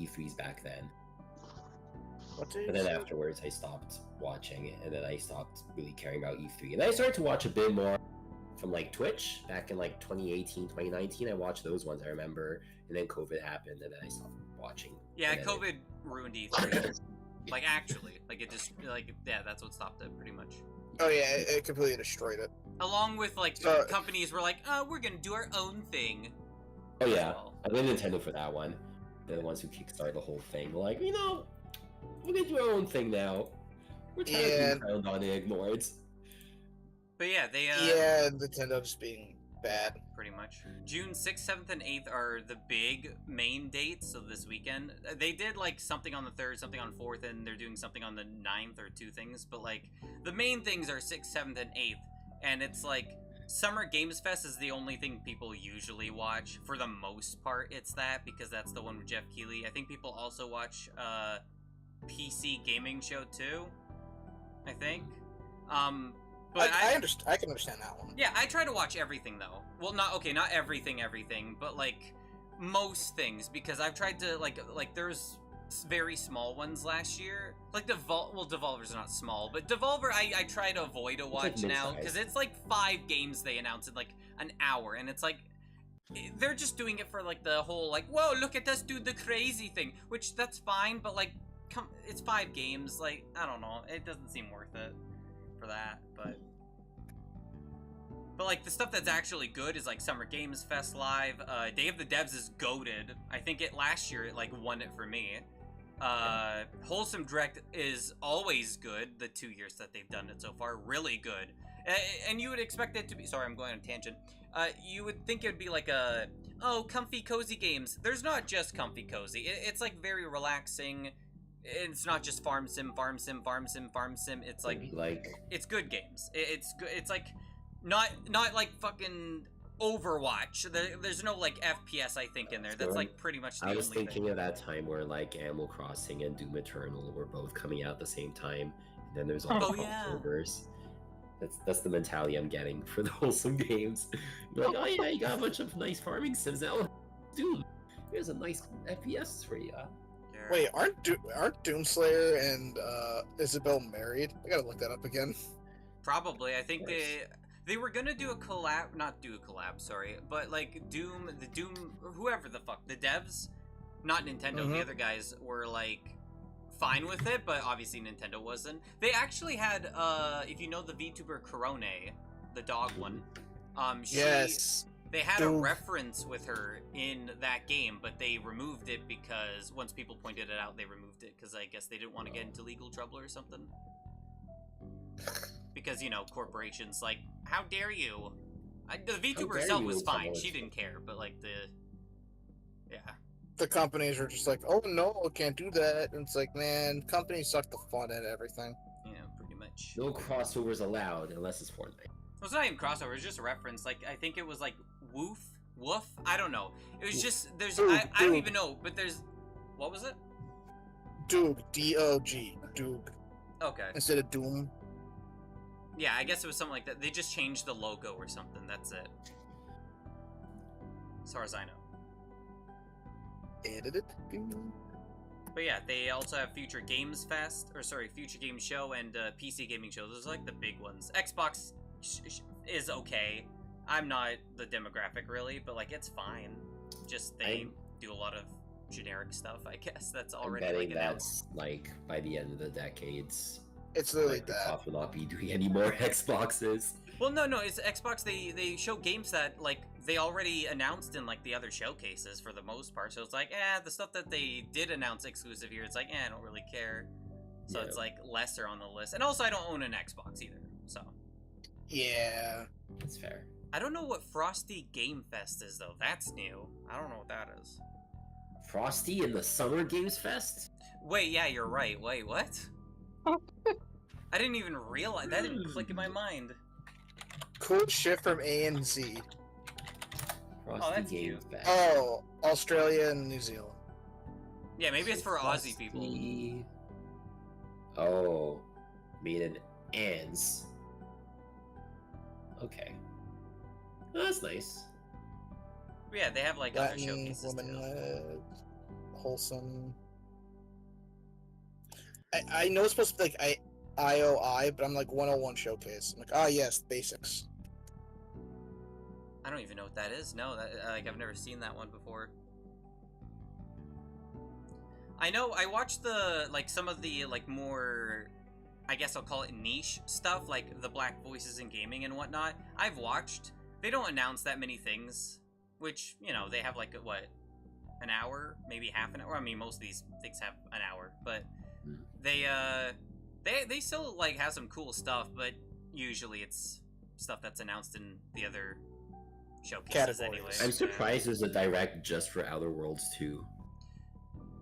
E3s back then. What did But then afterwards, I stopped watching it, and then I stopped really caring about E3. And then I started to watch a bit more from like Twitch back in like 2018, 2019. I watched those ones, I remember, and then COVID happened, and then I stopped watching. Yeah, COVID ruined E3. Like, actually, like it just yeah, that's what stopped it pretty much. Oh yeah, it completely destroyed it. Along with like companies were like, we're gonna do our own thing. Oh yeah, I blame Nintendo for that one. They're the ones who kickstarted the whole thing. They're like, we're gonna do our own thing now. We're tired of being crowned on and ignored. But yeah, they Nintendo just being bad. Pretty much. June 6th, 7th, and 8th are the big main dates of this weekend. They did like something on the 3rd, something on 4th, and they're doing something on the 9th or 2 things. But like the main things are 6th, 7th, and 8th. And it's like Summer Games Fest is the only thing people usually watch. For the most part, it's that, because that's the one with Jeff Keighley. I think people also watch PC Gaming Show too, I think. But I can understand that one. Yeah, I try to watch everything though. Well, not everything, but like most things, because I've tried to like there's very small ones last year. Like Devolver's not small, but Devolver I try to avoid a watch now because it's like 5 games they announce in like an hour, and it's like they're just doing it for like the whole like, whoa, look at us do the crazy thing, which that's fine, but like it's 5 games, like I don't know, it doesn't seem worth it for that. But like the stuff that's actually good is like Summer Games Fest Live. Day of the Devs is goated. I think last year it like won it for me. Wholesome Direct is always good. The 2 years that they've done it so far, really good. And you would expect it to be. Sorry, I'm going on a tangent. You would think it would be like comfy cozy games. There's not just comfy cozy. It's like very relaxing. It's not just farm sim. It's like it's good games. It's good. It's like not like fucking Overwatch. There's no like FPS I think in there. That's like pretty much the only thing. I was thinking of that time where like Animal Crossing and Doom Eternal were both coming out at the same time. And then there's all the crossovers. That's the mentality I'm getting for the wholesome games. You're like, oh yeah, you got a bunch of nice farming sims now. Doom, here's a nice FPS for you. Wait, aren't Doomslayer and Isabelle married? I gotta look that up again. Probably. I think they were gonna do a collab, not do a collab, sorry, but like Doom, whoever the fuck, the devs, not Nintendo, the other guys were like fine with it, but obviously Nintendo wasn't. They actually had, if you know the VTuber Corone, the dog one, yes. They had a reference with her in that game, but they removed it because once people pointed it out, they removed it because I guess they didn't want to get into legal trouble or something. Because, corporations, like, how dare you? The VTuber herself was fine. She didn't care, but, like, the companies were just like, oh, no, can't do that. And it's like, man, companies suck the fun at everything. Yeah, pretty much. No crossovers allowed unless it's Fortnite. Well, it's not even crossover, it's just a reference. Like, I think it was, like, Woof? I don't know. It was just, I don't even know, but there's, what was it? Doog, D-O-G, Doog. Okay. Instead of Doom. Yeah, I guess it was something like that. They just changed the logo or something, that's it. As far as I know. Edited. But yeah, they also have Future Games Show and PC Gaming Show. Those are like the big ones. Xbox is okay. I'm not the demographic really, but like it's fine. Just they do a lot of generic stuff, I guess. That's already I'm betting that's like by the end of the decades. It's literally that. Microsoft will not be doing any more Xboxes. Well, no, it's Xbox. They show games that like they already announced in like the other showcases for the most part. So it's like, the stuff that they did announce exclusive here, it's like, I don't really care. So it's like lesser on the list. And also, I don't own an Xbox either. So yeah, that's fair. I don't know what Frosty Game Fest is though. That's new. I don't know what that is. Frosty in the Summer Games Fest? Wait, yeah, you're right. Wait, what? I didn't even realize. That didn't click in my mind. Cool shit from ANZ. Frosty that's Games cute. Fest. Oh, Australia and New Zealand. Yeah, maybe it's for Aussie people. Oh, made in ANZ. Okay. Oh, that's nice. But yeah, they have like Latin, other showcases too. wholesome. I know it's supposed to be like IOI, but I'm like 101 showcase. I'm like, yes, basics. I don't even know what that is. No, like I've never seen that one before. I know I watched some of the more, I guess I'll call it niche stuff, like the Black Voices in Gaming and whatnot. I've watched. They don't announce that many things, which, you know, they have like what, an hour, maybe half an hour. I mean, most of these things have an hour, but they still like have some cool stuff, but usually it's stuff that's announced in the other showcases anyway. I'm surprised there's a direct just for Outer Worlds 2.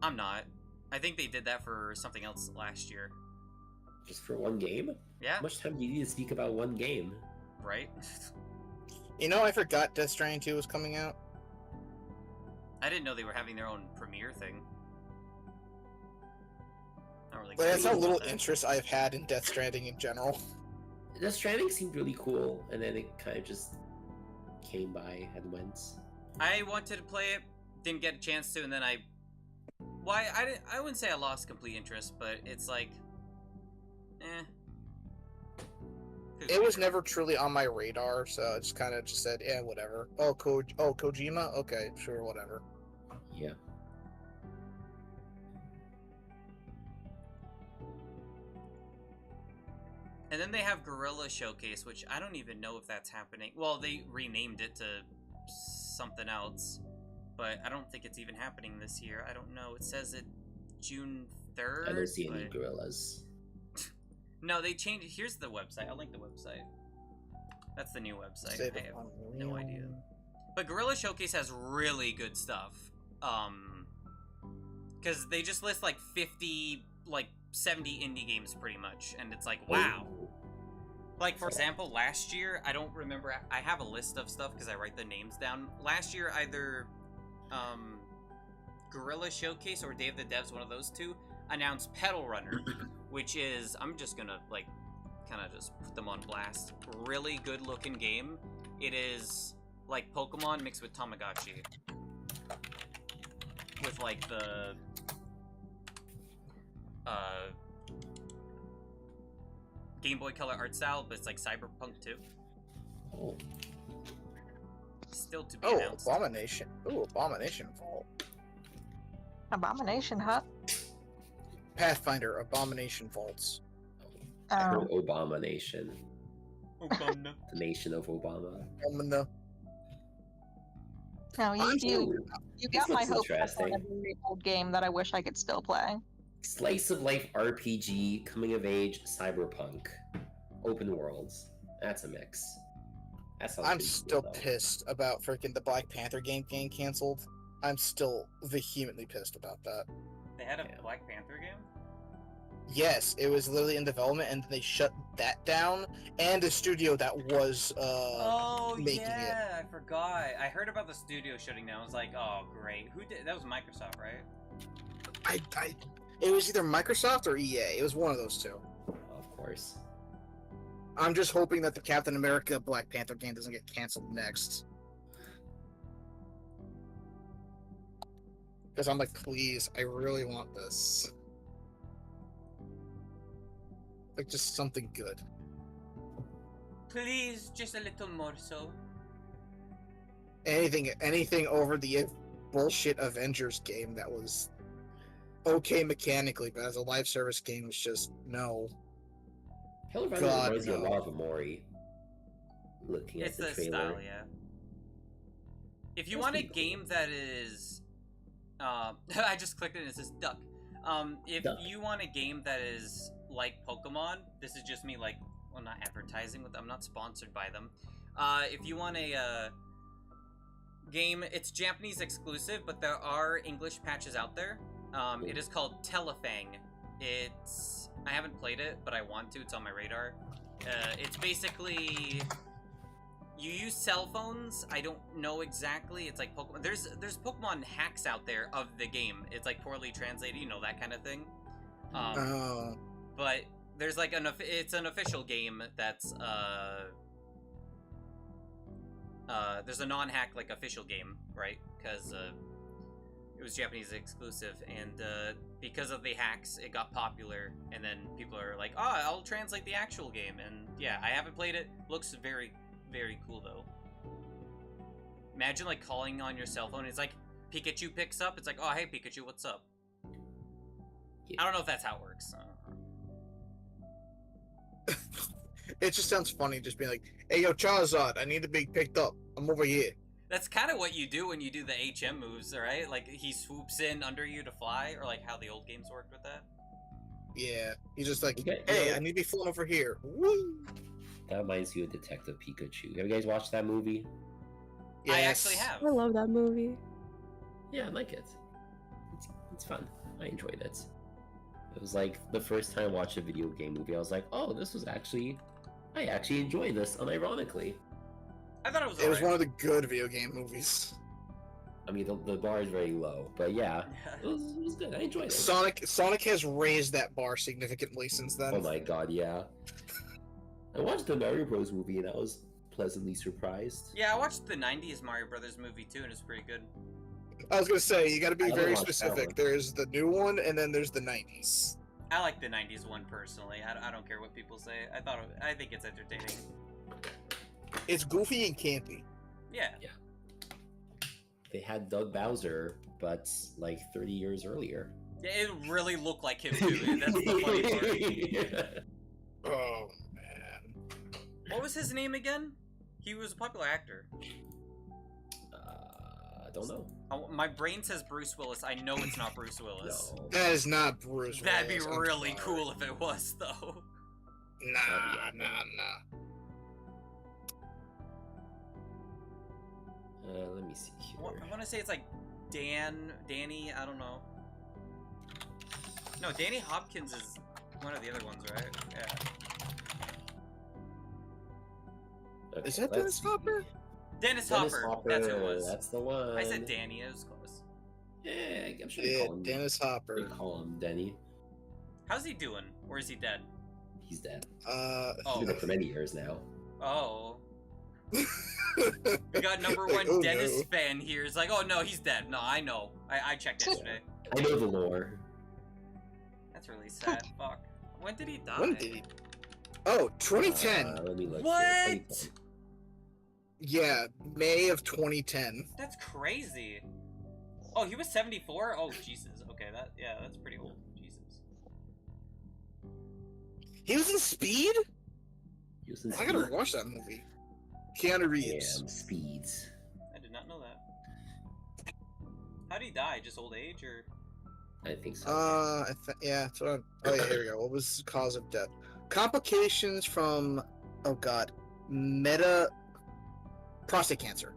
I'm not. I think they did that for something else last year. Just for one game? Yeah. How much time do you need to speak about one game? Right? You know, I forgot Death Stranding 2 was coming out. I didn't know they were having their own premiere thing. Not really. But that's how little interest I've had in Death Stranding in general. Death Stranding seemed really cool, and then it kind of just came by and went. I wanted to play it, didn't get a chance to, and then I wouldn't say I lost complete interest, but it's like, It was never truly on my radar, so I just kind of just said, yeah, whatever. Oh, Kojima? Okay, sure, whatever. Yeah. And then they have Gorilla Showcase, which I don't even know if that's happening. Well, they renamed it to something else, but I don't think it's even happening this year. I don't know. It says it June 3rd. I don't see any gorillas. No, they changed it. Here's the website. I'll link the website. That's the new website. I have no idea. But Gorilla Showcase has really good stuff. Because they just list like 50, like 70 indie games pretty much. And it's like, wow. Oh. Like, for example, last year, I don't remember. I have a list of stuff because I write the names down. Last year, either Gorilla Showcase or Day of the Devs, one of those two, announced Pedal Runner, which is, I'm just gonna like kind of just put them on blast. Really good looking game. It is like Pokemon mixed with Tamagotchi, with like the Game Boy Color art style, but it's like Cyberpunk too. Oh. Still to be announced. Abomination. Ooh, Abomination Vault. Abomination, huh? Pathfinder, Abomination Vaults. Obama Nation. Obama. The nation of Obama. No, you got my hope for a interesting. very old game that I wish I could still play. Slice of life RPG, coming of age, cyberpunk, open worlds. That's a mix. I'm still pissed about freaking the Black Panther game getting canceled. I'm still vehemently pissed about that. They had a Black Panther game? Yes, it was literally in development, and they shut that down, and the studio that was making it. I forgot. I heard about the studio shutting down. I was like, oh, great. Who did that? Was Microsoft, right? It was either Microsoft or EA. It was one of those two. Of course. I'm just hoping that the Captain America Black Panther game doesn't get canceled next. Because I'm like, please, I really want this. Like, just something good. Please, just a little more so. Anything over the bullshit Avengers game that was okay mechanically, but as a live service game, it's just no. Hell of reminds me a lot of Amori. Looking it's at the trailer. Style, yeah. If you want a game that is, I just clicked it and it says duck. If you want a game that is like Pokemon, this is just me, like, well, not advertising with them. I'm not sponsored by them. If you want a game, it's Japanese exclusive, but there are English patches out there. It is called Telefang. I haven't played it, but I want to. It's on my radar. It's basically, you use cell phones. I don't know exactly. It's like Pokemon. There's Pokemon hacks out there of the game. It's like poorly translated, you know, that kind of thing. But there's like it's an official game that's there's a non-hack like official game, right? Because It was Japanese exclusive, and because of the hacks, it got popular. And then people are like, "Oh, I'll translate the actual game." And yeah, I haven't played it. Looks very, very cool though. Imagine like calling on your cell phone. It's like Pikachu picks up. It's like, "Oh, hey Pikachu, what's up?" Yeah. I don't know if that's how it works. It just sounds funny, just being like, "Hey, yo, Charizard, I need to be picked up. I'm over here." That's kind of what you do when you do the HM moves, right? Like he swoops in under you to fly, or like how the old games worked with that. Yeah, he's just like, Okay, "Hey, yeah. I need to be flown over here." Woo! That reminds you of Detective Pikachu. Have you guys watched that movie? I Yes. actually have. I love that movie. Yeah, I like it. It's fun. I enjoyed it. It was like the first time I watched a video game movie, I was like, oh, I actually enjoyed this, unironically. I thought it was. It was alright. one of the good video game movies. I mean, the bar is very low, but yeah, it was good. I enjoyed it. Sonic has raised that bar significantly since then. Oh my god, yeah. I watched the Mario Bros. Movie and I was pleasantly surprised. Yeah, I watched the '90s Mario Brothers movie too, and it's pretty good. I was gonna say, you gotta be I very watched that specific. one. There's the new one, and then there's the 90s. I like the '90s one personally. I don't care what people say. I think it's entertaining. It's goofy and campy. Yeah. They had Doug Bowser, but like 30 years earlier. Yeah, it really looked like him too. That's the funny part. Oh man. What was his name again? He was a popular actor. I don't know. Oh, my brain says Bruce Willis. I know it's not Bruce Willis. No. That is not Bruce That'd be Willis, I'm really sorry. cool if it was, though. Nah. Let me see here. I want to say it's like Danny, I don't know. No, Danny Hopkins is one of the other ones, right? Yeah. Okay, Is that let's Dennis see. Hopper? Dennis Dennis Hopper. That's who it was. That's the one. I said Danny. It was close. Yeah, I'm sure they Yeah, call him. Dennis They Hopper. call him Denny. How's he doing? Or is he dead? He's dead. Oh. He's been dead for many years now. Oh. We got number one Oh, Dennis no. fan here. It's like, oh no, he's dead. No, I know. I checked yesterday. I know the lore. That's really sad. Fuck. When did he die? When did he? Oh, 2010. Let me look. What? Here. 2010. Yeah, May of 2010. That's crazy. Oh, he was 74? Oh, Jesus. Okay, that's pretty old. Jesus. He was in Speed? He was in I gotta watch that movie. Keanu Reeves. Damn, Speeds. I did not know that. How did he die? Just old age, or? I think so. Yeah, that's what I'm. Oh yeah, here we go. What was the cause of death? Complications from, oh god, prostate cancer.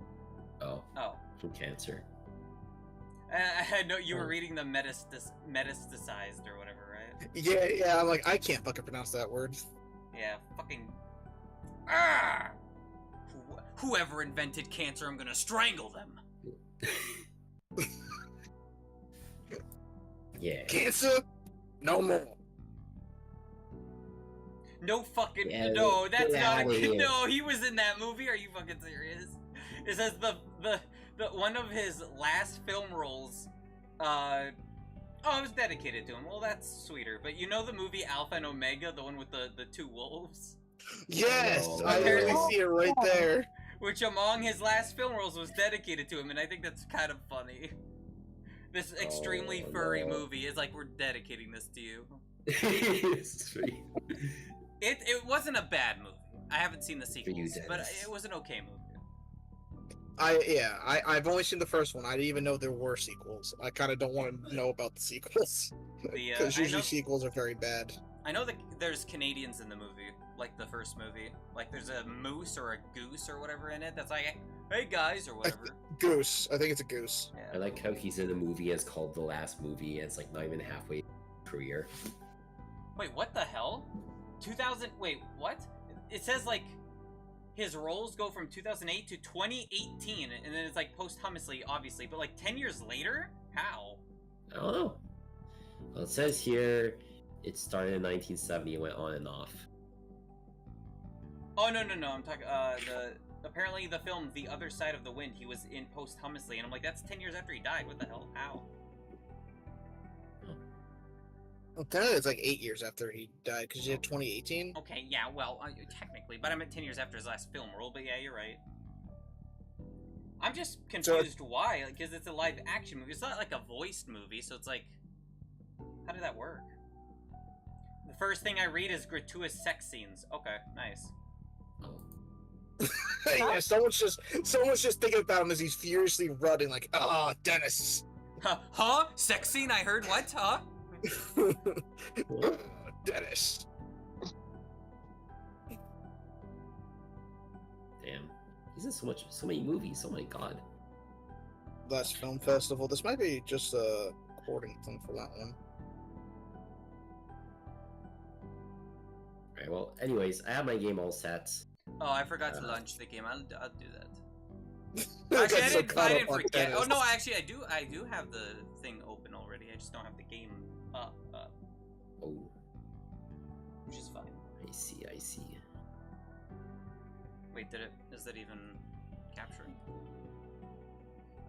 Oh, Oh. from cancer. I know you were Oh. reading the metastasized or whatever, right? Yeah, I'm like, I can't fucking pronounce that word. Yeah, fucking. Ah! Whoever invented cancer, I'm gonna strangle them. Yeah. Cancer? No more. No fucking Yeah, no, that's get not a outta kid. here. No, he was in that movie. Are you fucking serious? It says the one of his last film roles. It was dedicated to him. Well, that's sweeter. But you know the movie Alpha and Omega, the one with the two wolves, Yes, Oh, I literally no. see it right there. which among his last film roles was dedicated to him, and I think that's kind of funny. This extremely Oh, furry no. movie is like, we're dedicating this to you. It's true. It wasn't a bad movie. I haven't seen the sequels, but Dennis. it was an okay movie. I've only seen the first one. I didn't even know there were sequels. I kind of don't want to know about the sequels because I usually know- sequels are very bad. I know that there's Canadians in the movie, like the first movie. Like there's a moose or a goose or whatever in it that's like, hey guys, or whatever. Goose. I think it's a goose. I Yeah. like how he's in a movie. It's called The Last Movie. And it's like not even halfway career. Wait, what the hell? 2000. Wait, what? It says like his roles go from 2008 to 2018, and then it's like posthumously, obviously, but like 10 years later? How? I don't know. Well, it says here it started in 1970 and went on and off. Oh no, I'm talking apparently the film The Other Side of the Wind, he was in posthumously, and I'm like, that's 10 years after he died. What the hell? How? Well, technically, it's like 8 years after he died, because he had 2018. Okay, yeah, well, technically, but I meant 10 years after his last film role, but yeah, you're right. I'm just confused why, because it's a live action movie. It's not like a voiced movie, so it's like, how did that work? The first thing I read is gratuitous sex scenes. Okay, nice. Yeah, someone's just thinking about him as he's furiously running, like, oh, Dennis. Huh? Sex scene? I heard what? Huh? Dennis. Damn. He's in so many movies. Oh my god. Last film festival. This might be just a recording thing for that one. Alright, well, anyways, I have my game all set. Oh, I forgot to launch the game. I'll do that. I Actually, got I didn't forget. Dennis. Oh no, actually, I do have the thing open already. I just don't have the game up. Oh. Which is fine. I see. Wait, is that even capturing?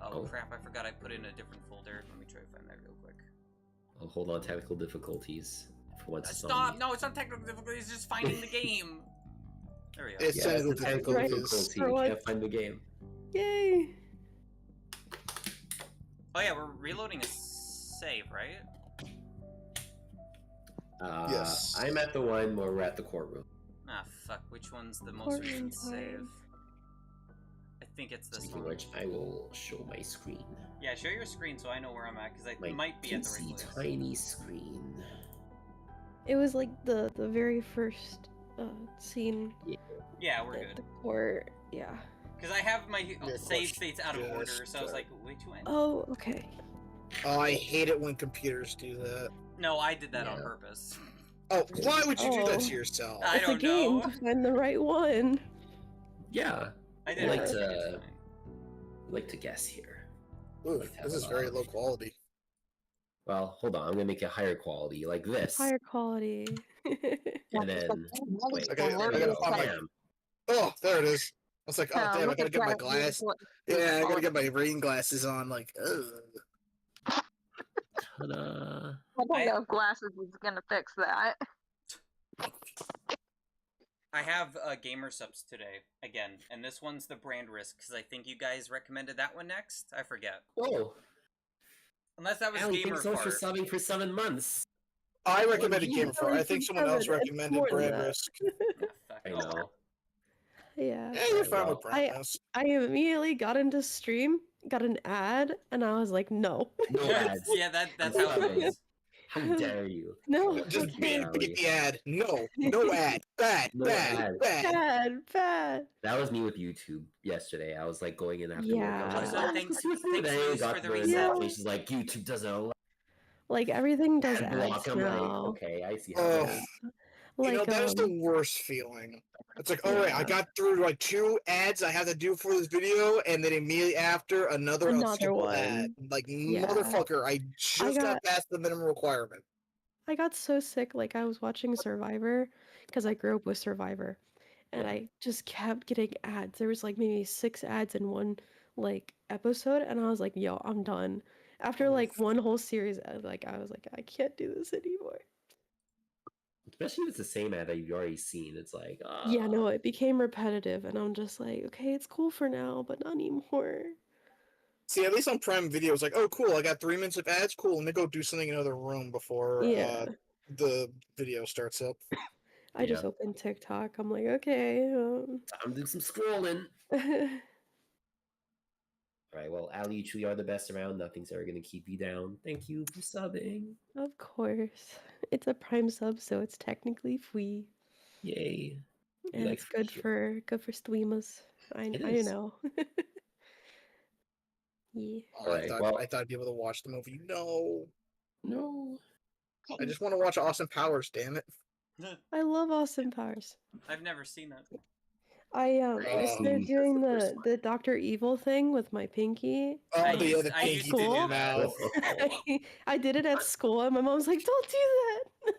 Oh crap, I forgot I put in a different folder. Let me try to find that real quick. I'll hold on technical difficulties for once. Stop! No, it's not technical difficulties, it's just finding the game! There we go. It's technical difficulties. You can't find the game. Yay! Oh yeah, we're reloading a save, right? Yes. I'm at the one where we're at the courtroom. Ah, fuck. Which one's the most recent save? I think it's this Speaking one. of which, I will show my screen. Yeah, show your screen so I know where I'm at, because I My might be at the right place. tiny screen. It was like the very first scene. Yeah, we're at good. The court. Yeah. Because I have my Yeah, save states out of yes, order, so I was like, which one? Oh, okay. Oh, I hate it when computers do that. No, I did that on Yeah. purpose. Oh, why would you do that Oh. to yourself? I It's a don't game know. to find the right one. Yeah, I did I like it. to- It's fine. I'd like to guess here. Ooh, Like to have this a is lot very of- low quality. Well, hold on. I'm gonna make it higher quality, like this. Higher quality. And then, wait, I there gotta we go. find my- Bam. Oh, there it is. I was like, oh damn, I gotta get my glass. glass. Yeah, I gotta get my rain glasses on. Like, ugh. Ta-da. I don't know if glasses is gonna fix that. I have gamer subs today again, and this one's the brand risk because I think you guys recommended that one next. I forget, Whoa. unless that was I don't gamer think so for fart. subbing for 7 months. I recommended you Game for. I think someone else recommended more than Brand that. Risk. Yeah, fuck. I Oh, know. Yeah. Yeah, you're fine Well, with Brand Risk. I immediately got into stream, got an ad, and I was like, no. No ads. yeah, that's how it goes. How dare you? No. Just okay. beat the ad. No, no ad. Bad, No bad, ad. bad. Bad. That was me with YouTube yesterday. I was like going in after work. Yeah. I was Also, like, thanks and then I Zeus got for the the reset. notifications like YouTube doesn't allow Like everything does ad ads block. I'm now. like, okay, I see how Oh, it is. Like, you know, that is the worst feeling. It's like, all right, I Yeah. got through like 2 ads I had to do for this video, and then immediately after another Another unskippable one. ad. Like, Yeah. motherfucker, I just got got- past the minimum requirement. I got so sick, like I was watching Survivor because I grew up with Survivor, and I just kept getting ads. There was like maybe 6 ads in one like episode, and I was like, "Yo, I'm done." After like one whole series, I was like, "I can't do this anymore." Especially if it's the same ad that you've already seen. It's like, Yeah, no, it became repetitive, and I'm just like, "Okay, it's cool for now, but not anymore." See, at least on Prime Video, it's like, oh, cool, I got 3 minutes of ads, cool, let me go do something in another room before Yeah. the video starts up. I just Yeah. opened TikTok. I'm like, okay. time to do some scrolling. All right, well, Ali, you truly are the best around. Nothing's ever gonna keep you down. Thank you for subbing. Of course. It's a Prime sub, so it's technically free. Yay. And like it's good free. for streamers. It I is. know. Yeah. Oh, Alright, I well- thought I'd be able to watch the movie. No. No. I just want to watch Austin Powers, damn it. I love Austin Powers. I've never seen that. I I've started seen doing just the first the Dr. Evil thing with my pinky. Oh, I the used- other I pinky used thing to in do your that. mouth. I did it at school, and my mom was like, "Don't do that."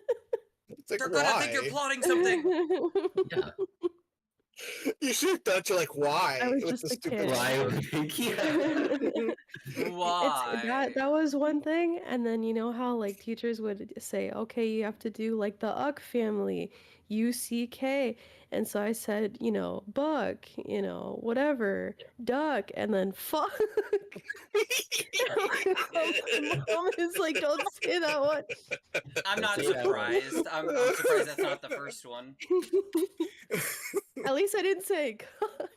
It's like, They're gonna think you're why? plotting something. Yeah. You should have done to like why I was with just the a stupid kid. Yeah. Why? That was one thing, and then you know how like teachers would say, okay, you have to do like the UCK family, UCK, and so I said, you know, buck, you know, whatever, duck, and then fuck. My mom is like, don't say that one. I'm not Say that one. surprised. I'm surprised that's not the first one. At least I didn't say cock.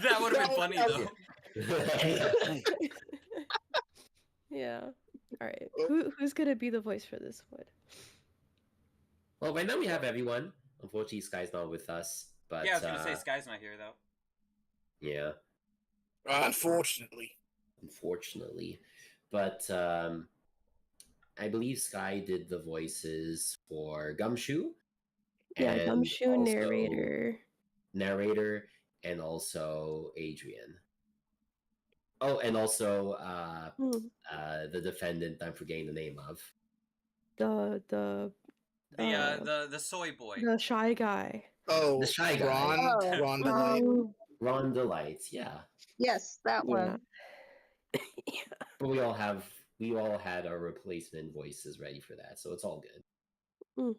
That would have been funny though. Yeah. All right. Who's gonna be the voice for this one? Well, right now we have everyone. Unfortunately, Sky's not with us. But Yeah, I was gonna say Sky's not here though. yeah, Unfortunately. But I believe Sky did the voices for Gumshoe. Yeah, and Gumshoe also narrator. And also Adrian. Oh, and also the defendant. I'm forgetting the name of The soy boy. the shy guy. Oh, the shy guy. Ron Delight. Ron Delight. Yeah. Yes, that one. Yeah. But we all had our replacement voices ready for that, so it's all good. Mm.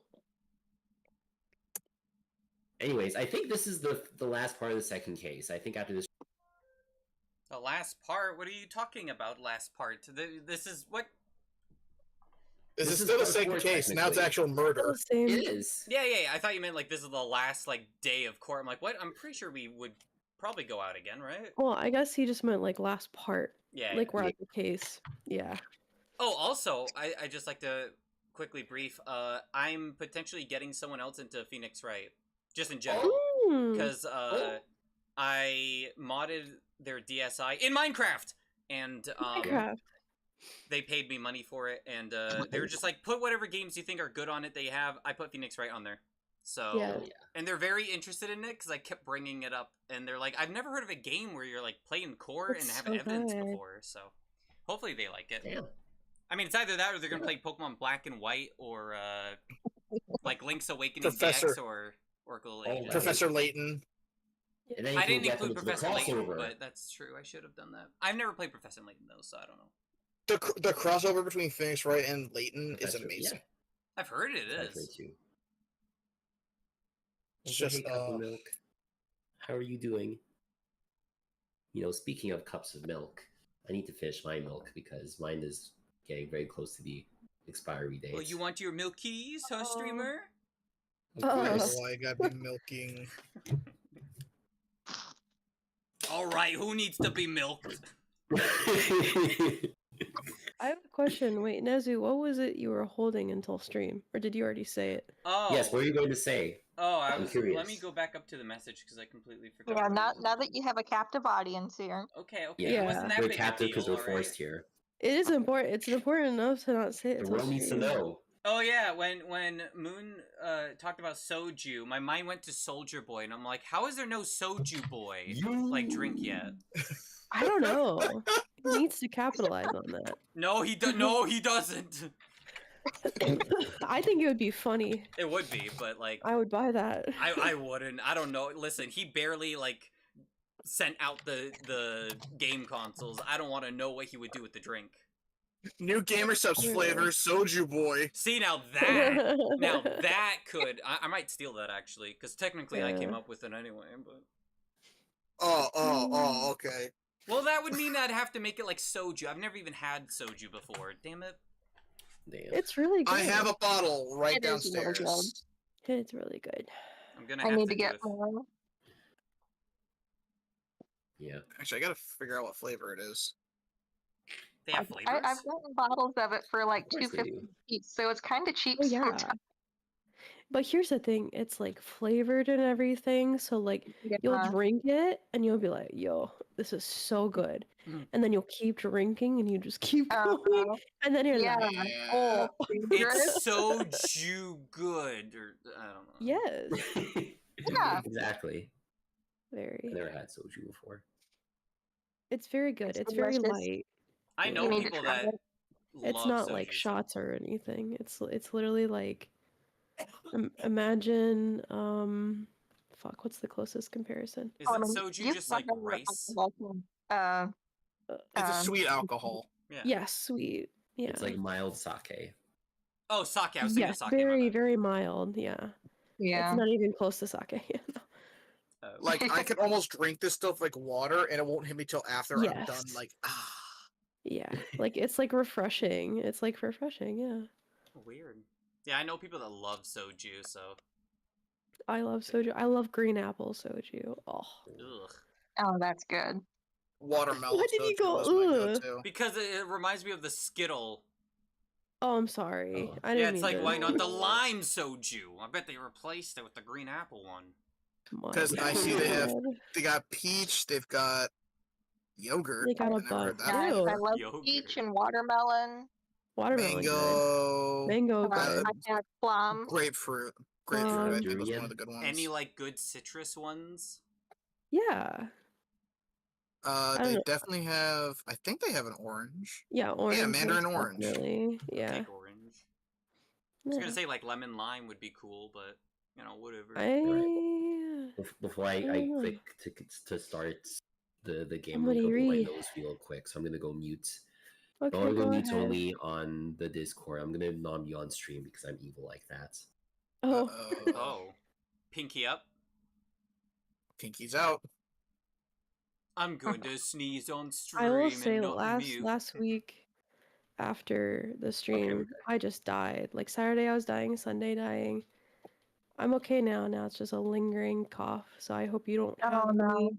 Anyways, I think this is the last part of the second case. I think after this. The last part? What are you talking about? Last part? This is what? This is still the second case. Now it's actual murder. It is. Yeah. I thought you meant like this is the last like day of court. I'm like, what? I'm pretty sure we would probably go out again, right? Well, I guess he just meant like last part. Yeah. Like we're at the case. Yeah. Oh, also, I just like to quickly brief. I'm potentially getting someone else into Phoenix Wright, just in general, because I modded their DSI in Minecraft, and they paid me money for it, and they were just like, put whatever games you think are good on it. They have. I put Phoenix Wright on there. So, and they're very interested in it because I kept bringing it up, and they're like, I've never heard of a game where you're like playing core and have evidence before, so hopefully they like it. Damn. I mean, it's either that or they're gonna play Pokemon Black and White or like Link's Awakening DX or Oracle Ages. Professor Layton. I didn't include Professor Layton, but that's true. I should have done that. I've never played Professor Layton though, so I don't know. The crossover between Phoenix Wright and Layton is amazing. Yeah. I've heard it is. It's just milk. How are you doing? You know, speaking of cups of milk, I need to finish my milk because mine is getting very close to the expiry date. Well, you want your milkies, huh, streamer? Of course. I gotta be milking. All right, who needs to be milked? I have a question. Wait, Nezu, what was it you were holding until stream? Or did you already say it? Oh. Yes, what are you going to say? Oh, I'm curious. Let me go back up to the message because I completely forgot. Yeah, now that you have a captive audience here. Okay. Yeah, Wasn't that we're big captive because we're right? forced here. It is important. It's important enough to not say it. The world needs to know. Oh yeah, when Moon talked about soju, my mind went to Soldier Boy, and I'm like, how is there no soju boy like drink yet? I don't know. He needs to capitalize on that. No, he doesn't. I think it would be funny. It would be, but like I would buy that. I wouldn't. I don't know. Listen, he barely like sent out the game consoles. I don't want to know what he would do with the drink. New Gamer Subs flavor, Soju Boy. See, now that could I might steal that actually, because technically I came up with it anyway. But okay. Well, that would mean I'd have to make it like soju. I've never even had soju before. Damn it. Damn. It's really good. I have a bottle right downstairs. It's really good. I'm gonna have to get more. Yeah. Actually, I gotta figure out what flavor it is. They have flavors. I've gotten bottles of it for like $2.50 each, so it's kind of cheap. Sometimes. But here's the thing, it's like flavored and everything, so like you'll drink it and you'll be like, yo, this is so good. And then you'll keep drinking and you just keep going. And then you're like, oh, it's soju good, or I don't know. Yes. Yeah. Exactly. Very. I've never had soju before. It's very good. It's very light. I know people that it's not like shots or anything. It's literally like imagine fuck, what's the closest comparison? Isn't soju just like rice? It's a sweet alcohol. Yeah. Yeah, sweet. Yeah. It's like mild sake. Oh, sake. I was thinking Yes, of sake. very, very mild. Yeah. Yeah. It's not even close to sake. Like, I could almost drink this stuff like water, and it won't hit me till after I'm done. Yes. Like, Yeah, like it's like refreshing. It's like refreshing. Yeah. Weird. Yeah, I know people that love soju, so. I love soju. I love green apple soju. Oh. Ugh. Oh, that's good. watermelon. Why did you soju go, was my ugh? go-to. Because it reminds me of the Skittle. Oh, I'm sorry. Oh. I Yeah, didn't it's mean like, to- why not the lime soju? I bet they replaced it with the green apple one. Come on. 'Cause I see they have- God. They got peach. They've got yogurt. They got a I never heard Butz. that. Ew. I love Yogurt. peach and watermelon. Watermelon. Good. Mango. Mango. Uh, Good. I have plum. Grapefruit. Grapefruit, I think, was durian. one of the good ones. Any like good citrus ones? Yeah. I don't They know. definitely have. I think they have an orange. Yeah. Orange. mandarin is orange. definitely- I'll Yeah. take orange. I was Yeah. gonna say like lemon lime would be cool, but you know whatever. Before I Oh, click to start the game, Somebody I'm gonna blow my read. nose real quick, so I'm gonna go mute. Okay, I'm gonna go go mute ahead. only on the Discord. I'm gonna nom you on stream because I'm evil like that. Oh. Oh, pinky up. Pinky's out. I'm going to sneeze on stream I will and say not mute. last week after the stream, okay. I just died. Like Saturday I was dying, Sunday dying. I'm okay now. Now it's just a lingering cough. So I hope you don't Oh, have no. any.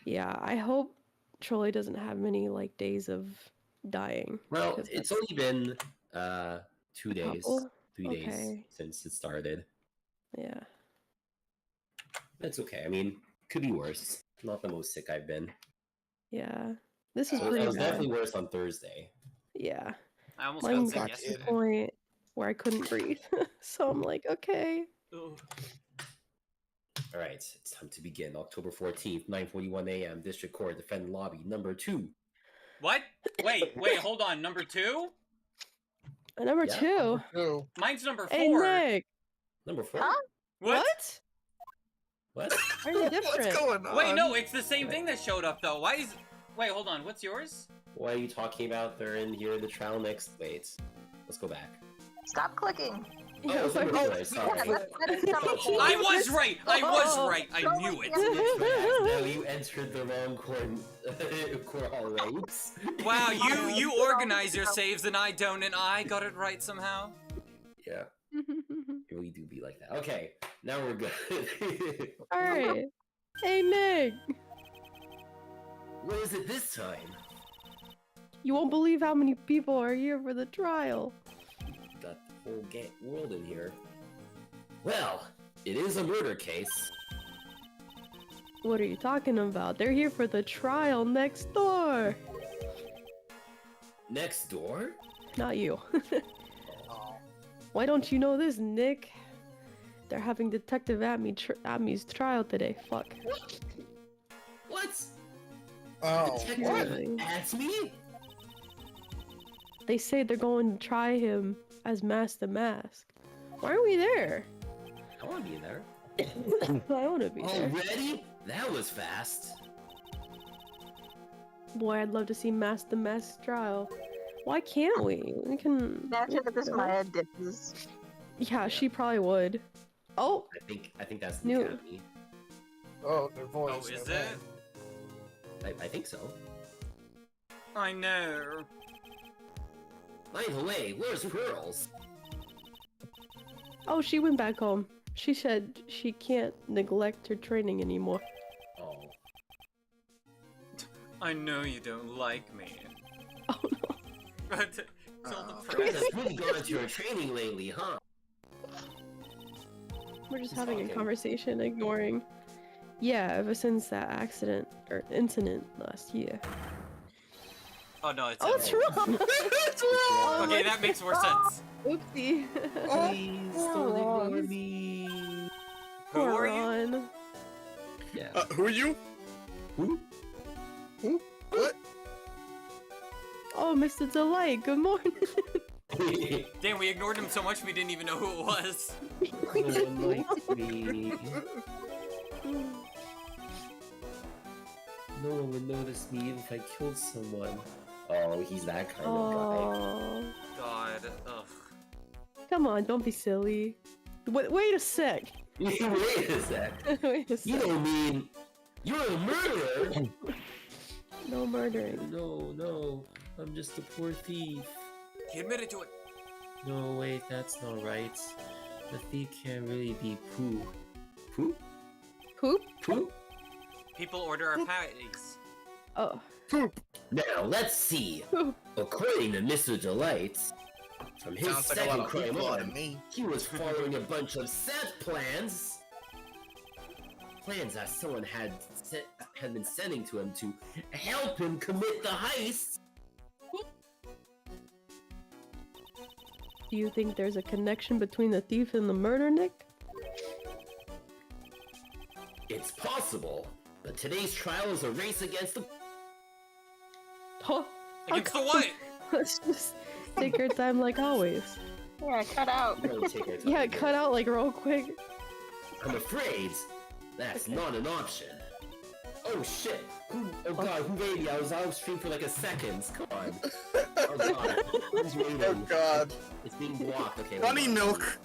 Yeah, I hope Trolley doesn't have many like days of dying. Well, 'cause it's that's only been 2 days, couple? 3 days Okay. since it started. Yeah. That's okay. I mean, could be worse. Not the most sick I've been. Yeah. This is I pretty was bad. definitely worse on Thursday. Yeah. I almost Mine got sick got to yesterday. the point where I couldn't breathe. So I'm like, okay. Ugh. All right, it's time to begin. October 14th, 9:41 a.m. District Court, Defendant Lobby, number 2. What? Wait, hold on. Number 2? Number Yeah. 2. Oh, Mine's number 4. Hey, Nick. Number 4? Huh? What? What? Are you different? what's going on? Wait, no, it's the same thing that showed up though. Why is? Wait, hold on. What's yours? What are you talking about? They're in here. The trial next. Wait, let's go back. Stop clicking. Yeah, it's like- number 4, sorry. Yeah, that is number 4. I was right. I was right. I Oh, knew it. Now you entered the wrong court hall ranks. Wow, you organize your saves and I don't, and I got it right somehow. Yeah, it really do be like that. Okay, now we're good. All right. Hey, Nick. What is it this time? You won't believe how many people are here for the trial. Got the whole world in here. Well, it is a murder case. What are you talking about? They're here for the trial next door. Next door? Not you. Oh. Why don't you know this, Nick? They're having Detective Amy's trial today. Fuck. What? Oh. Detective asked me? They say they're going to try him as Mask the Mask. Why aren't we there? I want to be there. I want to be there. Already? That was fast. Boy, I'd love to see Mask the Mask trial. Why can't we? We can. Imagine if this No. Maya did this. Yeah, she probably would. Oh, I think that's the New. academy. Oh, their voice. Oh, is okay. it? I think so. I know. By the way, where's Pearls? oh, she went back home. She said she can't neglect her training anymore. Oh. I know you don't like me. Oh no. But tell the Oh. You press. guys have really gone into your training lately, huh? We're just He's having a talking. conversation, ignoring. Yeah, ever since that accident or incident last year. Oh no, it's. Oh, it's him. wrong. It's wrong. Okay, that makes more sense. Oopsie. Please don't ignore Ron. me. Who are you? Ron. Yeah. Who are you? Who? What? Oh, Mr. Delight, good morning. Damn, we ignored him so much we didn't even know who it was. No one likes me. No one would notice me even if I killed someone. Oh, he's that kind of guy. Oh, God, ugh. come on, don't be silly. Wait a sec. Wait a sec. Wait a sec. You don't mean you're a murderer? No murdering. No. I'm just a poor thief. He admitted to it. No, wait, that's not right. The thief can't really be Pooh. Pooh? Poop? Pooh? People order our patties. Oh. Poop. Now, let's see. Poop. According to Mr. Delight, from his Sounds like a second lot of crime people to on, me. he was following a bunch of set plans. Plans that someone had been sending to him to help him commit the heist. Do you think there's a connection between the thief and the murder, Nick? It's possible, but today's trial is a race against the... Oh, Against the what? let's just take our time like always. Yeah, cut out. We gotta take our time Yeah, here. cut out like real quick. I'm afraid that's not an option. Oh shit! Oh god, who made me? I was out of stream for like a second. Come on. Oh god. Who's waiting? Oh god. It's being blocked. Okay. Bunny hold on. milk.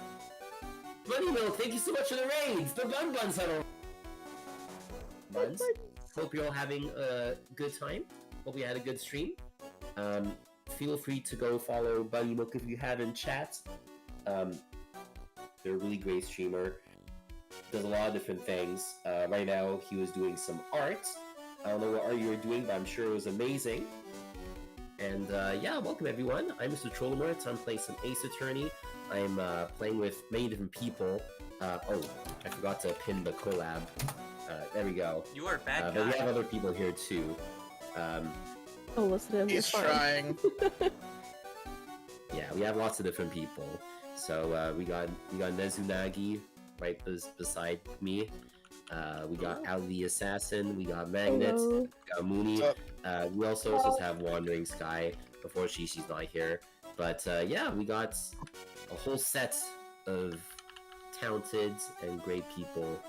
Bunny milk, thank you so much for the raids! The buns had all... Buns? Hope you're all having a good time. Hope you had a good stream. Feel free to go follow Bunny Milk if you haven't chat. They're a really great streamer. Does a lot of different things. Right now, he was doing some art. I don't know what art you were doing, but I'm sure it was amazing. And yeah, welcome everyone. I'm Mr. Trollamort. I'm playing some Ace Attorney. I'm playing with many different people. Oh, I forgot to pin the collab. There we go. You are a bad But we guy. have other people here too. Oh, listen to him. He's fine. trying. Yeah, we have lots of different people. So we got Nezunagi right beside me. We got Ali the Assassin. We got Magnet. Hello. We got Mooney. What's We also have Wandering Sky. Before she's not here. But yeah, we got a whole set of talented and great people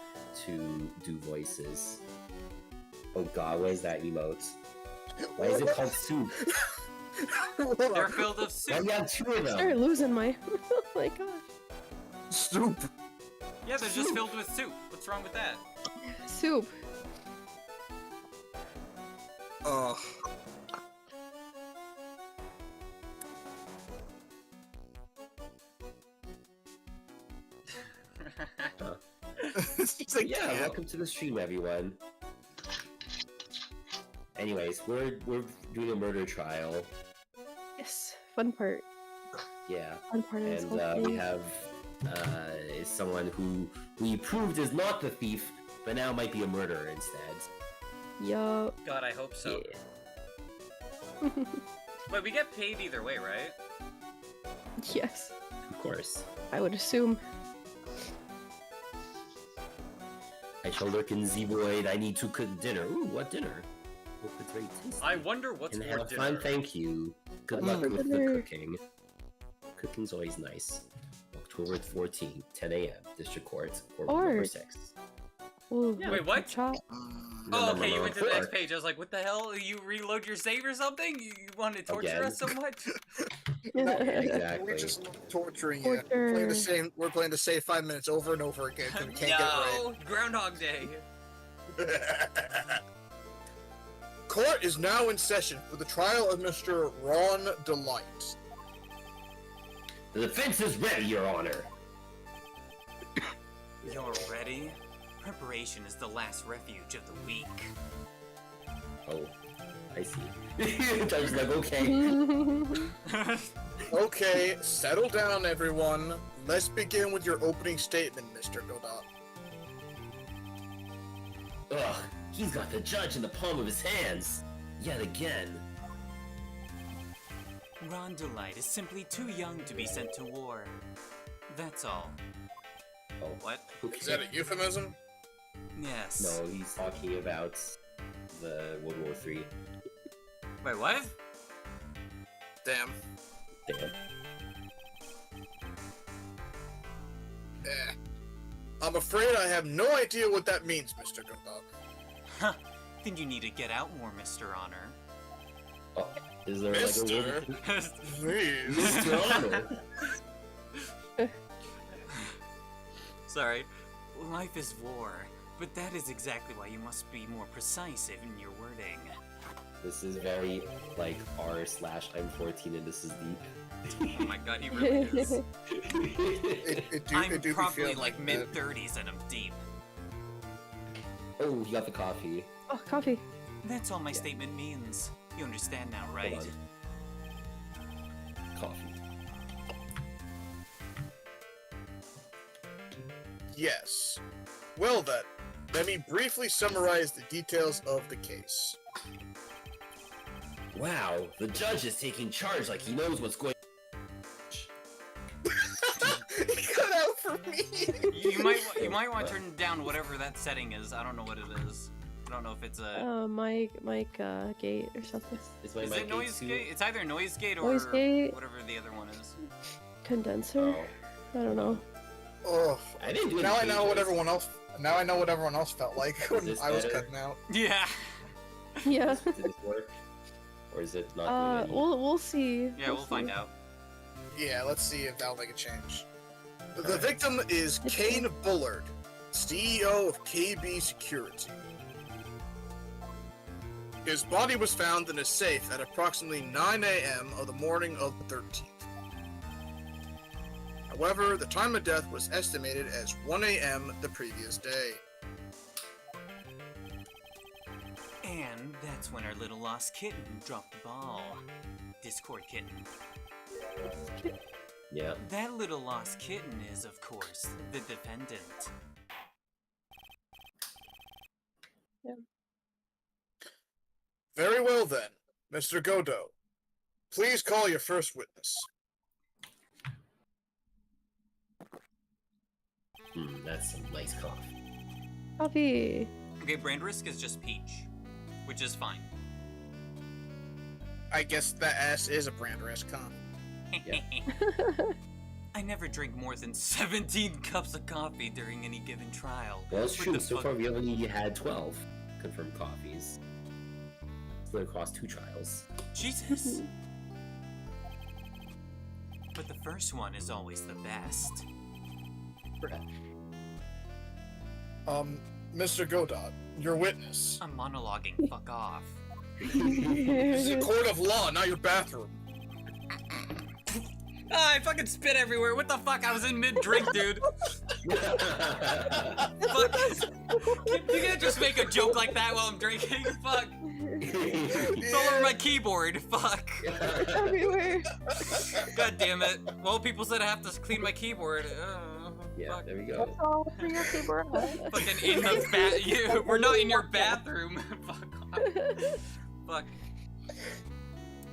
to do voices. Oh god, what is that emote? Why is it called soup? They're filled with Why soup. do you have two of I them? started losing my... oh my gosh. Soup. Yeah, they're just filled with soup. What's wrong with that? Soup. Ugh. It's just like, Yeah, welcome to the stream, everyone. Anyways, we're doing a murder trial. Yes. Fun part. Yeah, Fun part of this and whole we thing. have someone who we proved is not the thief, but now might be a murderer instead. Yup. God, I hope so. Yeah, But we get paid either way, right? Yes. of course. I would assume. I shall look in the void. I need to cook dinner. Ooh, what dinner? Hope it's very tasty. I wonder what's And for have dinner. fun, thank you. Good luck Mm. with the Dinner. cooking. Cooking's always nice. October 14th, 10 a.m. District Court, courtroom number Or- 6. Ooh, Yeah. Wait, what? Chop. Oh, okay, you went to the next Four. page. I was like, what the hell? You reload your save or something? You want to torture Again. us so much? Exactly. We're just torturing you. Torture. We're playing the same 5 minutes over and over again because we can't No! Groundhog Day. get it right. Court is now in session for the trial of Mr. Ron Delight. The defense is ready, Your Honor. You're ready? Preparation is the last refuge of the weak. Oh, I see. I was like, okay. Okay, settle down, everyone. Let's begin with your opening statement, Mr. Godot. Ugh, he's got the judge in the palm of his hands. Yet again. Ron Delight is simply too young to be sent to war. That's all. Oh, What? Is that a euphemism? Yes. No, he's talking about the World War III. Wait, what? Damn. Damn. Eh. I'm afraid I have no idea what that means, Mr. Godot. Huh. Then you need to get out more, Mr. Honor. Oh, is there Mister? like a Please. Mr. Honor? Sorry. Life is war, but that is exactly why you must be more precise in your wording. This is very like r/I'm 14 and this is deep. Oh my god, he really is. It do Probably feel like that. mid-30s and I'm deep. Oh, he got the coffee. Oh, coffee. That's all my statement means. You understand now, right? Hold on. Coffee. Yes. Well then, let me briefly summarize the details of the case. Wow, the judge is taking charge like he knows what's going. He cut out for me. You might want to turn down whatever that setting is. I don't know what it is. I don't know if it's a. Mic gate or something. Is my Is mic it noise too? gate? It's either noise gate or Noise gate. whatever the other one is. Condenser. Oh. I don't know. Oh, I didn't do now I any know what changes. everyone else. Now I know what everyone else felt like when this I was better? cutting out. Yeah. Yeah. Did this work? Or is it not doing any? We'll see. Yeah, we'll find out. Yeah, let's see if that'll make a change. The victim is Kane Bullard, CEO of KB Security. His body was found in a safe at approximately 9 a.m. of the morning of the 13th. However, the time of death was estimated as 1 a.m. the previous day. And that's when our little lost kitten dropped the ball. Discord kitten. Yeah. That little lost kitten is, of course, the defendant. Very well then, Mr. Godot. Please call your first witness. That's some nice coffee. Coffee. Okay, brand risk is just peach, which is fine. I guess that ass is a brand risk, huh? Yeah. I never drink more than 17 cups of coffee during any given trial. Well, it's What true. the So fuck? far, we only had 12 confirmed coffees. Split across 2 trials. Jesus. But the first one is always the best. Mr. Godot, your witness. I'm monologuing, fuck off. This is a court of law, not your bathroom. Ah, I fucking spit everywhere. What the fuck? I was in mid-drink, dude. Fuck. You can't just make a joke like that while I'm drinking. Fuck. It's all over my keyboard. Fuck. Everywhere. God damn it. Well, people said I have to clean my keyboard. Yeah, Fuck. there we go. Oh, for your keyboard. Fucking in the we're not in your bathroom. Fuck off.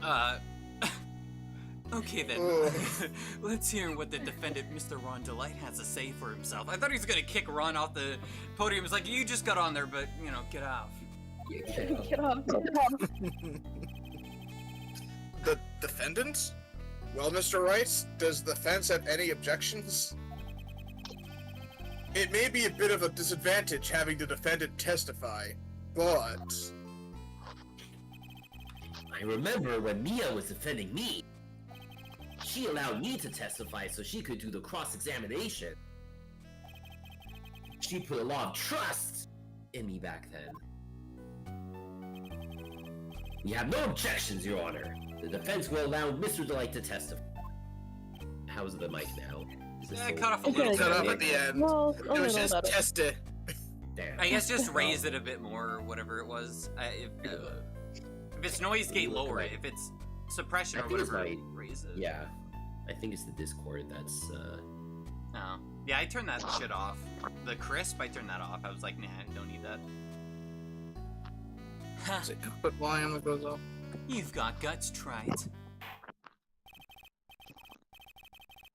Fuck. Okay then. Let's hear what the defendant, Mr. Ron Delight, has to say for himself. I thought he was gonna kick Ron off the podium. It's like, you just got on there, but, you know, get off. Get off. The defendant? Well, Mr. Wright, does the defense have any objections? It may be a bit of a disadvantage having the defendant testify, but... I remember when Mia was defending me. She allowed me to testify so she could do the cross-examination. She put a lot of trust in me back then. We have no objections, Your Honor. The defense will allow Mr. Delight to testify. How's the mic now? Is this Yeah, still- cut off a It's little gonna Cut bit. off at the end. Well, It was just better. test it. There. I guess just raise it a bit more or whatever it was. If it's noise gate, lower it. If it's suppression I or think it's whatever, my- raise it. Yeah. I think it's the Discord that's, Oh. Yeah, I turned that shit off. The crisp, I turned that off. I was like, nah, I don't need that. Ha, Is it input volume that goes off? you've got guts, try it.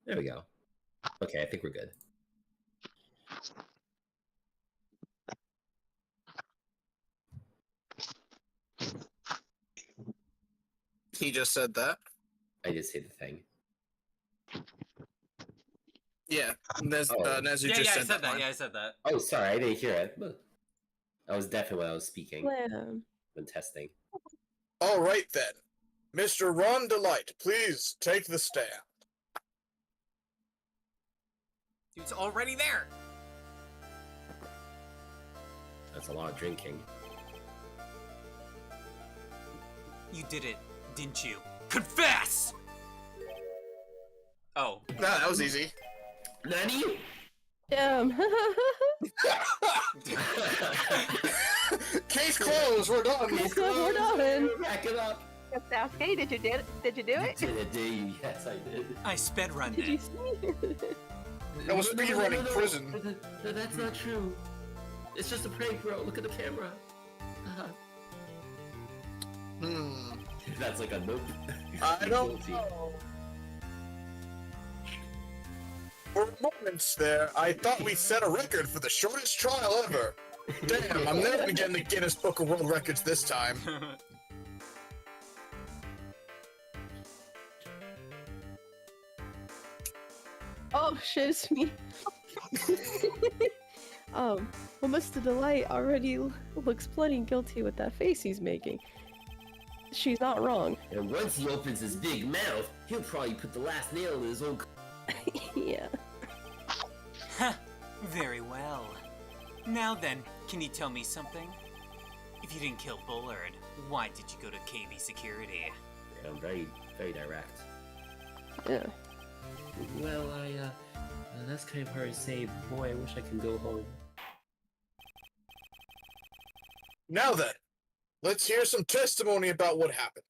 There we go. Okay, I think we're good. He just said that. I did say the thing. Yeah, Nezu Yeah, just I said said that. line. Yeah, I said that. Oh, sorry, I didn't hear it. That was definitely what I was speaking Slam. when testing. All right then, Mr. Ron Delight, please take the stand. Dude's already there. That's a lot of drinking. You did it, didn't you? Confess! Oh. Nah, that was easy. Nani? Damn. Case closed. We're done. Case closed, we're done. Back it up. FUNDATHON, did you do it? Did you do it? Did you? Yes, I did. I sped run Did you it. see? That was speedrunning prison. No, that's not true. It's just a prank, bro. Look at the camera. That's like a nope. I don't know. For moments there, I thought we set a record for the shortest trial ever. Damn, I'm never getting the Guinness Book of World Records this time. Oh shit, it's me. Well, Mr. Delight already looks plenty guilty with that face he's making. She's not wrong. And once he opens his big mouth, he'll probably put the last nail in his own. Yeah. Very well. Now then, can you tell me something? If you didn't kill Bullard, why did you go to KB Security? Yeah, I'm very, very direct. Yeah. Well, that's kind of hard to say. Boy, I wish I could go home. Now then, let's hear some testimony about what happened.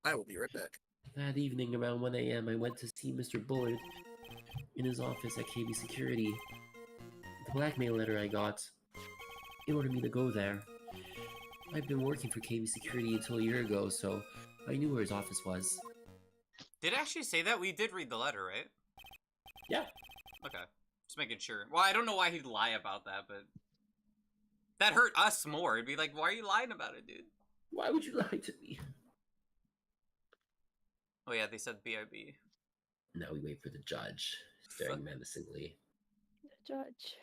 I will be right back. That evening around 1 a.m., I went to see Mr. Bullard in his office at KB Security. The blackmail letter I got, it ordered me to go there. I've been working for KB Security until a year ago, so I knew where his office was. Did it actually say that? We did read the letter, right? Yeah. Okay. Just making sure. Well, I don't know why he'd lie about that, but... that hurt us more. It'd be like, why are you lying about it, dude? Why would you lie to me? Oh yeah, they said BRB. Now we wait for the judge, staring menacingly. The judge.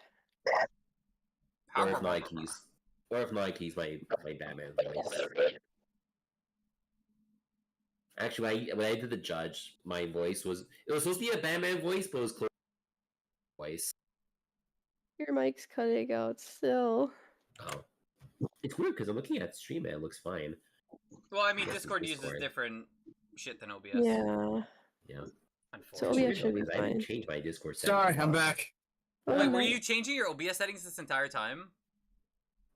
Or if not, I can use my Batman voice. Actually, when I did the judge, my voice was... it was supposed to be a Batman voice, but it was close to voice. Your mic's cutting out still. Oh. It's weird, because I'm looking at stream and it looks fine. Well, I mean, Discord uses different shit than OBS. Yeah. Yeah. So Unfortunately. OBS should be I didn't fine. change my Discord settings. Sorry, I'm back. Oh, Wait, were nice. you changing your OBS settings this entire time?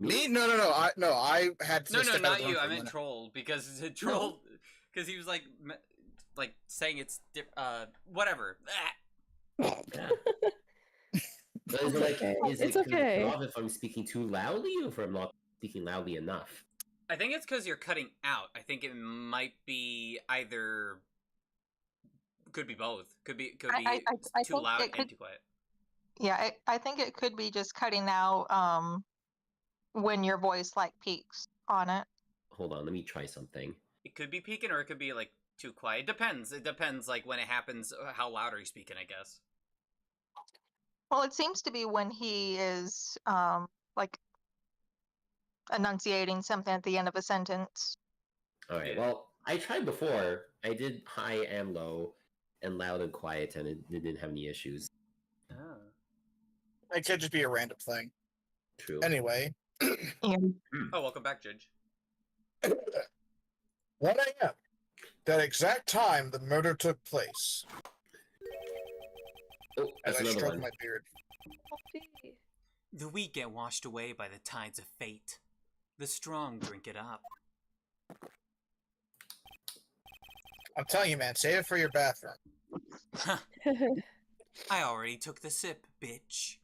Me? No. I had to No, step out not of the room you. for a I meant minute. troll because because he was like saying it's whatever. Yeah. But is it like, okay. is It's it okay. cut off if I'm speaking too loudly or if I'm not speaking loudly enough? I think it's because you're cutting out. I think it might be either. Could be both. Could be I too think loud it could- and too quiet. Yeah, I think it could be just cutting out when your voice like peaks on it. Hold on, let me try something. It could be peaking or it could be like too quiet. It depends. It depends like when it happens, how loud are you speaking, I guess. Well, it seems to be when he is like enunciating something at the end of a sentence. Alright, Yeah. well, I tried before. I did high and low, and loud and quiet, and it didn't have any issues. Oh. It could just be a random thing. True. Anyway, Oh, welcome back, Judge. 1 a.m. That exact time the murder took place. Oh, As that's I another stroke one. my beard. The weak get washed away by the tides of fate. The strong drink it up. I'm telling you, man, save it for your bathroom. I already took the sip, bitch.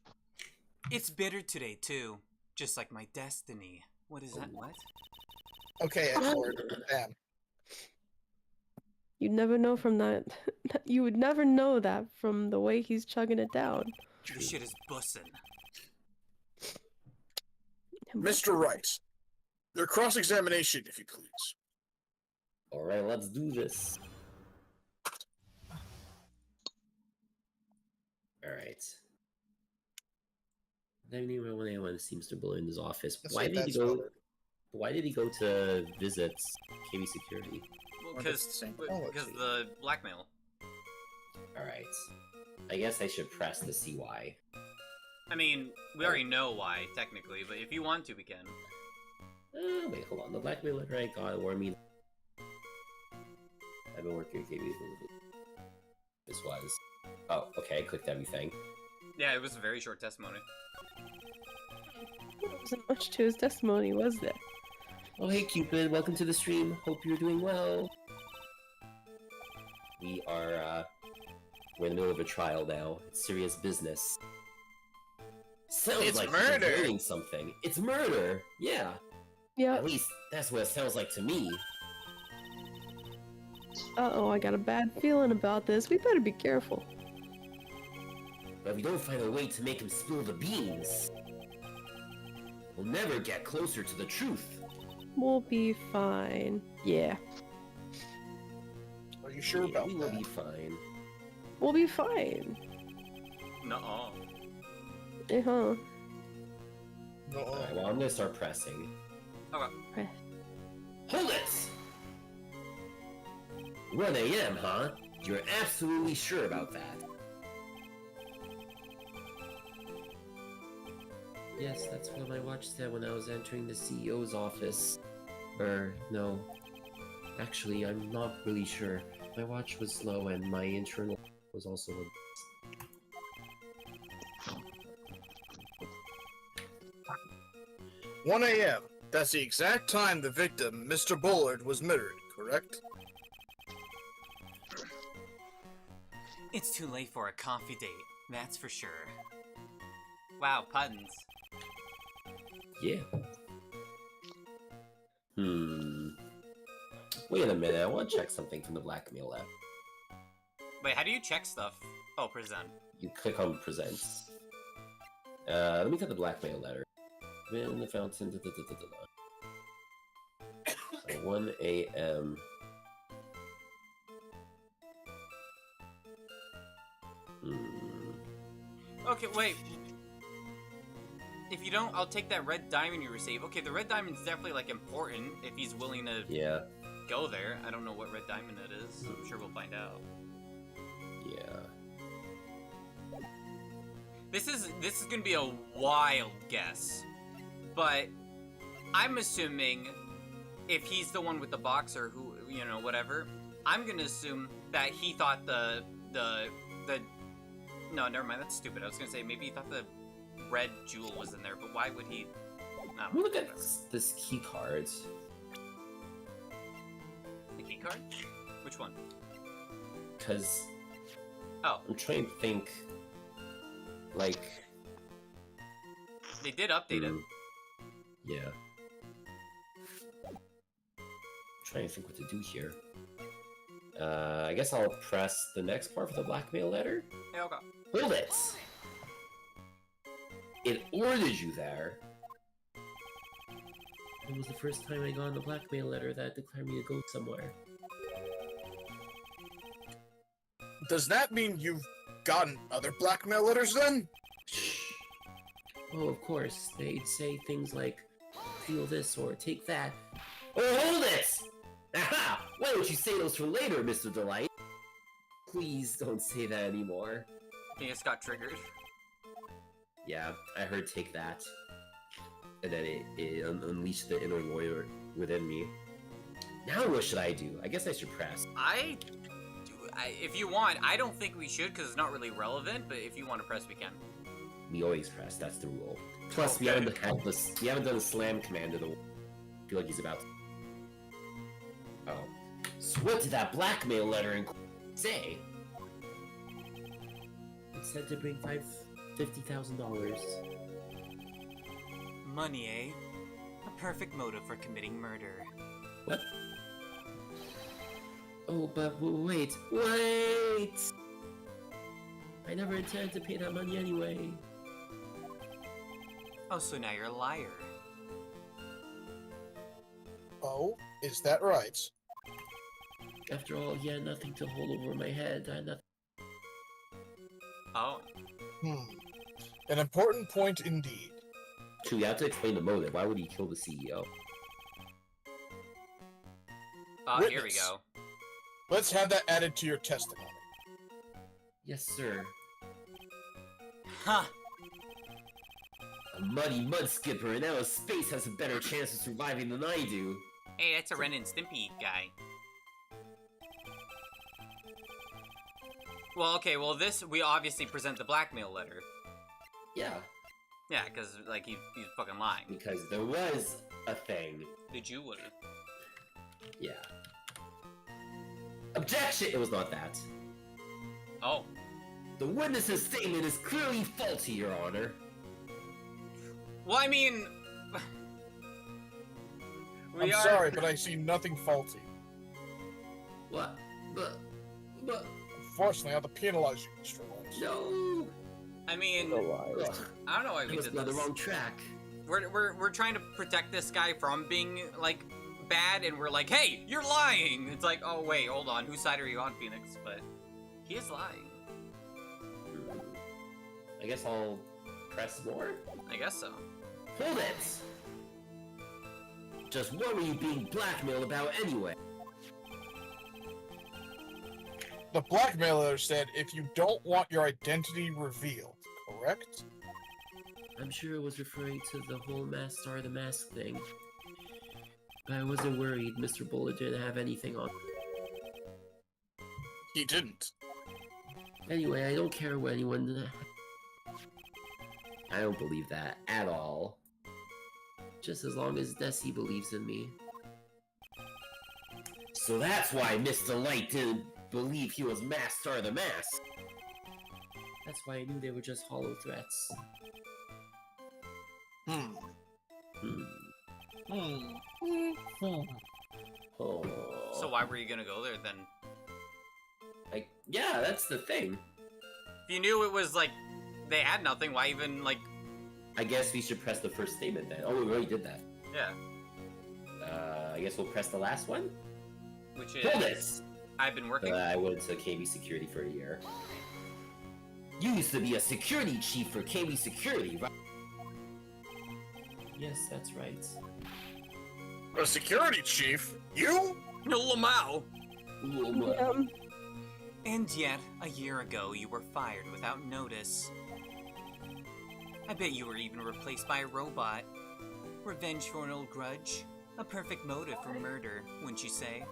It's bitter today, too. Just like my destiny. What is that? What? Okay, Edward. Damn. You'd never know from that. You would never know that from the way he's chugging it down. This shit is bussin'. Mr. Wright, your cross-examination, if you please. Alright, let's do this. Alright. Then when anyone seems to bully in his office, Let's why see if did he that's go? better. Why did he go to visit KB Security? Well, Or because the same quality. the blackmail. Alright. I guess I should press the CY. I mean, we already know why, technically, but if you want to, we can. Wait, hold on. The blackmail letter I got warned me. I've been working with KB for this was. Oh, okay, I clicked everything. Yeah, it was a very short testimony. There wasn't much to his testimony, was there? Oh, hey Cupid, welcome to the stream. Hope you're doing well. We are, we're in the middle of a trial now. It's serious business. Sounds It's like murder! you're doing something. It's murder! Yeah. Yeah. At least, that's what it sounds like to me. Uh-oh, I got a bad feeling about this. We better be careful. But if we don't find a way to make him spill the beans, we'll never get closer to the truth. We'll be fine. Yeah. Are you sure Yeah, about we will that? be fine. We'll be fine. Nuh-uh. Uh-huh. No. Alright, well, I'm gonna start pressing. Okay. Hold it! 1 AM, huh? You're absolutely sure about that? Yes, that's what my watch said when I was entering the CEO's office. No. Actually, I'm not really sure. My watch was slow and my internal was also a... 1 a.m. That's the exact time the victim, Mr. Bullard, was murdered, correct? It's too late for a coffee date, that's for sure. Wow, puns. Yeah. Wait a minute, I want to check something from the blackmail app. Wait, how do you check stuff? Oh, present. You click on presents. Let me get the blackmail letter. In the fountain. 1 a.m. Okay, wait. If you don't, I'll take that red diamond you receive. Okay, the red diamond's definitely, like, important if he's willing to Yeah. go there. I don't know what red diamond it is. I'm sure we'll find out. Yeah. This is gonna be a wild guess, but I'm assuming if he's the one with the boxer who, you know, whatever, I'm gonna assume that he thought the no, never mind, that's stupid. I was gonna say maybe he thought the red jewel was in there, but why would he? I don't know, Look at whatever. this key card. The key card. Which one? Because Oh, I'm trying to think. Like. they did update it. Yeah. Trying to think what to do here. I guess I'll press the next part for the blackmail letter. Yeah, okay. Hold it! It ordered you there. It was the first time I got the blackmail letter that declared me to go somewhere. Does that mean you've gotten other blackmail letters then? Shh. Oh, of course. They'd say things like, feel this or take that. Oh, hold it! Aha! Why don't you say those for later, Mr. Delight? Please don't say that anymore. He just got triggered. Yeah, I heard take that. And then it unleashed the inner warrior within me. Now what should I do? I guess I should press. If you want, I don't think we should because it's not really relevant. But if you want to press, we can. We always press, that's the rule. Plus, we Okay. haven't done the slam command of the... I feel like he's about to... Oh. So what did that blackmail letter say? It said to bring $50,000. Money, eh? A perfect motive for committing murder. What? Oh, but wait! I never intended to pay that money anyway. Oh, so now you're a liar. Oh, is that right? After all, he had nothing to hold over my head. I had nothing. Oh. An important point indeed. True, you have to explain the motive. Why would he kill the CEO? Here we Witness. go. Let's have that added to your testimony. Yes, sir. Huh. A muddy mud skipper in outer space has a better chance of surviving than I do. Hey, that's a Ren and Stimpy guy. Well, okay, well we obviously present the blackmail letter. Yeah, Yeah, because, like, he's fucking lying. because there was a thing. The jewelry. Yeah. Objection! It was not that. Oh. The witness's statement is clearly faulty, Your Honor. Well, I mean... I'm sorry, but I see nothing faulty. What? But... Unfortunately, I have to penalize you, Mr. Lawrence. No! I mean... Ugh, I don't know why I we must did be on the this. wrong track. We're trying to protect this guy from being, like, bad, and we're like, hey, you're lying! It's like, oh, wait, hold on, whose side are you on, Phoenix? But he is lying. I guess I'll press more? I guess so. Hold it! Just what were you being blackmailed about anyway? The blackmailer said if you don't want your identity revealed, correct? I'm sure it was referring to the whole Mask Star the Mask thing. But I wasn't worried. Mr. Bullet didn't have anything on. He didn't. Anyway, I don't care what anyone... I don't believe that at all. Just as long as Desi believes in me. So that's why Mr. Light didn't believe he was Mask Star the Mask. That's why I knew they were just hollow threats. Oh. So why were you gonna go there, then? Yeah, that's the thing. If you knew it was, like, they had nothing, why even, like... I guess we should press the first statement then. Oh, we already did that. Yeah. I guess we'll press the last one? Which is... Hold it! I've been working... I went to KB Security for a year. You used to be a security chief for KB Security, right? Yes, that's right. A security chief? You? No, Lamau! Um, And yet, a year ago, you were fired without notice. I bet you were even replaced by a robot. Revenge for an old grudge? A perfect motive for murder, wouldn't you say?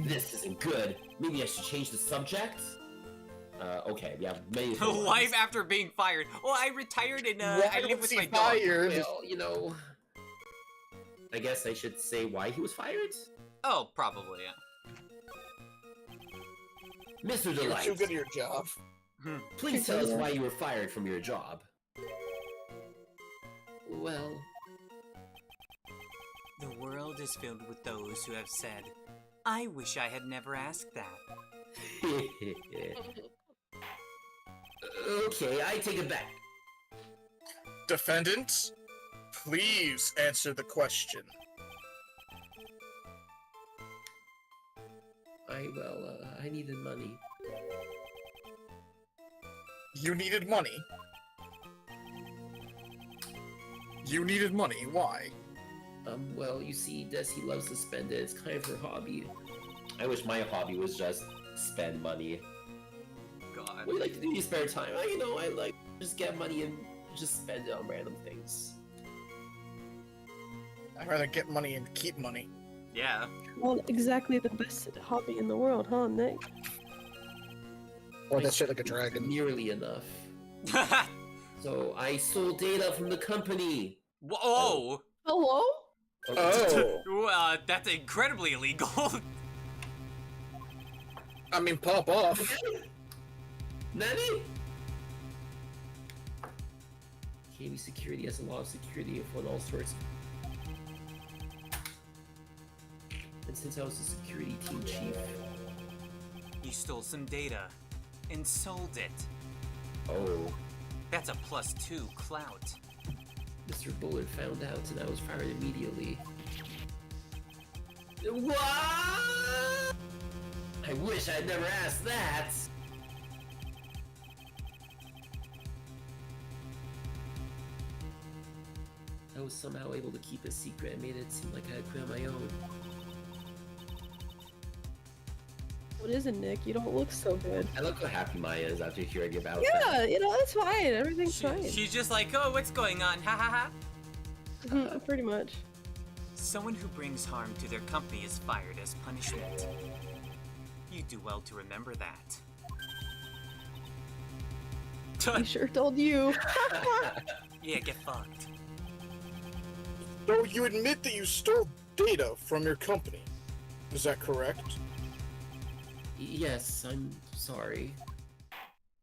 This isn't good. Maybe I should change the subject? Okay, we have many... Life after being fired. Oh, I retired and I live with my dog. fired? Well, you know... I guess I should say why he was fired? Oh, probably, yeah. Mr. You're Delight, too good at your job. please tell us why you were fired from your job. Well... The world is filled with those who have said, I wish I had never asked that. Okay, I take it back. Defendant, please answer the question. I needed money. You needed money? You needed money, why? Well, you see, Desi loves to spend it. It's kind of her hobby. I wish my hobby was just spend money. God. What do you like to do in your spare time? You know, I like just get money and just spend it on random things. I'd rather get money and keep money. Yeah. well, exactly the best hobby in the world, huh, Nick? Or that shit like a dragon. Nearly enough. So I sold data from the company. Whoa! Hello? Oh. That's incredibly illegal. I mean, pop off. Nanny? KB Security has a lot of security for all sorts. And since I was a security team chief... You stole some data and sold it. Oh, That's a +2 clout. Mr. Bullard found out and I was fired immediately. What? I wish I'd never asked that. I was somehow able to keep a secret and made it seem like I had quit on my own. What is it, Nick? You don't look so good. I look how happy Maya is after hearing about Yeah, that. you know, it's fine. Everything's fine. She's just like, oh, what's going on? Ha ha ha. Pretty much. Someone who brings harm to their company is fired as punishment. You do well to remember that. He sure told you. Yeah, get fucked. So you admit that you stole data from your company. Is that correct? Yes, I'm sorry.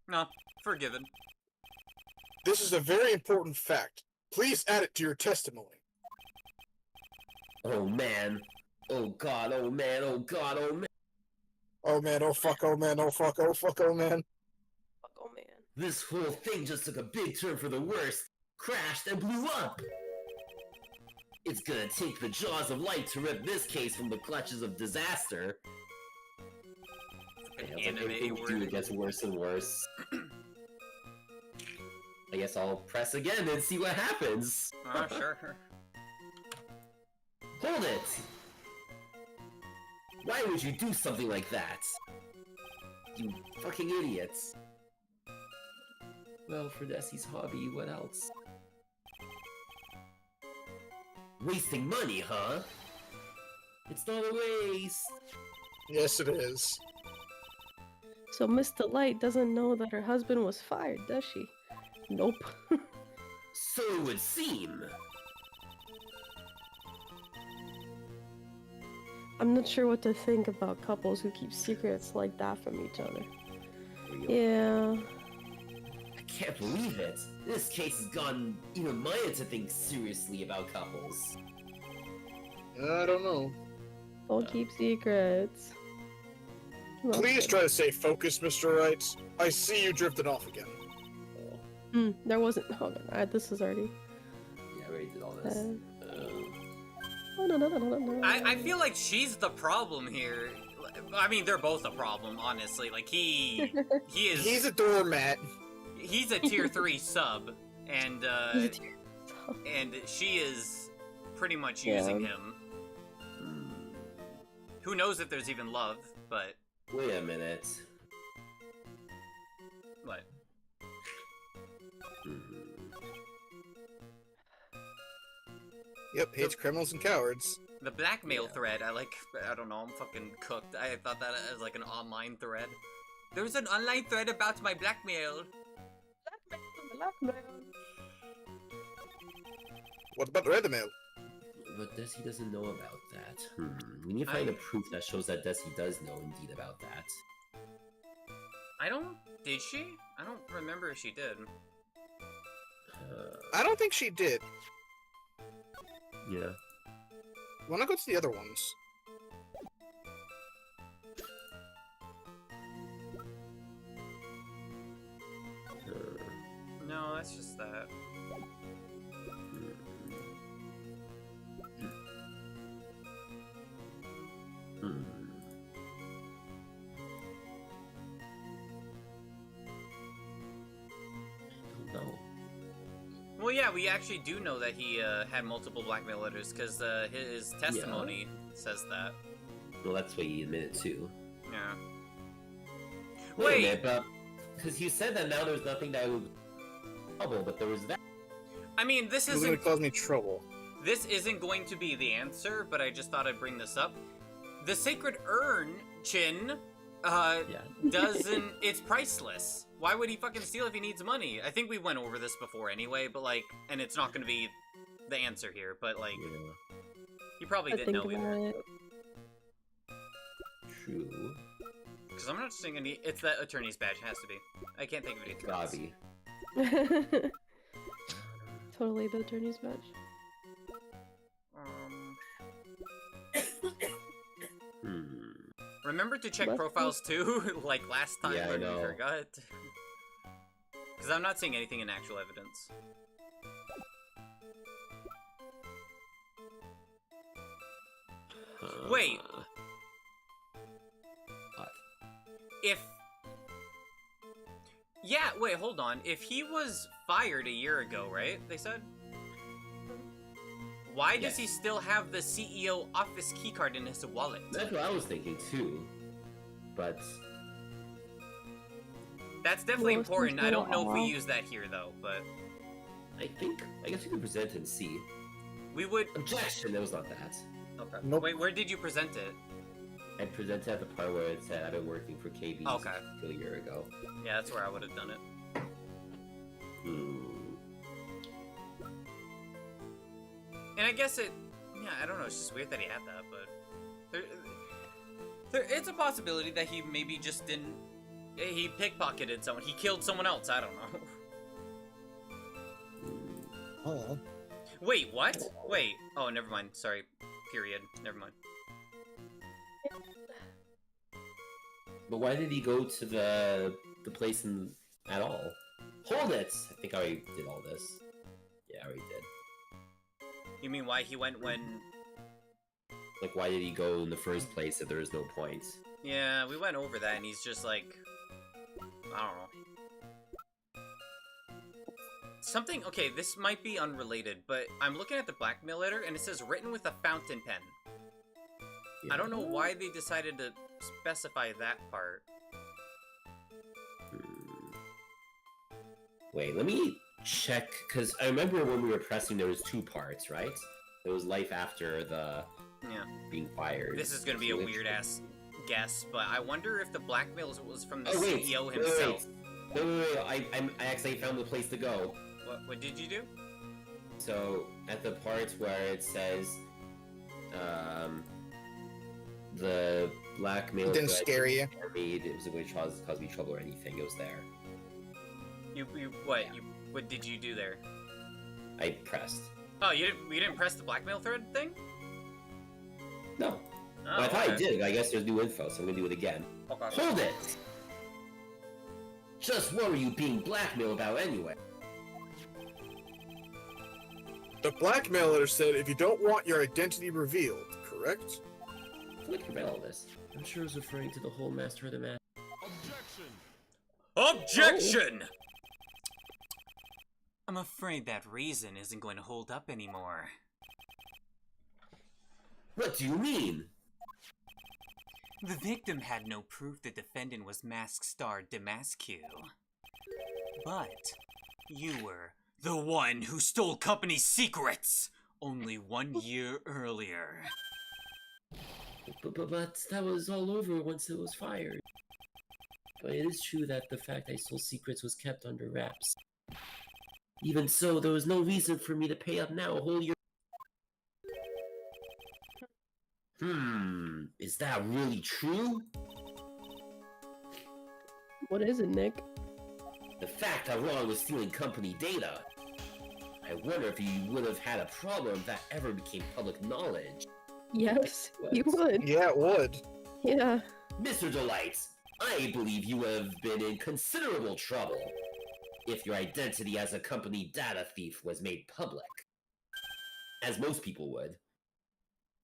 No, forgiven. This is a very important fact. Please add it to your testimony. Oh man. Oh god, oh man, oh god, oh man. Oh man, oh fuck, oh man, oh fuck, oh fuck, oh man. Fuck, oh man. This whole thing just took a big turn for the worst. Crashed and blew up. It's gonna take the jaws of light to rip this case from the clutches of disaster. An Yeah, anime word. it gets worse and worse. I guess I'll press again and see what happens. Oh, sure. Hold it! Why would you do something like that? You fucking idiots. Well, for Desi's hobby, what else? Wasting money, huh? It's not a waste. Yes, it is. So Mr. Light doesn't know that her husband was fired, does she? Nope. So it would seem. I'm not sure what to think about couples who keep secrets like that from each other. Yeah. I can't believe it. This case has gotten even Maya to think seriously about couples. I don't know. Don't keep secrets. Please Okay. try to stay focused, Mr. Wright. I see you drifted off again. There wasn't. Hold on. This is already. Yeah, I already did all this. Oh, no. I feel like she's the problem here. I mean, they're both a problem, honestly. Like, he is... He's a doormat. He's a tier 3 sub, and, He's a tier- and she is pretty much Yeah. using him. Who knows if there's even love, but... Wait a minute. What? Yep, hates criminals and cowards. The blackmail thread, I don't know, I'm fucking cooked. I thought that as like an online thread. There's an online thread about my blackmail. Blackmail. What about the red mail? But Desi doesn't know about that. We need to find a proof that shows that Desi does know indeed about that. I don't... Did she? I don't remember if she did. I don't think she did. Yeah. Wanna go to the other ones? No, that's just that. No. Well, yeah, we actually do know that he had multiple blackmail letters because his testimony says that. Well, that's what he admitted to. Yeah. Wait a Wait! minute, but because you said that now there's nothing that would trouble, but there was that. I mean, this Who's gonna isn't... cause me trouble? This isn't going to be the answer, but I just thought I'd bring this up. The Sacred Urn, Chin, doesn't... It's priceless. Why would he fucking steal if he needs money? I think we went over this before anyway, but like... And it's not gonna be the answer here, but like... Yeah. You probably I didn't think know about either. it. True. Because I'm not seeing any... It's that attorney's badge, it has to be. I can't think of anything else. Gabi. Totally the attorney's badge. Remember to check Left profiles too, like last time Yeah, I when we know. forgot. Because I'm not seeing anything in actual evidence. Wait. What? If... Yeah, wait, hold on. If he was fired a year ago, right? They said? Why does he still have the CEO office keycard in his wallet? That's what I was thinking too. But... That's definitely Well, it's important. I don't know if we all- use that here, though, but... I guess you can present and see. We would... Objection! That was not that. Okay. Nope. Wait, where did you present it? I presented at the part where it said I've been working for KB Okay. a year ago. Yeah, that's where I would have done it. And I guess it... Yeah, I don't know. It's just weird that he had that, but... It's a possibility that he maybe just didn't... He pickpocketed someone. He killed someone else. I don't know. Oh. Wait, what? Wait. Oh, never mind. Sorry. Period. Never mind. But why did he go to the place at all? Hold it! I think I already did all this. Yeah, I already did. You mean why he went when... Like, why did he go in the first place if there was no point? Yeah, we went over that and he's just like... I don't know. Something... Okay, this might be unrelated, but I'm looking at the blackmail letter and it says written with a fountain pen. Yeah. I don't know why they decided to specify that part. Wait, let me check, because I remember when we were pressing there was two parts, right? There was life after the Yeah. being fired. This is gonna be a weird-ass guess, but I wonder if the blackmail was from the Oh, wait, CEO wait, himself. Wait, I actually found the place to go. What did you do? So, at the part where it says, the blackmail Didn't scare you. it was going to cause me trouble or anything, it was there. What did you do there? I pressed. Oh, you didn't press the blackmail thread thing? No. Oh, Well, I thought I okay. did, but I guess there's new info, so I'm gonna do it again. Okay. Hold it! Just what were you being blackmailed about anyway? The blackmailer said if you don't want your identity revealed, correct? Look at all this. I'm sure it was referring to the whole Master of the Mask. Objection! I'm afraid that reason isn't going to hold up anymore. What do you mean? The victim had no proof the defendant was Mask Star Damascus. But you were the one who stole company secrets only 1 year earlier. But that was all over once it was fired. But it is true that the fact I stole secrets was kept under wraps. Even so, there was no reason for me to pay up now a whole year. Is that really true? What is it, Nick? The fact that Ron was stealing company data. I wonder if you would have had a problem if that ever became public knowledge. Yes, you What? would. Yeah, it would. Yeah. Mr. Delight, I believe you would have been in considerable trouble if your identity as a company data thief was made public. As most people would.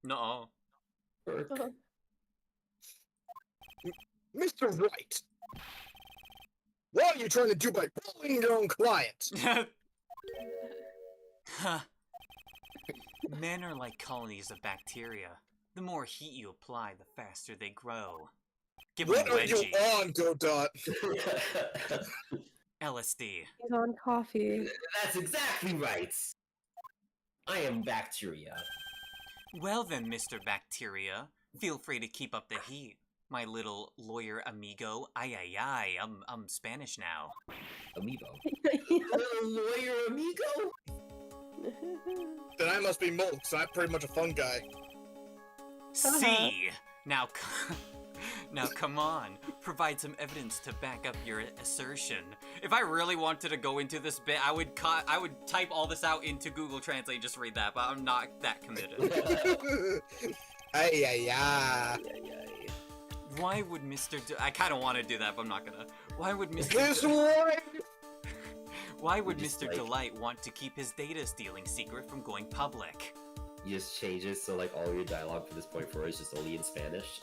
No. Burke. Uh-huh. Mr. Wright, what are you trying to do by bullying your own client? Huh. Men are like colonies of bacteria. The more heat you apply, the faster they grow. Give them What are you wedgie. on, Godot? LSD. He's on coffee. That's exactly right. I am bacteria. Well then, Mr. Bacteria, feel free to keep up the heat. My little lawyer amigo. Ay, ay, ay. I'm Spanish now. Amiibo. Lawyer amigo? Then I must be Mold, because I'm pretty much a fun guy. See! Now, now come on. Provide some evidence to back up your assertion. If I really wanted to go into this bit, I would type all this out into Google Translate and just read that, but I'm not that committed. Ay, ay, ay. Why would Mr. I kind of want to do that, but I'm not gonna. Why would Mr. This way! Why would Just Mr. like- Delight want to keep his data stealing secret from going public? You just change it so like all your dialogue from this point forward is just only in Spanish.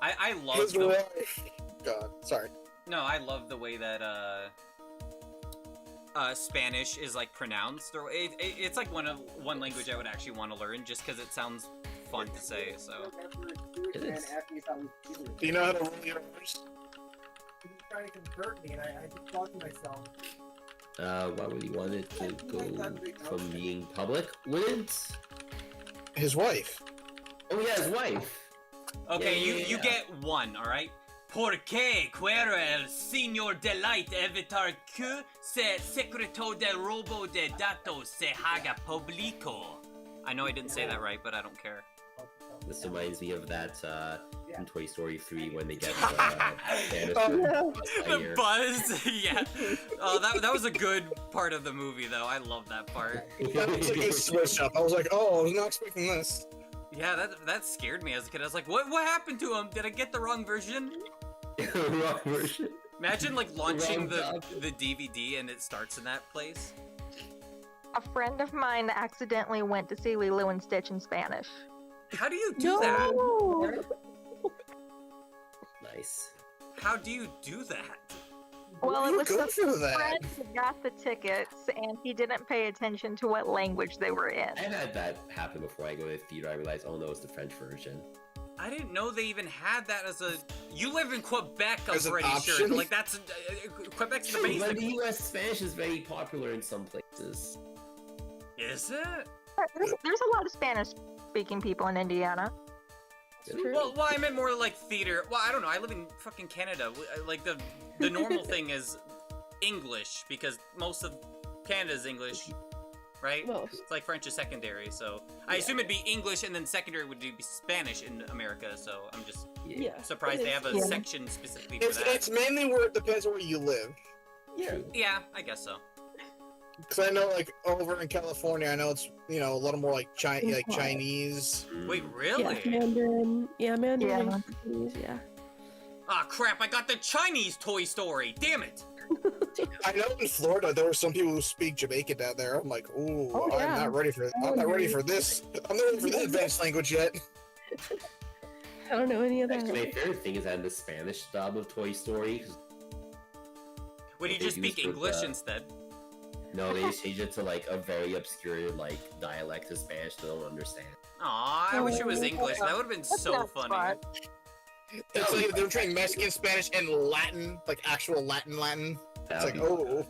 I love His the... wife. God, sorry. No, I love the way that Spanish is like pronounced, or it's like one language I would actually want to learn just because it sounds fun to say. So. It is. Do you know how to roll your R's? He was trying to convert me, and I just thought to myself, Why would he want it to go from being public? Wouldn't? His wife. Oh yeah, his wife. Okay, Yeah. you get one, all right. Porque quiero el señor Delight evitar que se secreto del robo de datos se haga público. I know I didn't say that right, but I don't care. This reminds me of that in Toy Story 3 when they get Spanish The Buzz, yeah. Oh, that was a good part of the movie, though. I love that part. That was like a switch up. I was like, oh, I was not expecting this. Yeah, that scared me as a kid. I was like, what happened to him? Did I get the wrong version? Wrong version. Imagine like launching Wrong the DVD and it starts in that place. A friend of mine accidentally went to see Lilo and Stitch in Spanish. How do you do that? No! Nice. How do you do that? Well, it was Go the for that. friend who got the tickets, and he didn't pay attention to what language they were in. I've had that happen before I go to the theater. I realize, oh no, it's the French version. I didn't know they even had that as a. You live in Quebec, I'm As an pretty sure. option? Like that's Quebec's the But basic. the U.S. Spanish is very popular in some places. Is it? There's a lot of Spanish-speaking people in Indiana. True. Well, I meant more like theater. Well, I don't know. I live in fucking Canada. Like the normal thing is English because most of Canada is English, right? Most. It's like French is secondary, so I assume it'd be English and then secondary would be Spanish in America. So I'm just Yeah. surprised it they is. have a Yeah. section specifically for It's, that. it's mainly where it depends on where you live. Yeah. Yeah, I guess so. Because I know, like, over in California, I know it's, you know, a little more like, Chinese. Wait, Mm. really? Yeah, Mandarin. Yeah, Mandarin. Yeah. and Cantonese, yeah. Ah, crap! I got the Chinese Toy Story. Damn it! I know in Florida there are some people who speak Jamaican down there. I'm like, ooh, Oh, yeah. I'm not ready for this. I'm not ready for the advanced language yet. I don't know any of that. Actually, my favorite thing is that in the Spanish dub of Toy Story. Would you They just use speak for English the- instead? No, they just change it to like a very obscure like dialect of Spanish they don't understand. Aw, I wish it was Oh, English. That would have been That's so not funny. smart. It's like they're trying Mexican Spanish and Latin, like actual Latin. It's like, oh.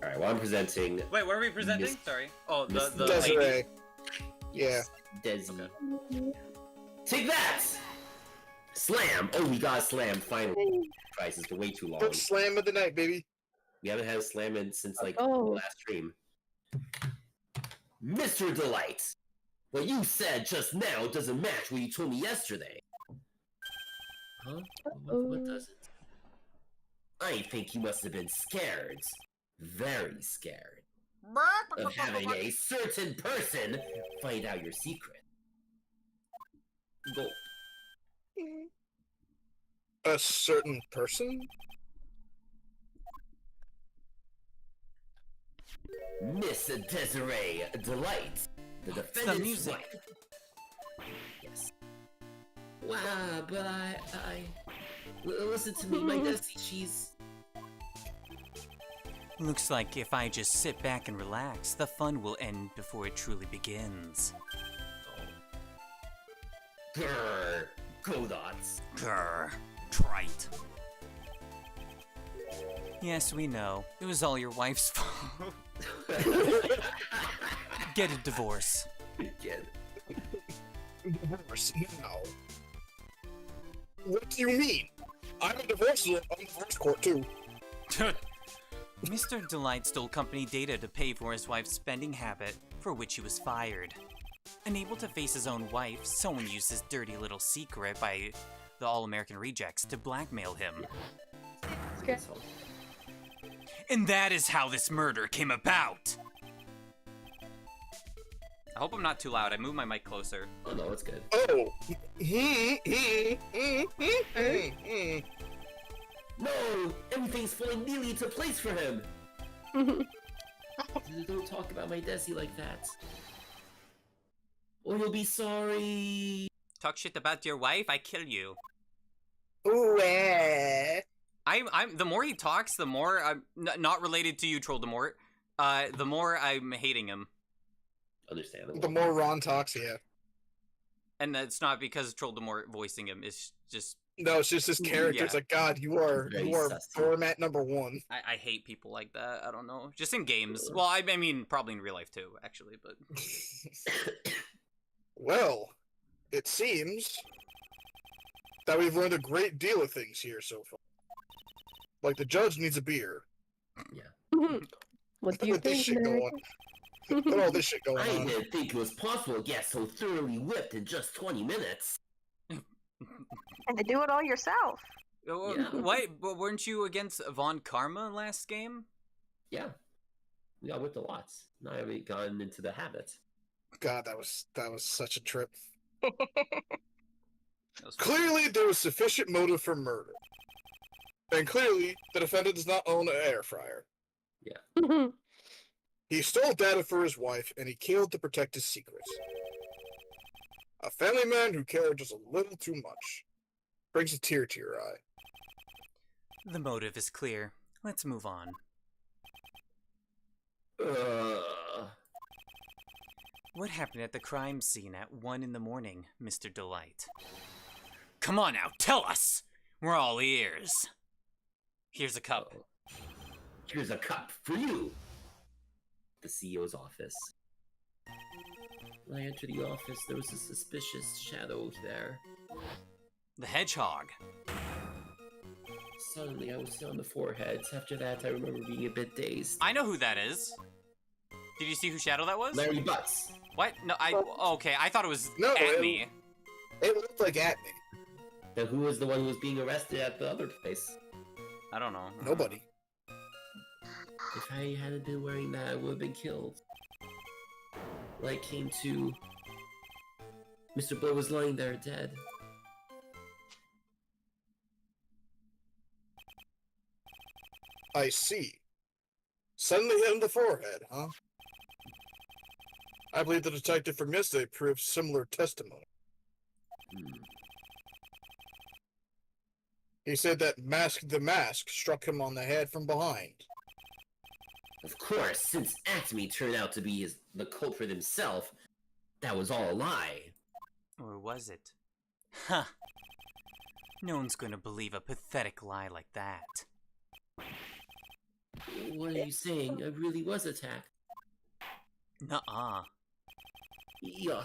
Alright, well I'm presenting Wait, what are we presenting? Miss- Sorry. Oh, the Miss lady. Desiree. Yeah. Desi. Okay. Take that! Slam! Oh, we got a slam finally. Christ, it's been way too long. First slam of the night, baby. We haven't had a slam in since like Oh. the last stream. Mr. Delight! What you said just now doesn't match what you told me yesterday. Huh? What doesn't? I think you must have been scared. Very scared. Of having a certain person find out your secret. Go. A certain person? Miss Desiree Delight, the defendant's music. wife. Yes. Wow, but listen to me, my Desi, she's... Looks like if I just sit back and relax, the fun will end before it truly begins. Grrr, Godots. Grr, trite. Yes, we know. It was all your wife's fault. Get a divorce. Get Divorce? No. What do you mean? I'm a divorce lawyer on the divorce court too. Mr. Delight stole company data to pay for his wife's spending habit, for which he was fired. Unable to face his own wife, someone used his dirty little secret by the All-American Rejects to blackmail him. Okay. And that is how this murder came about! I hope I'm not too loud. I moved my mic closer. Oh no, it's good. Oh. No! Everything's falling neatly into place for him! Don't talk about my Desi like that. Or you'll be sorry. Talk shit about your wife, I kill you. Ooh, I'm the more he talks, the more I'm not related to you, Troll Demort. The more I'm hating him. Understandable. The more Ron talks, yeah. And that's not because Troll Demort voicing him. It's just No, it's just his character. Yeah. It's like, God, you are Very sussy. format number one. I hate people like that. I don't know. Just in games. Well, I mean, probably in real life too, actually. But Well, it seems that we've learned a great deal of things here so far. Like the judge needs a beer. What do you With this think, shit Nick? going. With all this shit going I on. didn't think it was possible to get so thoroughly whipped in just 20 minutes. And to do it all yourself. Yeah. Wait, but weren't you against Von Karma last game? Yeah. We got whipped a lot. Now I've gotten into the habit. God, that was such a trip. That was fun. Clearly, there was sufficient motive for murder. And clearly, the defendant does not own an air fryer. He stole data for his wife, and he killed to protect his secrets. A family man who cared just a little too much. Brings a tear to your eye. The motive is clear. Let's move on. What happened at the crime scene at 1 in the morning, Mr. Delight? Come on now, tell us! We're all ears. Here's a cup. Here's a cup for you. The CEO's office. When I entered the office, there was a suspicious shadow there. The hedgehog. Suddenly, I was on the foreheads. After that, I remember being a bit dazed. I know who that is. Did you see whose shadow that was? Larry Butz. What? No, okay, I thought it was No, at me. It looked like at me. Then who was the one who was being arrested at the other place? I don't know. Nobody. If I hadn't been wearing that, I would have been killed. When I came to, Mr. Blow was lying there dead. I see. Suddenly hit in the forehead, huh? I believe the detective from yesterday proved similar testimony. He said that the mask struck him on the head from behind. Of course, since Acme turned out to be the culprit himself, that was all a lie. Or was it? Huh. No one's gonna believe a pathetic lie like that. What are you saying? I really was attacked. Nuh-uh. Yeah.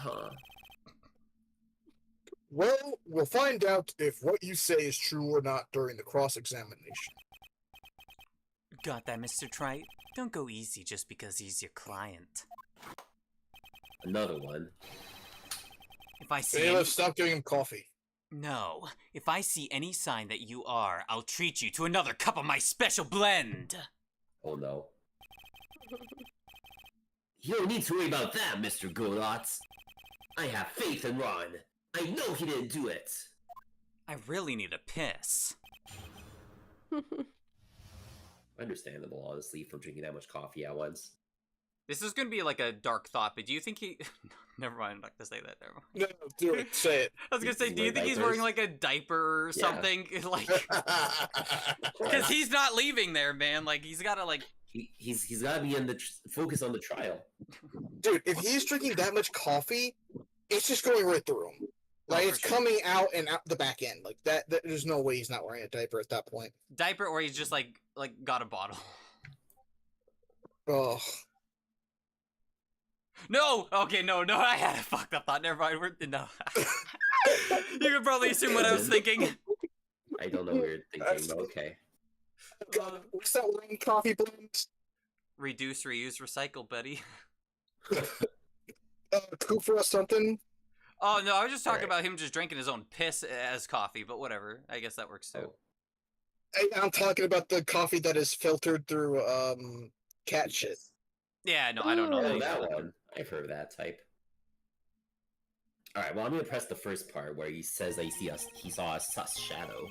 Well, we'll find out if what you say is true or not during the cross-examination. Got that, Mr. Trite? Don't go easy just because he's your client. Another one. If I see Bailiff, stop giving him coffee. No. If I see any sign that you are, I'll treat you to another cup of my special blend. Oh no. You don't need to worry about that, Mr. Godot. I have faith in Ron. I know he didn't do it. I really need a piss. Understandable, honestly, from drinking that much coffee at once. This is gonna be like a dark thought, but do you think he... Never mind, I'm not gonna say that. Never mind. No, do it. Say it. I was gonna say, He's do you think wearing he's diapers? wearing like a diaper or Yeah. something? Like, because he's not leaving there, man. Like, he's gotta like... He's got to be in the focus on the trial. Dude, if he's drinking that much coffee, it's just going right through him. Like, for it's sure. coming out and out the back end. Like, that, there's no way he's not wearing a diaper at that point. Diaper, or he's just like got a bottle. Oh. No! Okay, no, I had a fucked up thought. Never mind. No. You could probably assume what I was thinking. I don't know what you're thinking, but okay. God, what's that one coffee blend? Reduce, reuse, recycle, buddy. Kufa or something? Oh, no, I was just talking Right. about him just drinking his own piss as coffee, but whatever. I guess that works too. Oh. I'm talking about the coffee that is filtered through, cat shit. Yeah, no, I don't know. Oh, that that either. one. I've heard of that type. Alright, well, I'm gonna press the first part where he says that he saw a sus shadow.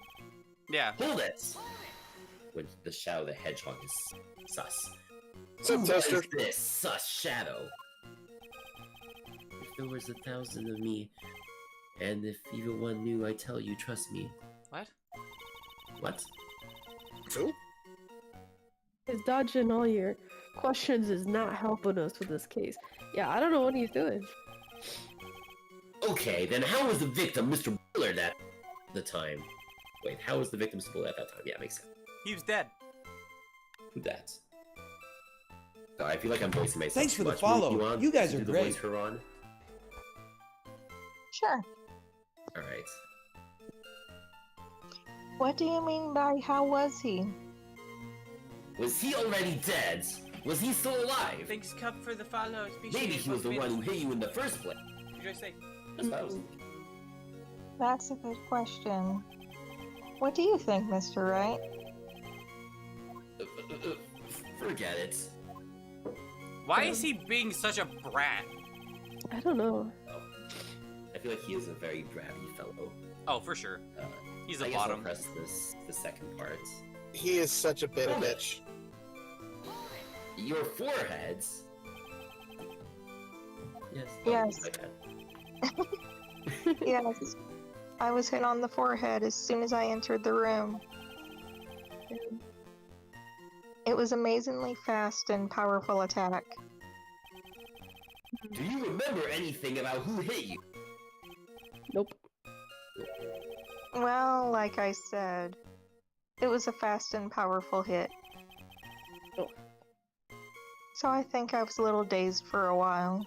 Yeah. Hold it! When the shadow of the hedgehog is sus. What's up, Tester? What is this sus shadow? If there was 1,000 of me, and if even one knew, I tell you, trust me. What? What? Who? His dodging all your questions is not helping us with this case. Yeah, I don't know what he's doing. Okay, then how was the victim Mr. Bullard at the time? Wait, how was the victim Mr. Bullard at that time? Yeah, makes sense. He was dead. Who that? Oh, I feel like I'm voicing myself. Thanks for too the much. follow. You guys to are do the great. voice for Ron? Sure. Alright. What do you mean by how was he? Was he already dead? Was he still alive? Thanks, Cup, for the follow. Maybe he was the one who hit you in the first place. Did I say? That's what I was thinking. That's a good question. What do you think, Mr. Wright? Forget it. Why is he being such a brat? I don't know. I feel like he is a very bratty fellow. Oh, for sure. He's I the guess I'll bottom. press the second part. He is such a bit of bitch. Your foreheads. Yes. Yes. Okay. Yes. I was hit on the forehead as soon as I entered the room. It was amazingly fast and powerful attack. Do you remember anything about who hit you? Nope. Well, like I said, it was a fast and powerful hit. Oh. So I think I was a little dazed for a while.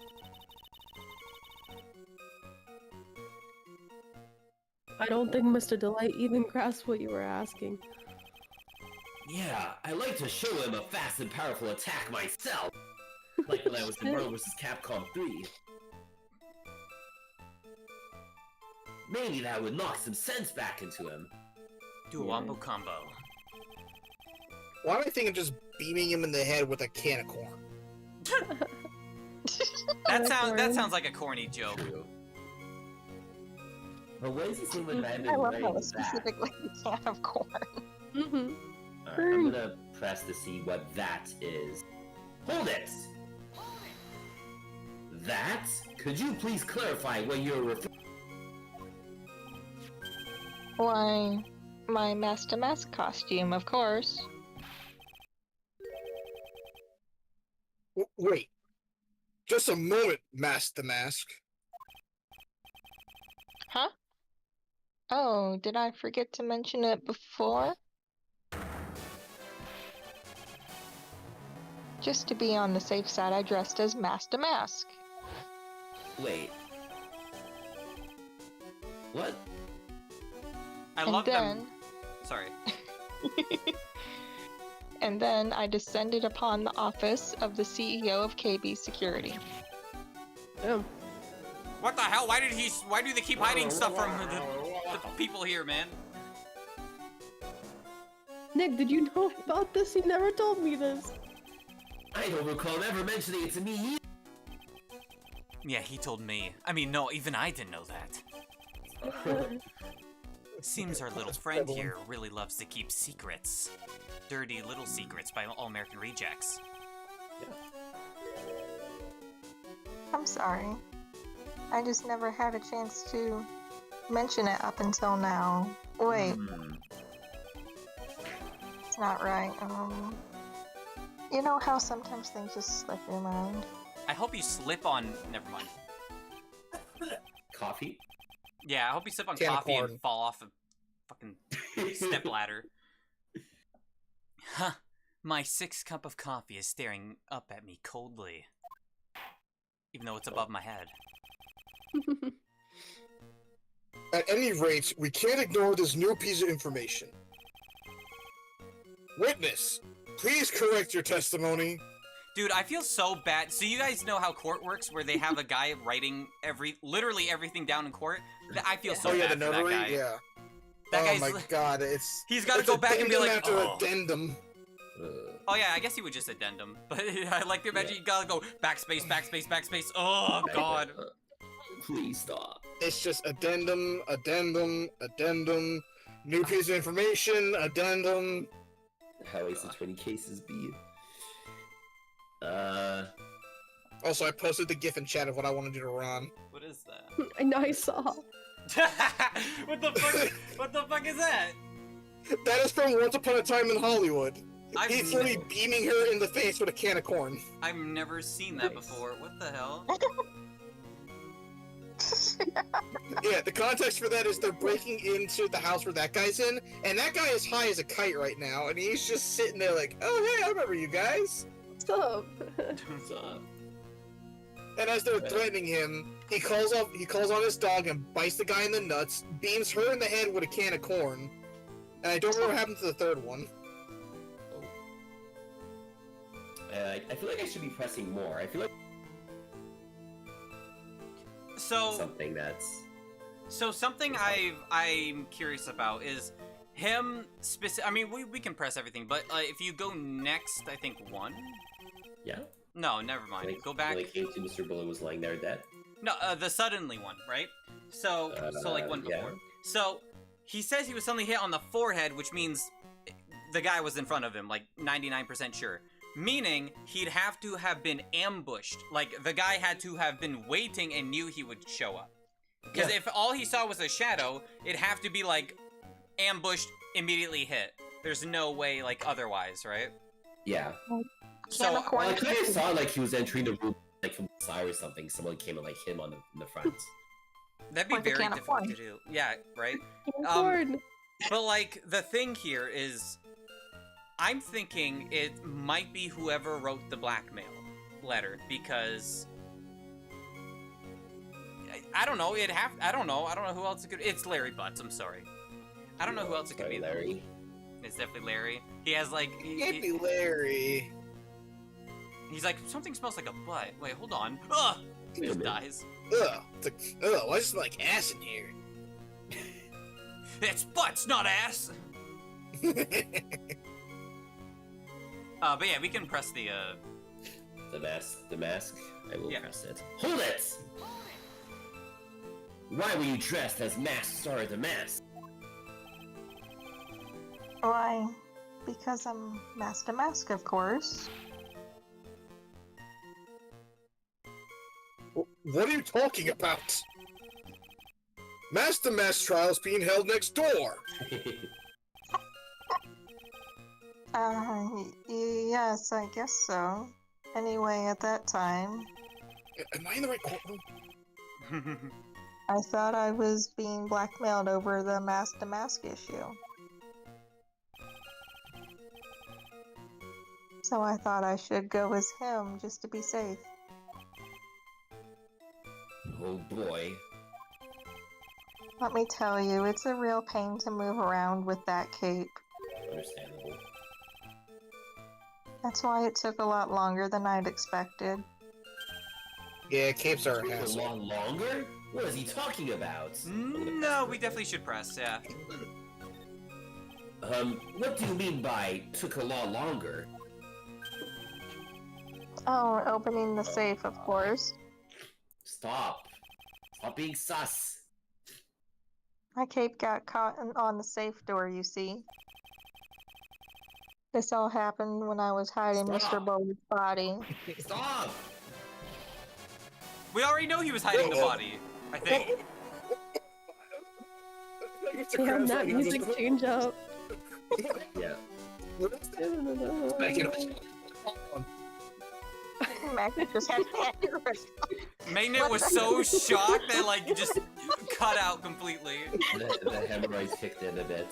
I don't think Mr. Delight even grasped what you were asking. Yeah, I like to show him a fast and powerful attack myself. Like when I was in Marvel vs. Capcom 3. Maybe that would knock some sense back into him. Do a wombo combo. Why am I thinking of just beaming him in the head with a can of corn? That sounds like a corny joke. True. But what is he saying with that? I love how it was specifically a can of corn. Mm-hmm. Alright, I'm gonna press to see what that is. Hold it! That? Could you please clarify what you're referring? Why, my Master Mask costume, of course. Wait. Just a moment, Mask the Mask. Huh? Oh, did I forget to mention it before? Just to be on the safe side, I dressed as Master Mask. Wait. What? I And love then, them. Sorry. and then I descended upon the office of the CEO of KB Security. Oh. What the hell? Why do they keep hiding stuff from the people here, man? Nick, did you know about this? You never told me this. I don't recall ever mentioning it to me either. Yeah, he told me. I mean, no, even I didn't know that. Seems our little friend here really loves to keep secrets. Dirty little secrets by All American Rejects. I'm sorry. I just never had a chance to mention it up until now. Wait, it's not right. You know how sometimes things just slip your mind? I hope you slip on. Never mind. Coffee? Yeah, I hope you slip on Can of coffee corn. and fall off a fucking step ladder. Huh. My 6th cup of coffee is staring up at me coldly. Even though it's above my head. At any rate, we can't ignore this new piece of information. Witness, please correct your testimony. Dude, I feel so bad. So you guys know how court works, where they have a guy writing literally everything down in court? I feel so Oh yeah, bad the for that notary. guy. Yeah. That Oh guy's my god, it's. He's got to it's go back and be addendum like, after oh. addendum. Oh yeah, I guess he would just addendum. But I like to imagine you gotta go backspace, backspace, backspace. Oh god. Please stop. It's just addendum, addendum, addendum. New piece of information, addendum. How is the 20 cases be? Also, I posted the GIF in chat of what I wanted you to run. What is that? I know I saw. What the fuck? What the fuck is that? That is from Once Upon a Time in Hollywood. I've He's literally beaming her in the face with a can of corn. I've never seen that before. What the hell? Yeah, the context for that is they're breaking into the house where that guy's in, and that guy is high as a kite right now, and he's just sitting there like, oh, hey, I remember you guys. What's up? What's up? And as they're threatening him, he calls on his dog and bites the guy in the nuts, beams her in the head with a can of corn, and I don't remember what happened to the third one. I feel like I should be pressing more. I feel like something that's... So something I'm curious about is him I mean, we can press everything, but if you go next, I think 1? Yeah? No, never mind. Like, Go back. Like came to Mr. Bullet was lying there dead? No, the suddenly one, right? So like one before. Yeah. So he says he was suddenly hit on the forehead, which means the guy was in front of him, like 99% sure. Meaning he'd have to have been ambushed. Like the guy had to have been waiting and knew he would show up. Because if all he saw was a shadow, it'd have to be like ambushed, immediately hit. There's no way like otherwise, right? Yeah. So Well, I kind of saw like he was entering the room like from the side or something. Someone came and like hit him on the front. that'd be Or the very can of difficult corn. to do. Yeah, right? Corn. But like the thing here is I'm thinking it might be whoever wrote the blackmail letter because I don't know. I don't know. I don't know who else it could. It's Larry Butz. I'm sorry. I don't know who else it could be. Larry. It's definitely Larry. He has like. Can't be Larry. He's like something smells like a butt. Wait, hold on. Ugh. He just dies. Ugh. Why does it smell like ass in here? It's butts, not ass. But yeah, we can press the mask. The mask. I will Yeah. press it. Hold it! Why were you dressed as Mask or the Mask? Why? Because I'm Master Mask, of course. What are you talking about? Master Mass trials being held next door. Yes, I guess so. Anyway, at that time, Am I in the right courtroom? I thought I was being blackmailed over the Master Mask issue. So I thought I should go as him, just to be safe. Oh boy. Let me tell you, it's a real pain to move around with that cape. Understandable. That's why it took a lot longer than I'd expected. Yeah, capes are a A hassle. lot longer? What is he talking about? No, we definitely should press. Yeah. What do you mean by took a lot longer? Oh, opening the safe, of course. Stop. Stop being sus. My cape got caught on the safe door, you see. This all happened when I was hiding Mr. Stop. Bowler's body. Stop! We already know he was hiding the body. I think. Damn, that music change up. Yeah. Magnet just had Magnet was so shocked that like just cut out completely. The hemorrhoids kicked in a bit.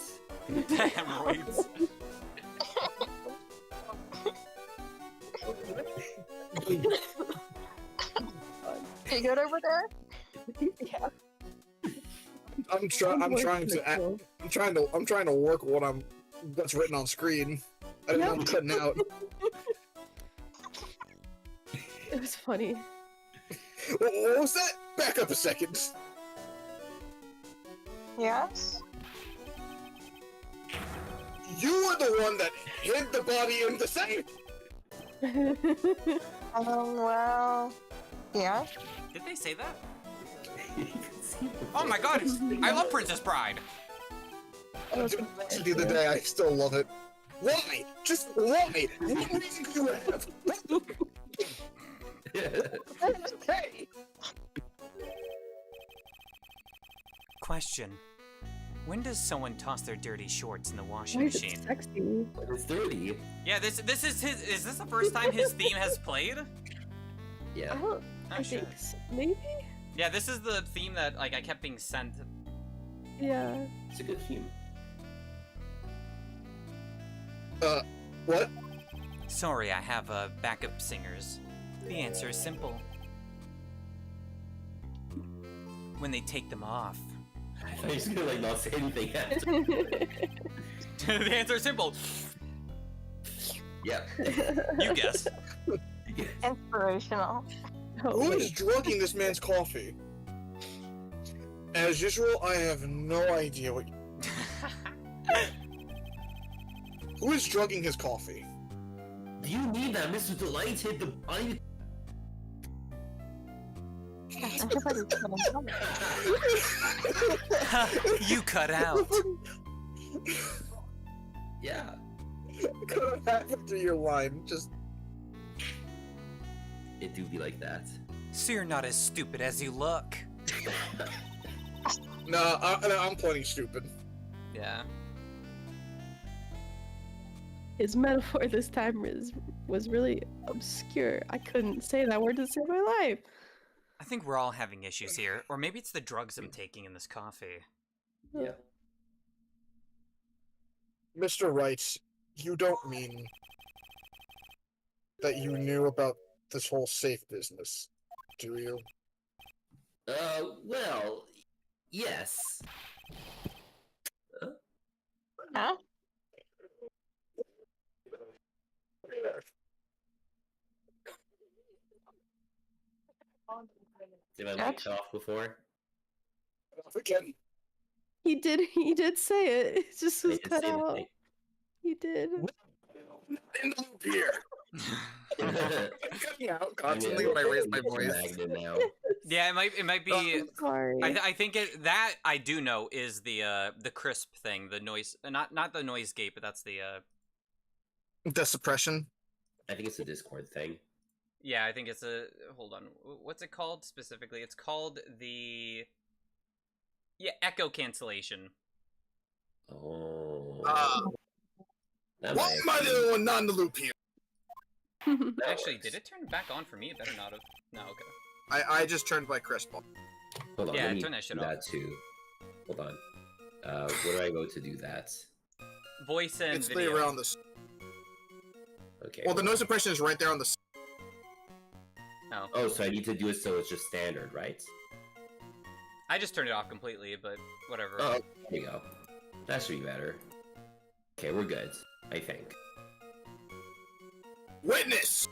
The hemorrhoids. You good over there? Yeah. I'm trying to work what's written on screen. I don't know what I'm cutting out. It was funny. What was that? Back up a second. Yes? You were the one that hid the body in the safe. Well, yeah. Did they say that? Oh my god! I love Princess Bride. To the other day, I still love it. Why? Just why? What reason could you have? Okay. Question. When does someone toss their dirty shorts in the washing Why is it machine? sexy? It's dirty. Yeah, this is his. Is this the first time his theme has played? Yeah. I shit. think so. Maybe? Yeah, this is the theme that like I kept being sent. Yeah. It's a good theme. What? Sorry, I have backup singers. The answer is simple. When they take them off. I thought he was gonna like not say anything after. The answer is simple. Yeah. You guess. Inspirational. Who is drugging this man's coffee? As usual, I have no idea what. Who is drugging his coffee? Do you need that, Mr. Delight? Hit the button. You cut out. Yeah. Cut half into your line. Just It do be like that. So you're not as stupid as you look. nah. I'm plenty stupid. Yeah. His metaphor this time was really obscure. I couldn't say that word to save my life. I think we're all having issues here, or maybe it's the drugs I'm taking in this coffee. Yeah. Mr. Wright, you don't mean that you knew about this whole safe business, do you? Well, yes. Huh? Did my mic cut off before? Again. He did say it. It just was I did cut say the out. thing. He did. In the loop here. Cut me out constantly I'm when I raise my it's a voice. magnet now. Yeah, it might be. I'm sorry. I think that I do know is the crisp thing, the noise, not the noise gate, but that's the The suppression. I think it's a Discord thing. yeah, I think it's a hold on, what's it called specifically? It's called the echo cancellation. Oh. Why am I the only one not in the loop here? Actually, did it turn back on for me? It better not have. No, okay. I just turned my crisp on. Hold on, Yeah, let me turn that shit do off. that too. Hold on. Where do I go to do that? Voice and It's video. around this. Okay. Well, the noise suppression is right there on the. Oh, Oh, so I need to do it so it's just standard, right? I just turned it off completely, but whatever. Oh, there you go. That should be better. Okay, we're good. I think. Witness!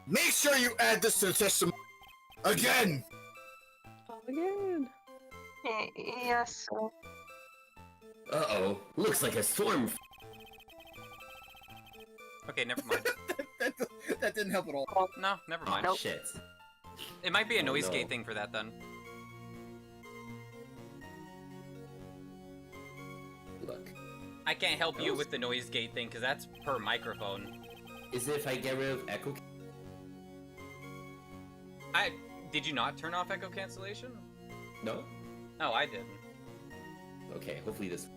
Make sure you add this to the testimony. Again! Again. Yes, sir. Uh-oh. Looks like a storm. Okay, never mind. that didn't help at all. No, never mind. Oh, shit. It might be a Oh, noise no. gate thing for that then. Look. I can't help you with the noise gate thing because that's per microphone. Is it if I get rid of echo? Did you not turn off echo cancellation? No? Oh, I didn't. Okay, hopefully this...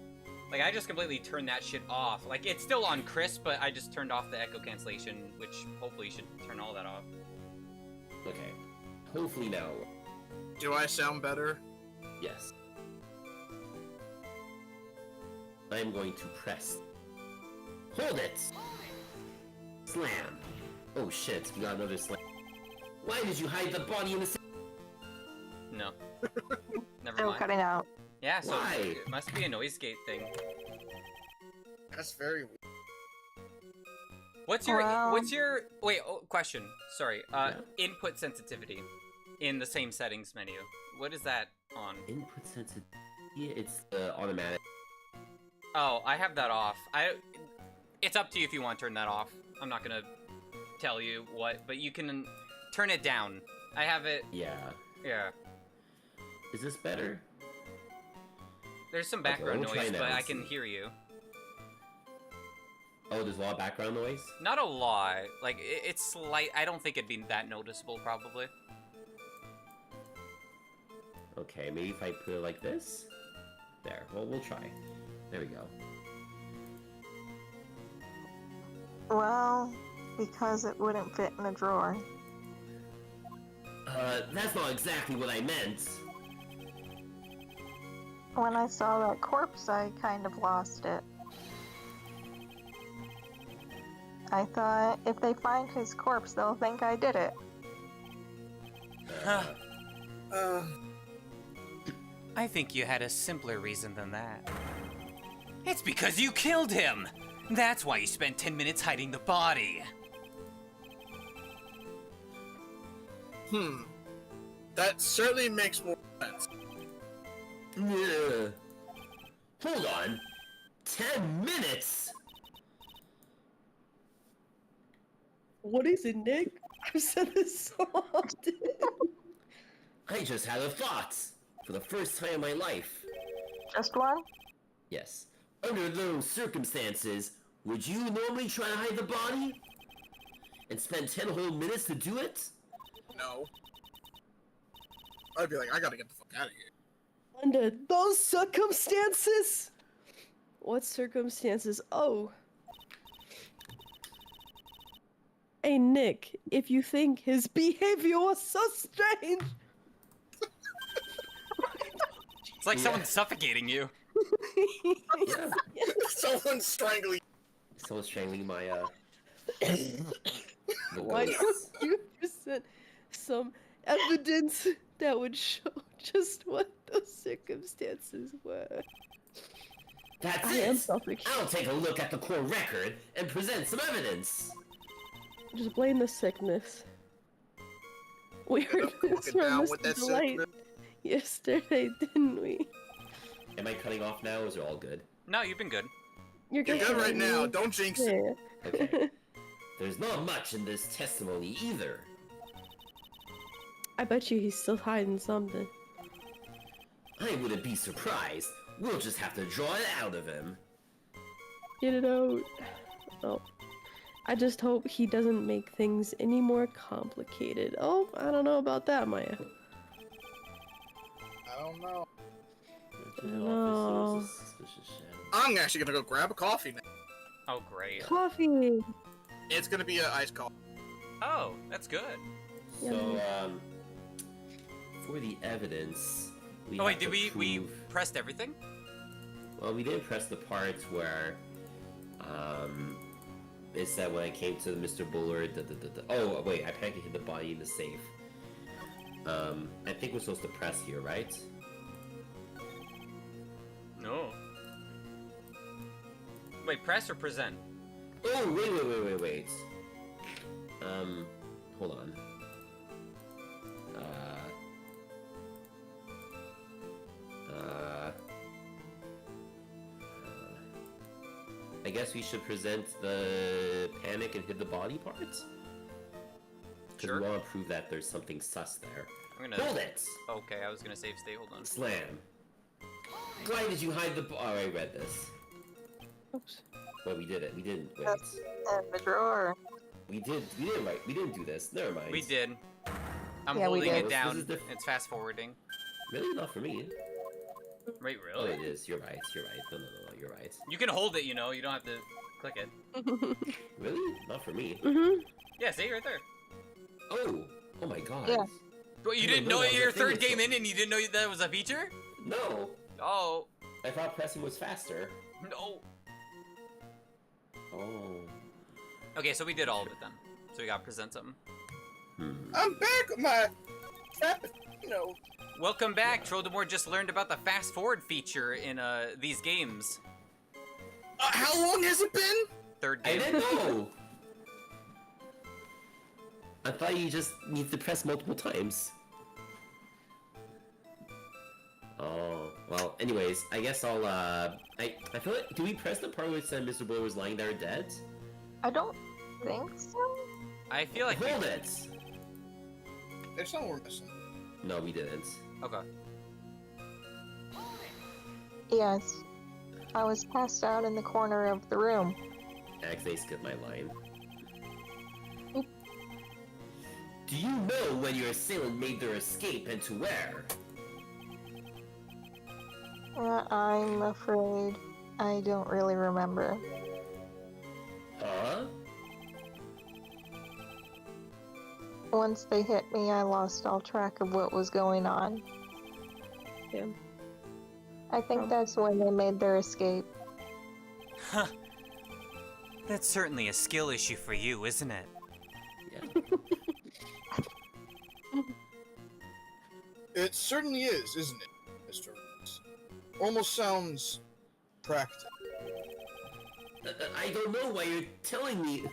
Like, I just completely turned that shit off. Like, it's still on crisp, but I just turned off the echo cancellation, which hopefully should turn all that off. Okay. Hopefully now. Do I sound better? Yes. I'm going to press. Hold it! Slam. Oh shit, we got another slam. Why did you hide the body in the... No. Never Still mind. cutting out. Yeah, so Why? it must be a noise gate thing. That's very weird. What's your Well- wait, question. Sorry. Yeah. Input sensitivity in the same settings menu. What is that on? Input sensitivity. Yeah, it's automatic. Oh, I have that off. It's up to you if you want to turn that off. I'm not gonna tell you what, but you can turn it down. I have it. Yeah. Yeah. Is this better? There's some Okay, background we'll try noise, now but and I can see. hear you. Oh, there's a lot of background noise? Not a lot. Like, it's slight. I don't think it'd be that noticeable, probably. Okay, maybe if I put it like this? There, well, we'll try. There we go. Well, because it wouldn't fit in a drawer. That's not exactly what I meant. When I saw that corpse, I kind of lost it. I thought, if they find his corpse, they'll think I did it. I think you had a simpler reason than that. It's because you killed him! That's why you spent 10 minutes hiding the body. That certainly makes more sense. Yeah. Hold on. 10 minutes? What is it, Nick? I've said this so often. I just had a thought. For the first time in my life. Just one? Yes. Under those circumstances, would you normally try to hide the body? And spend 10 whole minutes to do it? No. I'd be like, I gotta get the fuck out of here. Under those circumstances? What circumstances? Oh. Hey, Nick, if you think his behavior was so strange... It's like someone's suffocating you. Yeah. Someone's strangling. Someone's strangling my, Why don't you present some evidence that would show just what those circumstances were? That's I it! am selfish. I'll take a look at the core record and present some evidence! Just blame the sickness. We heard this from down with Mr. that Delight sickness. yesterday, didn't we? Am I cutting off now, or is it all good? No, you've been good. You're You're good right now. Don't jinx it. Yeah. Okay. There's not much in this testimony either. I bet you he's still hiding something. I wouldn't be surprised. We'll just have to draw it out of him. Get it out. Oh. I just hope he doesn't make things any more complicated. Oh, I don't know about that, Maya. I don't know. No. I'm actually gonna go grab a coffee now. Oh, great. Coffee! It's gonna be an iced coffee. Oh, that's good. So, for the evidence, we Oh, wait, have did to we prove... pressed everything? Well, we didn't press the part where, it said when I came to Mr. Bullard, oh, wait, I apparently hid the body in the safe. I think we're supposed to press here, right? No. Wait, press or present? Oh, wait. Hold on. I guess we should present the panic and hid the body parts? Because Sure. we want to prove that there's something sus there. I'm gonna... Hold it! Okay, I was gonna save state, hold on. Slam. Why did you hide the oh, I read this. Oops. Well, we did it. We didn't. Wait. That's in the drawer. We didn't write. We didn't do this. Never mind. We did. I'm Yeah, we holding did. it down. This is It's fast forwarding. Really? Not for me. Wait, Oh, really? it is. You're right. No, you're right. You can hold it, you know, you don't have to click it. Really? Not for me. Mm-hmm. Yeah, see right there. Oh my god. Yeah. But you I didn't didn't know know that was your a thing third until- game in and you didn't know that was a feature? No. Oh, I thought pressing was faster. no. Oh. Okay, so we did all of it then. So we gotta present something. I'm back with my no. Welcome back. Troldemore just learned about the fast forward feature in these games. How long has it been? Third I game. didn't know. I thought you just need to press multiple times. Oh, well, anyways, I guess I'll, I feel like, do we press the part where it said Mr. Boy was lying there dead? I don't think so. I feel like Hold it! There's something we're missing. No, we didn't. Okay. Yes. I was passed out in the corner of the room. Actually, skip my line. Oop. Do you know when your assailant made their escape and to where? I'm afraid I don't really remember. Huh? Once they hit me, I lost all track of what was going on. Yeah. I think that's when they made their escape. Huh. That's certainly a skill issue for you, isn't it? Yeah. It certainly is, isn't it, Mr. Wright? Almost sounds practical. I don't know why you're telling me.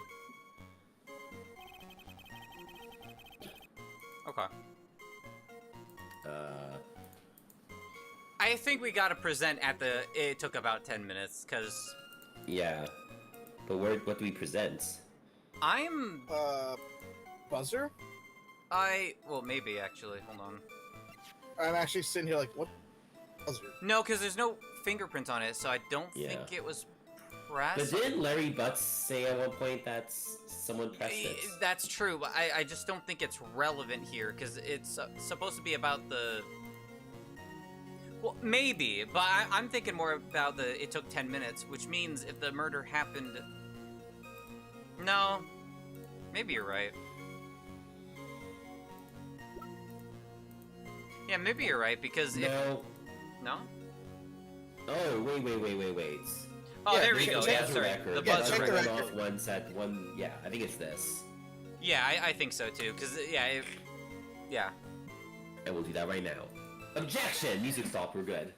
Okay. I think we gotta present at the. It took about 10 minutes, cause. Yeah. But what do we present? I'm. Buzzer? Well, maybe actually. Hold on. I'm actually sitting here like, what? Buzzer? No, cause there's no fingerprints on it, so I don't think Yeah. it was pressed. But didn't Larry Butz say at one point that someone pressed it? That's true, but I just don't think it's relevant here, because it's supposed to be about the... Well, maybe, but I'm thinking more about the it took 10 minutes, which means if the murder happened... No. Maybe you're right. Yeah, maybe you're right, because if... No. No? Oh, wait. Oh, Yeah, there we check go. the Yeah, sorry. record. The Yeah, buzzer check the record. record. Off once at one. Yeah, I think it's this. Yeah, I think so too, because, yeah, yeah. And we'll do that right now. Objection! Music stop, we're good.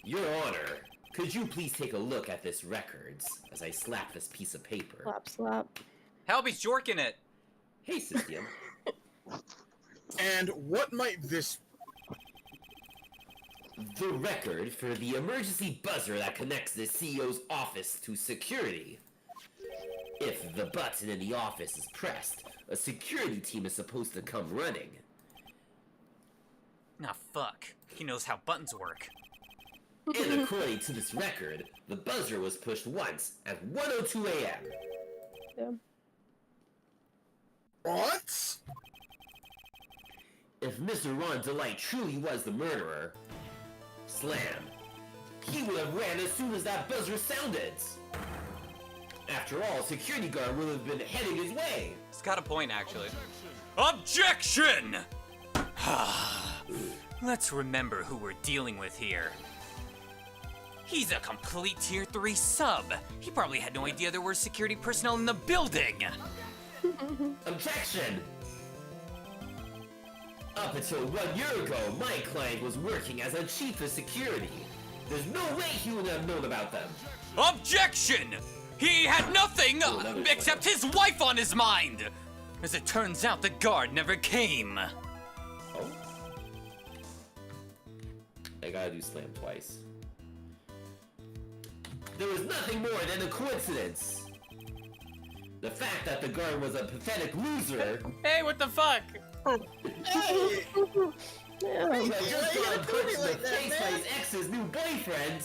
Your Honor, could you please take a look at this records as I slap this piece of paper? Slap, slap. Helby's jorking it. Hey, Cynthia. And what might this... The record for the emergency buzzer that connects the CEO's office to security. If the button in the office is pressed, a security team is supposed to come running. Nah, fuck. He knows how buttons work. And according to this record, the buzzer was pushed once at 1:02 a.m. Yeah. What? If Mr. Ron Delight truly was the murderer, slam, he would have ran as soon as that buzzer sounded. After all, security guard would have been heading his way. It's got a point, actually. Objection! Let's remember who we're dealing with here. He's a complete Tier 3 sub. He probably had no idea there were security personnel in the building. Objection! Up until 1 year ago, my client was working as a chief of security. There's no way he would have known about them. Objection! He had nothing except his wife on his mind! As it turns out, the guard never came. Oh? I gotta do slam twice. There was nothing more than a coincidence. The fact that the guard was a pathetic loser. Hey, what the fuck? Hey! Yeah. Who had just Why you gotten gonna put punched me in like the that, face by man? his ex's new boyfriend.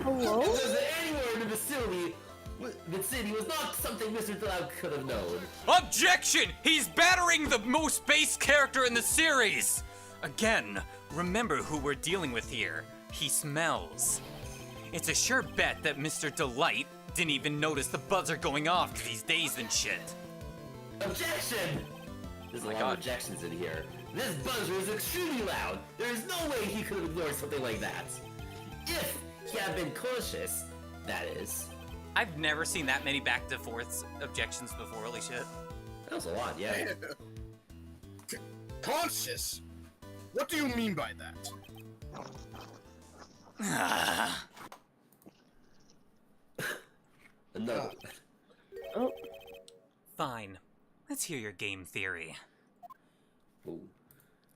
Hello? If there's anywhere in the vicinity was not something Mr. Delight could have known. Objection! He's battering the most base character in the series! Again, remember who we're dealing with here. He smells. It's a sure bet that Mr. Delight didn't even notice the buzzer going off because he's dazed and shit. Objection! There's a lot God. of objections in here. This buzzer is extremely loud. There is no way he could have ignored something like that. If he had been cautious, that is. I've never seen that many back to forths objections before, holy shit. That was a lot, yeah. Conscious? What do you mean by that? No. Oh, Fine. Let's hear your game theory. Ooh.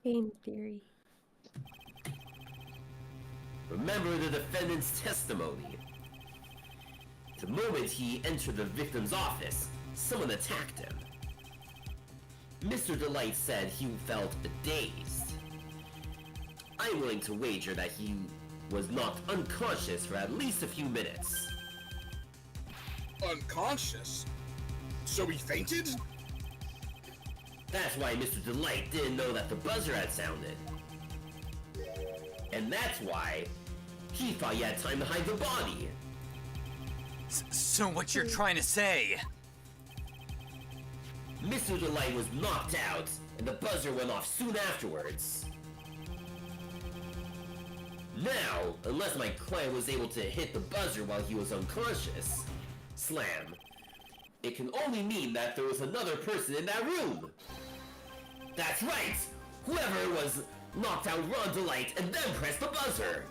game theory. Remember the defendant's testimony. The moment he entered the victim's office, someone attacked him. Mr. Delight said he felt dazed. I'm willing to wager that he was knocked unconscious for at least a few minutes. Unconscious? So he fainted? That's why Mr. Delight didn't know that the buzzer had sounded. And that's why he thought he had time to hide the body. So what you're trying to say? Mr. Delight was knocked out, and the buzzer went off soon afterwards. Now, unless my client was able to hit the buzzer while he was unconscious, slam, it can only mean that there was another person in that room. That's right! Whoever was knocked out Ron Delight and then pressed the buzzer.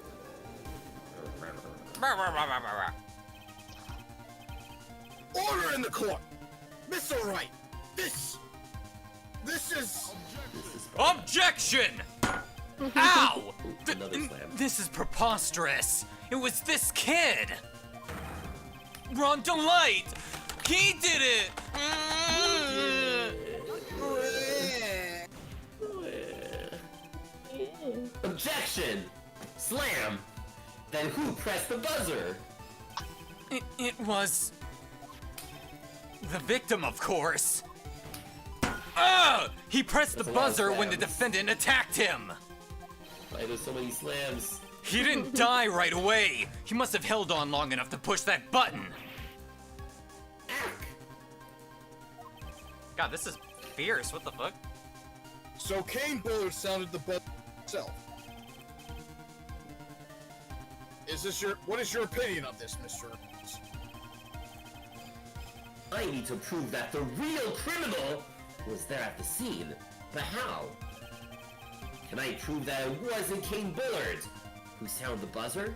Order in the court! Mr. Wright, this is... Objection! Ow! Another slam. This is preposterous. It was this kid. Ron Delight! He did it! Objection! Slam! Then who pressed the buzzer? It was... the victim, of course. He pressed That's the a lot of buzzer when the slams. defendant attacked him. Why there's so many slams? He didn't die right away. He must have held on long enough to push that button. Ack! God, this is fierce. What the fuck? So Kane Bullard sounded the buzzer himself. What is your opinion of this, Mr. Evans? I need to prove that the real criminal was there at the scene. But how? Can I prove that it wasn't Kane Bullard who sounded the buzzer?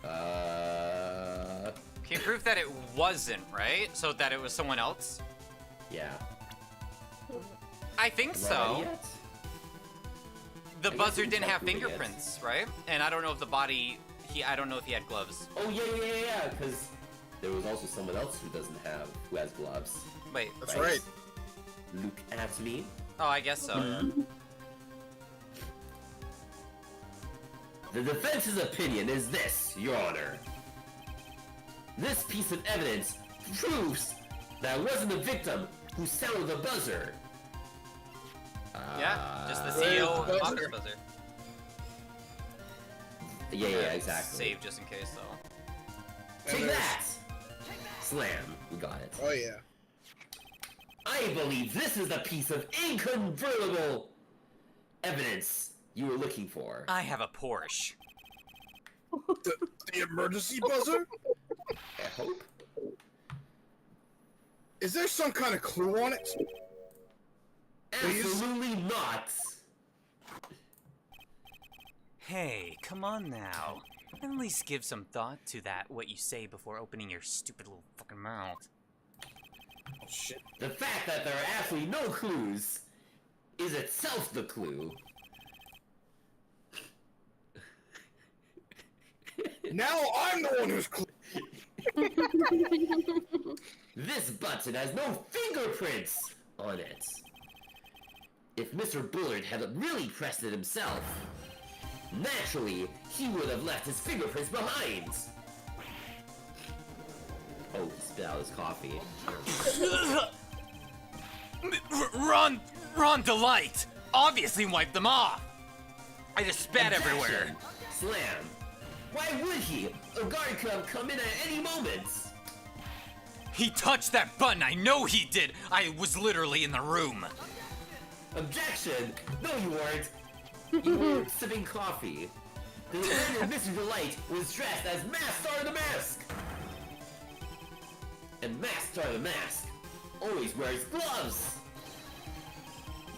Can you prove that it wasn't, right? So that it was someone else? Yeah. I think Am I so. ready yet? The I guess buzzer we didn't can have prove it yet. fingerprints, right? And I don't know if the body... I don't know if he had gloves. Oh yeah, because there was also someone else who has gloves. Wait. That's right. Look at me. Oh, I guess so. The defense's opinion is this, Your Honor. This piece of evidence proves that it wasn't the victim who sounded the buzzer. Yeah, just the Where's CEO the of buzzer? Office Buzzer. Yeah, exactly. Save just in case, though. Take And that! Slam. We got it. Oh yeah. I believe this is the piece of incontrovertible evidence you were looking for. I have a Porsche. The emergency buzzer? I hope. Is there some kind of clue on it? Please? Absolutely not. Hey, come on now. At least give some thought to what you say before opening your stupid little fucking mouth. Oh shit. The fact that there are absolutely no clues is itself the clue. Now I'm the one who's This button has no fingerprints on it. If Mr. Bullard had really pressed it himself, naturally, he would have left his fingerprints behind. Oh, he spit out his coffee. Ron Delight obviously wiped them off. I just spat Objection. everywhere. Slam. Why would he? A guard could have come in at any moment. He touched that button. I know he did. I was literally in the room. Objection! No, you weren't. You were sipping coffee. The defendant, Mr. Delight, was dressed as Masked Star the Mask. And Masked Star the Mask always wears gloves.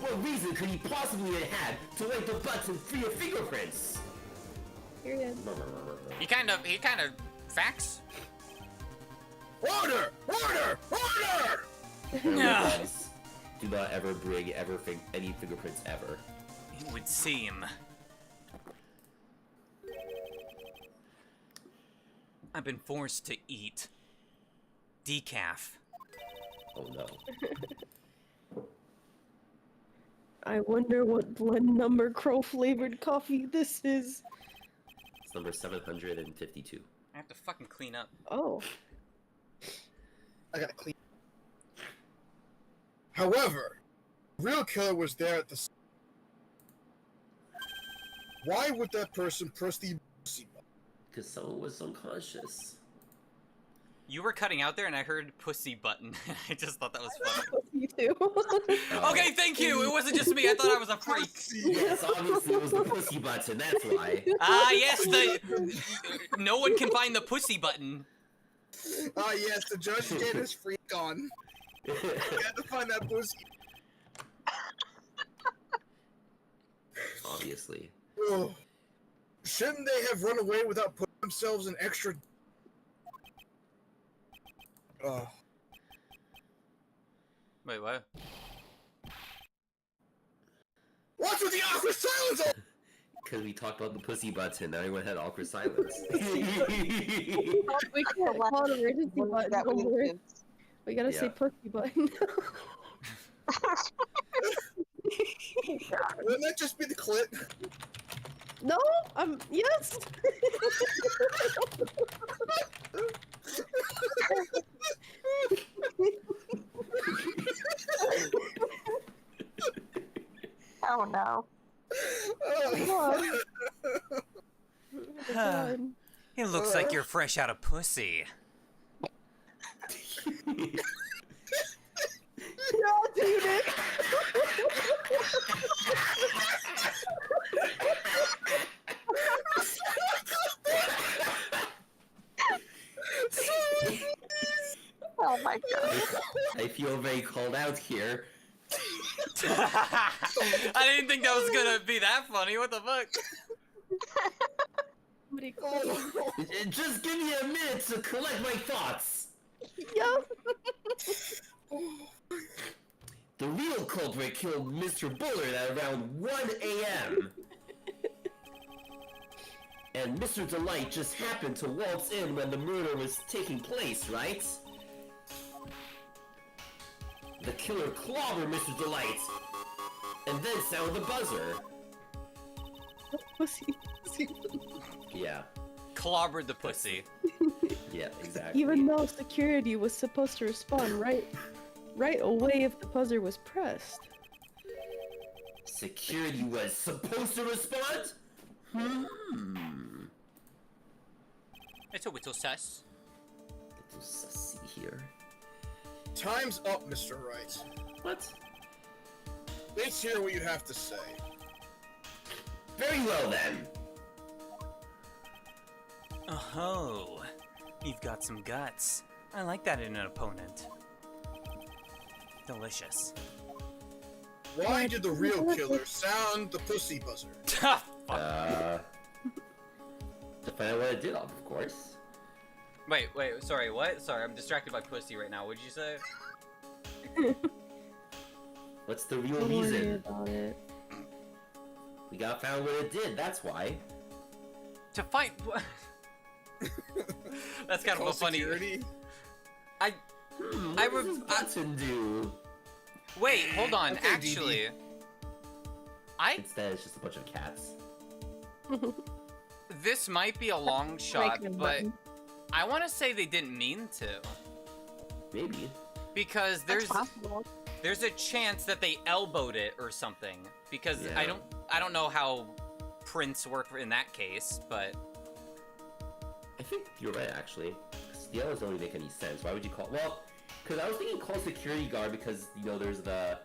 What reason could he possibly have had to wipe the butts and free your fingerprints? Period. He kind of facts. Order! Order! Order! Yeah. Guys, do not ever bring any fingerprints ever. It would seem. I've been forced to eat decaf. Oh no. I wonder what blend number crow flavored coffee this is. It's number 752. I have to fucking clean up. Oh. I gotta clean. However, the real killer was there at the. Why would that person press the pussy button? Because someone was unconscious. You were cutting out there, and I heard pussy button. I just thought that was funny. You too. Okay, thank you. It wasn't just me. I thought I was a freak. Yes, obviously it was the pussy button. That's why. Ah, yes. No one can find the pussy button. Ah, yes, the judge get his freak on. You had to find that pussy. Obviously. Ugh. Shouldn't they have run away without putting themselves in extra? Wait, what? What's with the awkward silence? Because we talked about the pussy button, now everyone had awkward silence. We can't call an emergency button when we gotta say pussy button. Wouldn't that just be the clit? No, yes. Oh no. Oh, God. It looks like you're fresh out of pussy. No, dude. Oh my god. I feel very called out here. I didn't think that was gonna be that funny. What the fuck? Just give me a minute to collect my thoughts. Yo. The real culprit killed Mr. Bullard at around 1 a.m. And Mr. Delight just happened to waltz in when the murder was taking place, right? The killer clobbered Mr. Delight, and then sounded the buzzer. Pussy. Yeah. Clobbered the pussy. Yeah, exactly. Even though security was supposed to respond right away if the buzzer was pressed. Security was supposed to respond? It's a little sus. Little sussy here. Time's up, Mr. Wright. What? Let's hear what you have to say. Very well then. Oh, you've got some guts. I like that in an opponent. Delicious. Why did the real killer sound the pussy buzzer? Fuck. To find out what it did, of course. Wait, sorry, what? Sorry, I'm distracted by pussy right now. What'd you say? What's the real Don't worry reason? about it. We got found what it did, that's why. To fight. That's kind of a funny. Security? What does this button do? Wait, hold on. Okay, Actually, Instead, it's just a bunch of cats. this might be a long shot, Breaking but button. I want to say they didn't mean to, Maybe. because That's possible. there's a chance that they elbowed it or something. Because Yeah. I don't know how prints work in that case, but I think you're right, actually. 'Cause the others don't really make any sense. Why would you call... Well, because I was thinking call security guard because, you know, there's the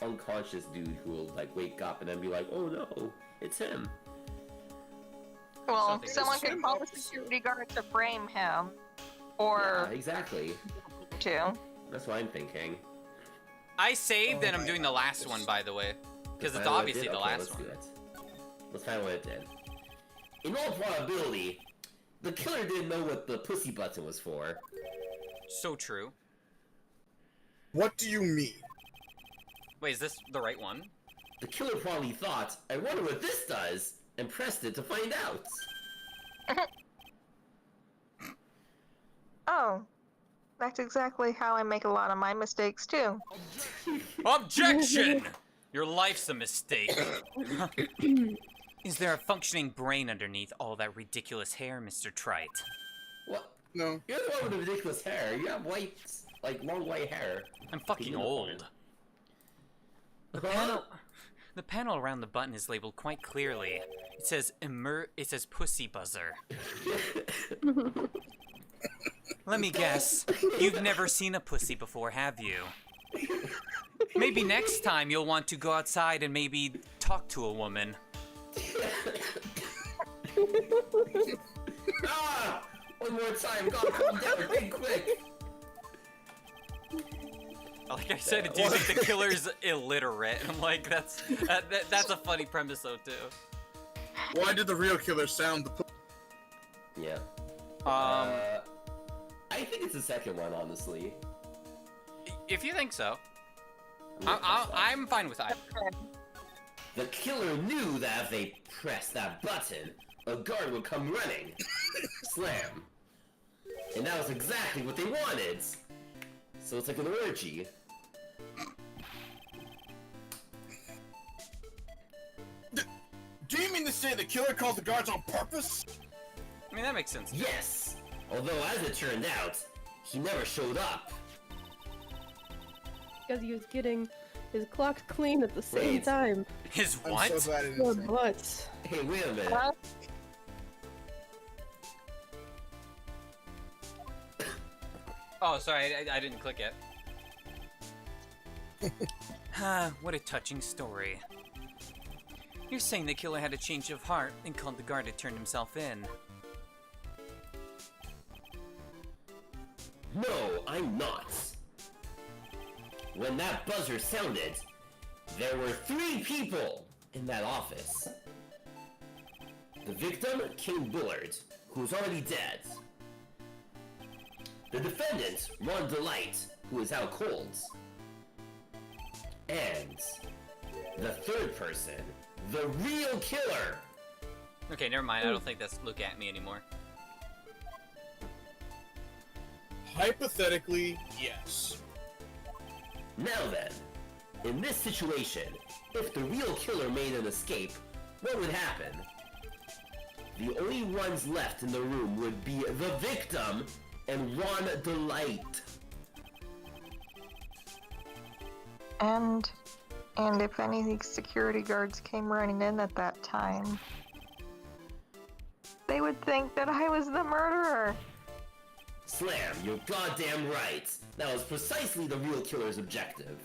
unconscious dude who will, like, wake up and then be like, oh no, it's him. Well, Something someone is could call the officer. security guard to frame him, or Yeah, exactly. to. That's what I'm thinking. I saved Oh and I'm my doing the God. last one, by the way. Because Let's it's find out what it obviously did? the Okay, last let's one. do it. Let's find out what it did. In all probability, the killer didn't know what the pussy button was for. So true. What do you mean? Wait, is this the right one? The killer probably thought, I wonder what this does, and pressed it to find out. Oh, that's exactly how I make a lot of my mistakes too. Objection! Your life's a mistake. Is there a functioning brain underneath all that ridiculous hair, Mr. Trite? What? No. You're the one with the ridiculous hair. You have white like long white hair. I'm fucking old. The panel around the button is labeled quite clearly. It says It says pussy buzzer. Let me guess. You've never seen a pussy before, have you? Maybe next time you'll want to go outside and maybe talk to a woman. Ah! One more time, God, calm down, think quick. Like I said, do you think the killer's illiterate? I'm like, that's a funny premise though too. Why did the real killer sound the? Yeah. I think it's the second one, honestly. If you think so, I'm fine with either. The killer knew that if they pressed that button, a guard would come running. Slam. And that was exactly what they wanted. So it's like an orgy. Do you mean to say the killer called the guards on purpose? I mean, that makes sense. Yes! Although, as it turned out, he never showed up. Because he was getting his clocks clean at the same Wait. time. His I'm what? so glad it Poor didn't say. Butz. Hey, wait a minute. Well, Oh, sorry, I didn't click it. What a touching story. You're saying the killer had a change of heart and called the guard to turn himself in. No, I'm not. When that buzzer sounded, there were 3 people in that office. The victim, King Bullard, who was already dead. The defendant, Ron Delight, who is out cold. And the third person, the real killer. Okay, never mind. I don't think that's look at me anymore. Hypothetically, yes. Now then, in this situation, if the real killer made an escape, what would happen? The only ones left in the room would be the victim and Ron Delight. and if any security guards came running in at that time, they would think that I was the murderer. Slam, you're goddamn right. That was precisely the real killer's objective.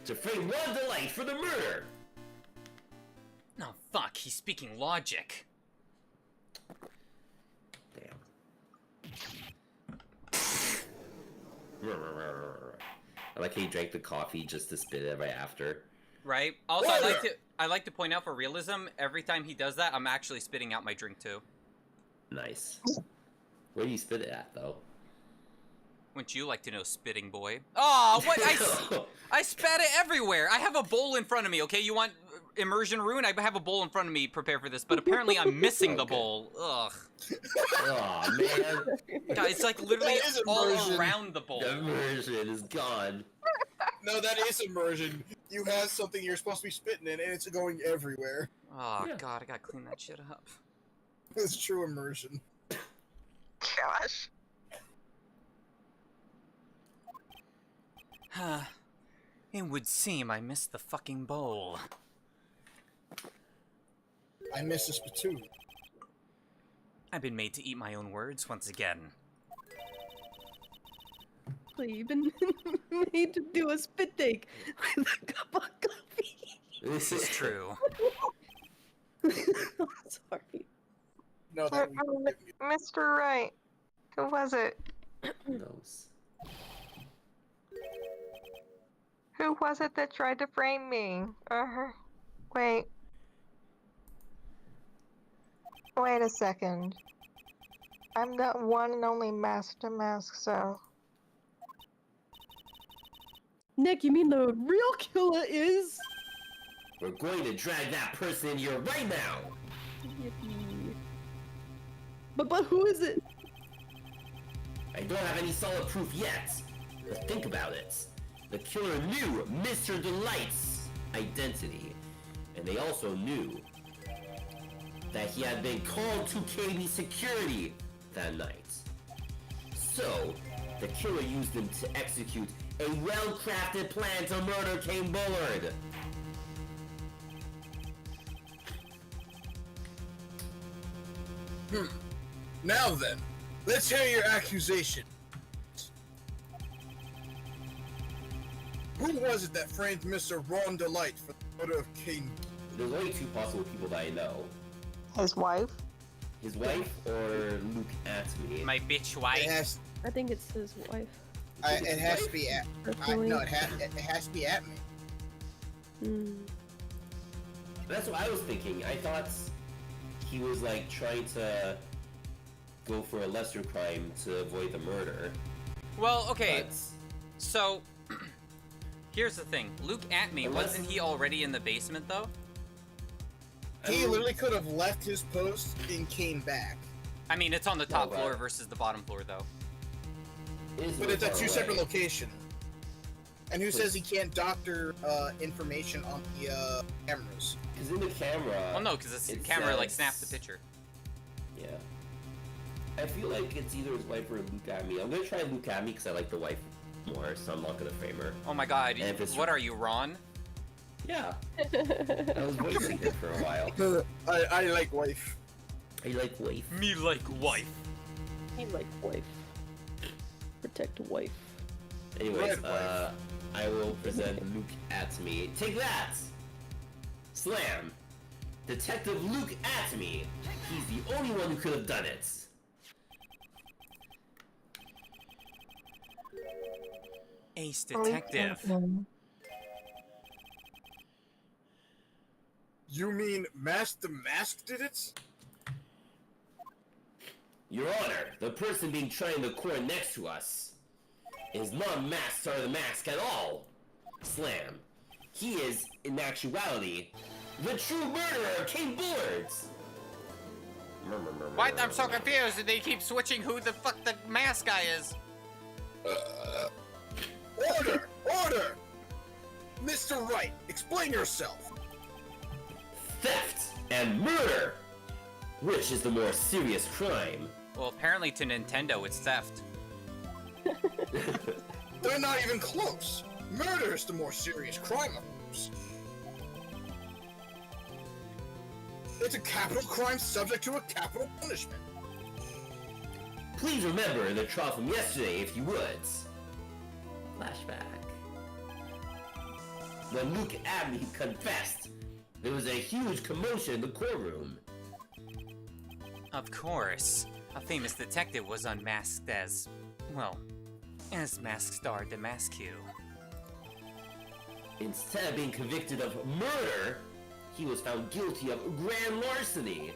To frame Ron Delight for the murder. No, fuck, he's speaking logic. Damn. I like how he drank the coffee just to spit it right after. Right? Also, I like to point out for realism, every time he does that, I'm actually spitting out my drink too. Nice. Where do you spit it at, though? Wouldn't you like to know, spitting boy? Oh, what? I spat it everywhere. I have a bowl in front of me, okay? You want immersion ruin? I have a bowl in front of me prepared for this, but apparently I'm missing the bowl. Ugh. Oh man. God, it's like literally That is all immersion. around the bowl. The immersion is gone. No, that is immersion. You have something you're supposed to be spitting in, and it's going everywhere. Oh, Yeah. God, I gotta clean that shit up. It's true immersion. Gosh. It would seem I missed the fucking bowl. I miss the spittoon. I've been made to eat my own words once again. You've been made to do a spit take with a cup of coffee. This is true. Sorry. No, that Mr. Wright, who was it? Who knows? Who was it that tried to frame me? Wait. Wait a second. I'm the one and only mask to mask, so... Nick, you mean the real killer is? We're going to drag that person in here right now. Yippee. But who is it? I don't have any solid proof yet, but think about it. The killer knew Mr. Delight's identity, and they also knew that he had been called to KB security that night. So, the killer used them to execute a well-crafted plan to murder King Bullard. Now then, let's hear your accusation. Who was it that framed Mr. Ron Delight for the murder of King? There's only two possible people that I know. His wife? His wife or Luke Atme. My bitch wife. I think it's his wife. It has to be at. No, it has to be at me. That's what I was thinking. I thought he was like trying to go for a lesser crime to avoid the murder. Well, okay. But So, here's the thing. Luke Atme, wasn't he already in the basement though? He literally could have left his post and came back. I mean, it's on the top floor versus the bottom floor though. But it's at two separate locations. And who says he can't doctor information on the cameras? Because in the camera... Well, no, because the camera like snapped the picture. Yeah. I feel like it's either his wife or Luke Atme. I'm gonna try Luke Atme because I like the wife more, so I'm not gonna frame her. Oh my god, what are you, Ron? Yeah. I was voicing her for a while. I like wife. I like wife. Me like wife. He like wife. Protect wife. Anyways, I will present Luke Atme. Take that! Slam! Detective Luke Atme. He's the only one who could have done it. Ace detective. You mean Master Mask did it? Your Honor, the person being tried in the court next to us is not Master the Mask at all. Slam. He is, in actuality, the true murderer of King Bullard. What? I'm so confused. They keep switching who the fuck the mask guy is. Order! Order! Mr. Wright, explain yourself. Theft and murder! Which is the more serious crime? Well, apparently to Nintendo, it's theft. They're not even close. Murder is the more serious crime, of course. It's a capital crime subject to a capital punishment. Please remember the trial from yesterday, if you would. Flashback. When Luke Atme confessed, there was a huge commotion in the courtroom. Of course. A famous detective was unmasked as, well, as Mask Star Damascus. Instead of being convicted of murder, he was found guilty of grand larceny.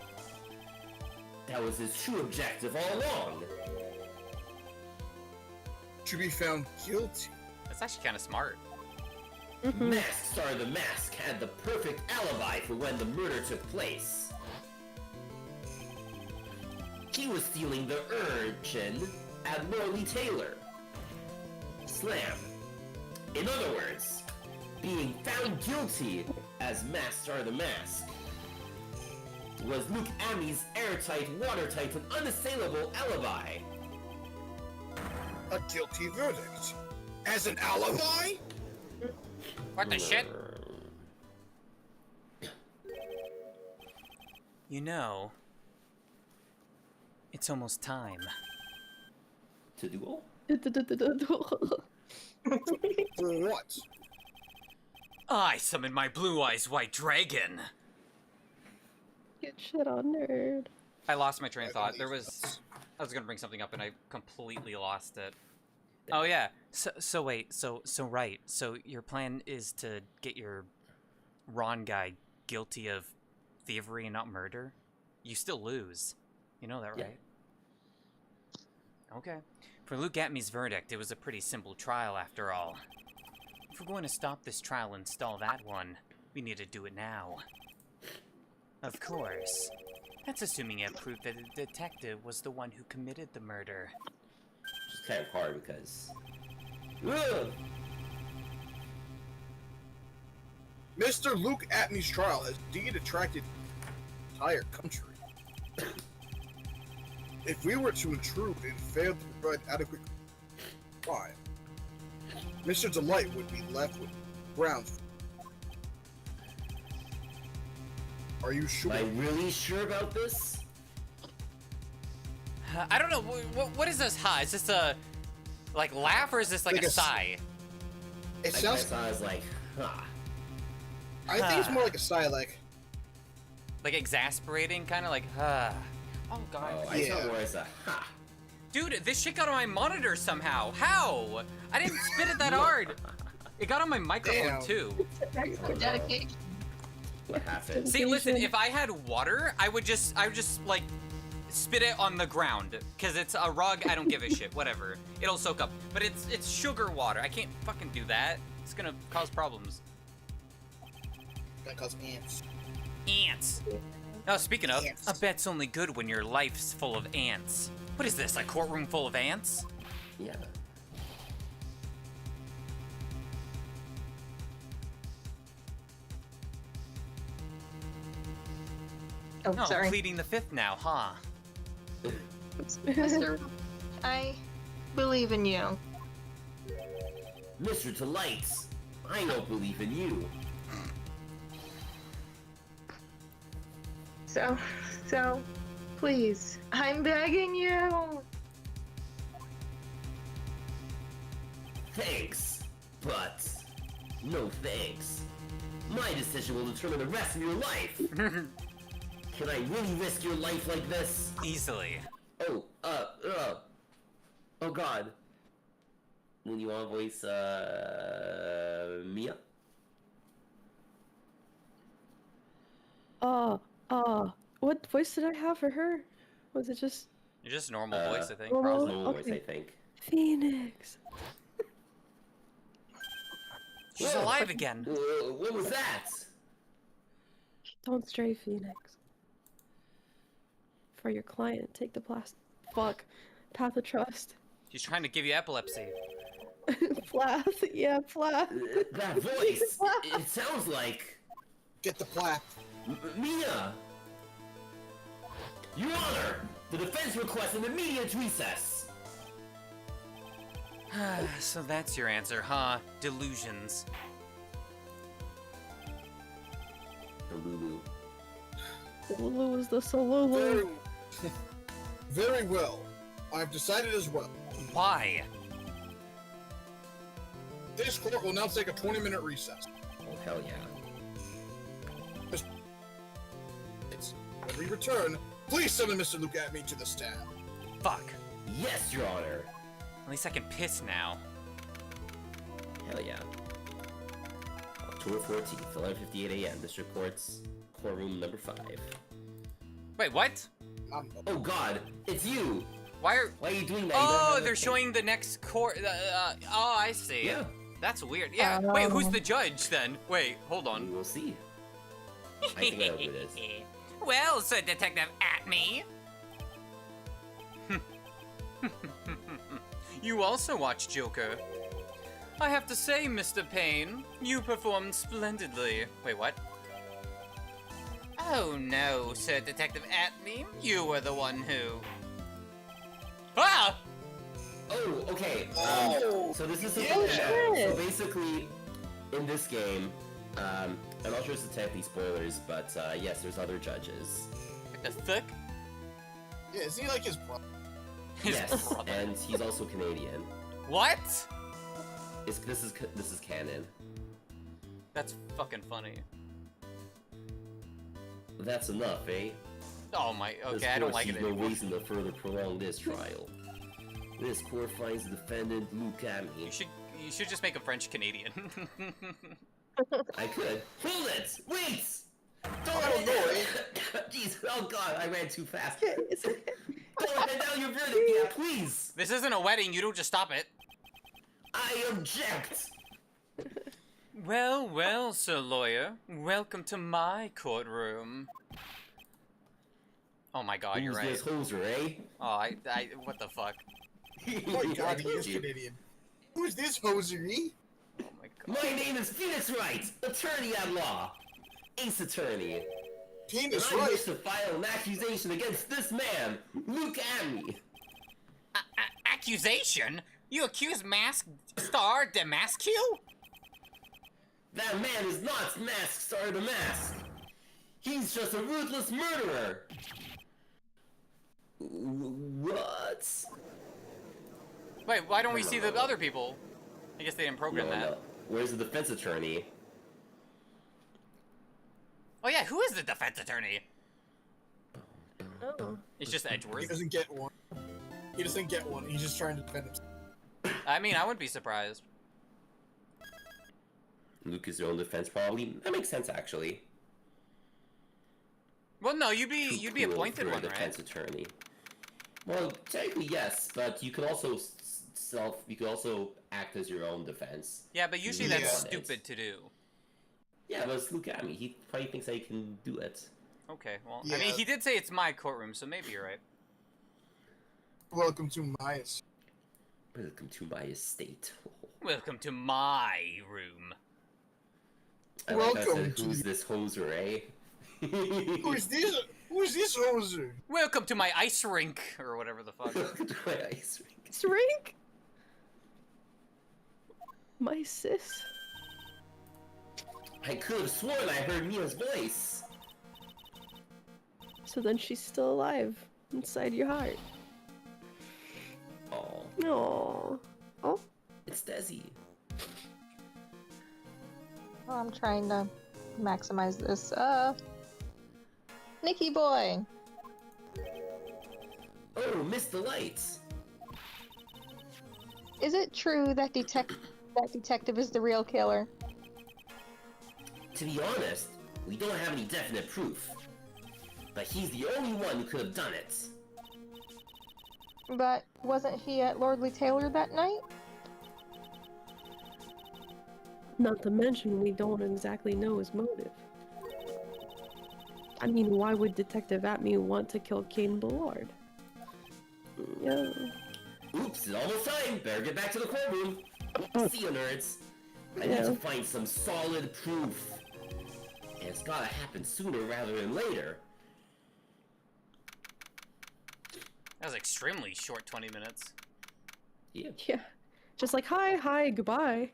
That was his true objective all along. To be found guilty. That's actually kind of smart. Mask Star the Mask had the perfect alibi for when the murder took place. He was stealing the urchin at Morley Taylor. Slam. In other words, being found guilty as Mask Star the Mask was Luke Atme's airtight, watertight, and unassailable alibi. A guilty verdict. As an alibi? What the shit? You know, it's almost time. To duel? For what? I summon my blue eyes white dragon. Get shit on, nerd. I lost my train of thought. I was gonna bring something up and I completely lost it. Oh yeah. So wait. So right. So your plan is to get your Ron guy guilty of thievery and not murder. You still lose. You know that, right? Yeah. Okay. For Luke Atme's verdict, it was a pretty simple trial after all. If we're going to stop this trial and stall that one, we need to do it now. Of course. That's assuming you have proof that the detective was the one who committed the murder. Which is kind of hard because... Ugh! Mr. Luke Atme's trial has indeed attracted the entire country. If we were to intrude and fail to provide adequate, Why? Mr. Delight would be left with ground. Are you sure? Am I really sure about this? I don't know. What is this? Ha? Is this a like laugh or is this like a sigh? It Like, sounds. my sounds like, ha. I think it's more like a sigh, like. Like exasperating, kind of like, oh god. Oh, I Yeah. saw more as a ha. Dude, this shit got on my monitor somehow. How? I didn't spit it that hard. It got on my microphone Damn. too. For dedication. What happened? See, listen, if I had water, I would just like spit it on the ground because it's a rug. I don't give a shit. Whatever, it'll soak up. But it's sugar water. I can't fucking do that. It's gonna cause problems. Gonna cause ants. Ants. Oh, speaking of, Ants. a bet's only good when your life's full of ants. What is this? A courtroom full of ants? Yeah. Oh, No, sorry. pleading the fifth now, huh? Mr. I believe in you. Mr. Delights, I don't believe in you. So, please, I'm begging you. Thanks, but no thanks. My decision will determine the rest of your life. Can I really risk your life like this? Easily. Oh, oh god. When you want to voice, Mia? What voice did I have for her? Was it just You're just normal voice, I think. normal? Probably. Normal voice, Okay. I think. Phoenix? She's Whoa. alive again. What was that? Don't stray, Phoenix. For your client, take the path of trust. She's trying to give you epilepsy. Plath, yeah, Plath. That voice! It sounds like... Get the plaque. Mia! Your Honor! The defense requests an immediate recess! So that's your answer, huh? Delusions. Lulu. Lulu is the Solulu. Very well. I've decided as well. Why? This court will now take a 20-minute recess. Oh, hell yeah. When we return, please summon Mr. Luke at me to the stand. Fuck. Yes, Your Honor! At least I can piss now. Hell yeah. October 14th, 11:58 a.m. District Court's courtroom number 5. Wait, what? Oh god, it's you! Why are... Why are you doing that? You don't Oh, have they're a- showing the next court... oh, I see. Yeah, That's weird. Yeah, wait, who's the judge then? Wait, hold we on. will see. I think I know who it is. Well, said Detective Atme. You also watch Joker. I have to say, Mr. Payne, you performed splendidly. Wait, what? Oh no, Sir Detective Atme, you were the one who... Ah! Oh, okay. Oh, So this is yeah. something. shit. So basically, in this game, I'm not sure it's technically spoilers, but yes, there's other judges. What the fuck? Yeah, is he like his brother? His Yes, brother. and he's also Canadian. What? This is canon. That's fucking funny. That's enough, eh? Oh my, This okay, I don't court like it sees no anymore. reason to further prolong this trial. This court finds the defendant Luke You should just make a French Canadian. I could. Hold it! Wait! Oh, no, Jeez, oh god, I ran too fast. Don't hand down your verdict yet, please! This isn't a wedding, you don't just stop it. I object! Well, well, Sir Lawyer. Welcome to my courtroom. Oh my god, you're Who's right. this hoser, eh? Oh, what the fuck? Oh my god, he I is told you. Canadian. Who's this hosiery? Oh my god. My name is Phoenix Wright, attorney at law. Ace attorney. And Penis I right. wish to file an accusation against this man, Luke Amney. Accusation? You accuse Mask Star Damasque? That man is not Mask Star the Mask. He's just a ruthless murderer. What? Wait, why don't we see the other people? I guess they didn't program that. No. Where's the defense attorney? Oh yeah, who is the defense attorney? Oh. It's just He Edgeworth. doesn't get one. He doesn't get one. He's just trying to defend himself. I mean, I wouldn't be surprised. Luke is your own defense, probably. That makes sense, actually. Well, no, you'd be Cool appointed for a one, defense right? attorney. Well, technically yes, but you could also you could also act as your own defense. Yeah, but usually Yeah. that's stupid to do. Yeah, but it's Luke at me. He probably thinks I can do it. Okay, well, Yeah. I mean, he did say it's my courtroom, so maybe you're right. Welcome to my estate. Welcome to my estate. Welcome to my room. I like how I Welcome said, to who's the- this hoser, eh? Who is this? Who is this hoser? Welcome to my ice rink, or whatever the fuck. Welcome to my ice rink. Shrink? My sis? I could have sworn I heard Mia's voice. So then she's still alive inside your heart. Oh, No. Oh, it's Desi. Well, I'm trying to maximize this. Nikki boy. Oh, missed the lights. Is it true that detective is the real killer? To be honest, we don't have any definite proof. But he's the only one who could have done it. But wasn't he at Lordly Taylor that night? not to mention we don't exactly know his motive. I mean, why would Detective Atme want to kill Kane Ballard? Yeah. Oops, it's almost time. Better get back to the courtroom. See you, nerds. I need to find some solid proof. And it's gotta happen sooner rather than later. That was extremely short 20 minutes. Yeah. Yeah. Just like, hi, goodbye.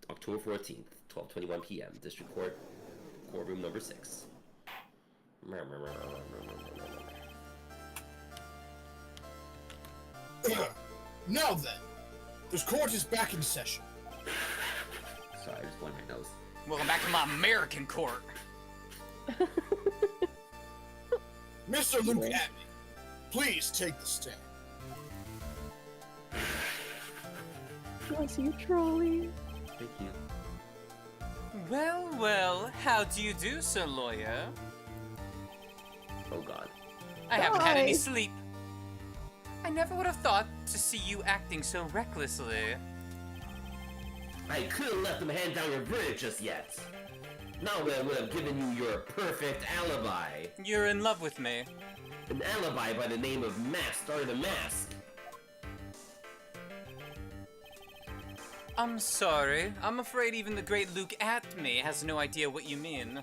October 14th, 12:21 p.m. District Court, courtroom number 6. Now then, this court is back in session. Sorry, I just blowing my nose. Welcome back to my American court. Mr. Luke Atme, please take the stand. Bless you, trolley. Thank you. Well, how do you do, sir lawyer? Oh god. I haven't had any Hi. sleep. I never would have thought to see you acting so recklessly. I couldn't let them hand down your verdict just yet. Now I would have given you your perfect alibi. You're in love with me. An alibi by the name of Master the Mask. I'm sorry. I'm afraid even the great Luke Atme has no idea what you mean.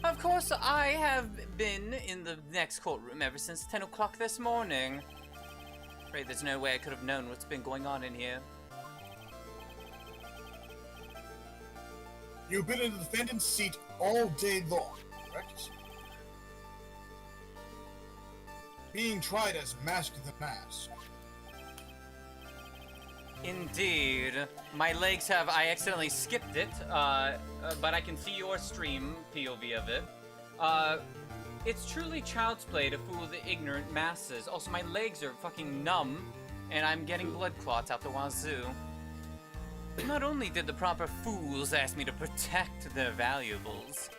Of course, I have been in the next courtroom ever since 10 o'clock this morning. Afraid there's no way I could have known what's been going on in here. You've been in the defendant's seat all day long, correct? Being tried as Mask the Mask. Indeed. My legs have... I accidentally skipped it, but I can see your stream POV of it. It's truly child's play to fool the ignorant masses. Also, my legs are fucking numb, and I'm getting blood clots out the wazoo. Not only did the proper fools ask me to protect their valuables,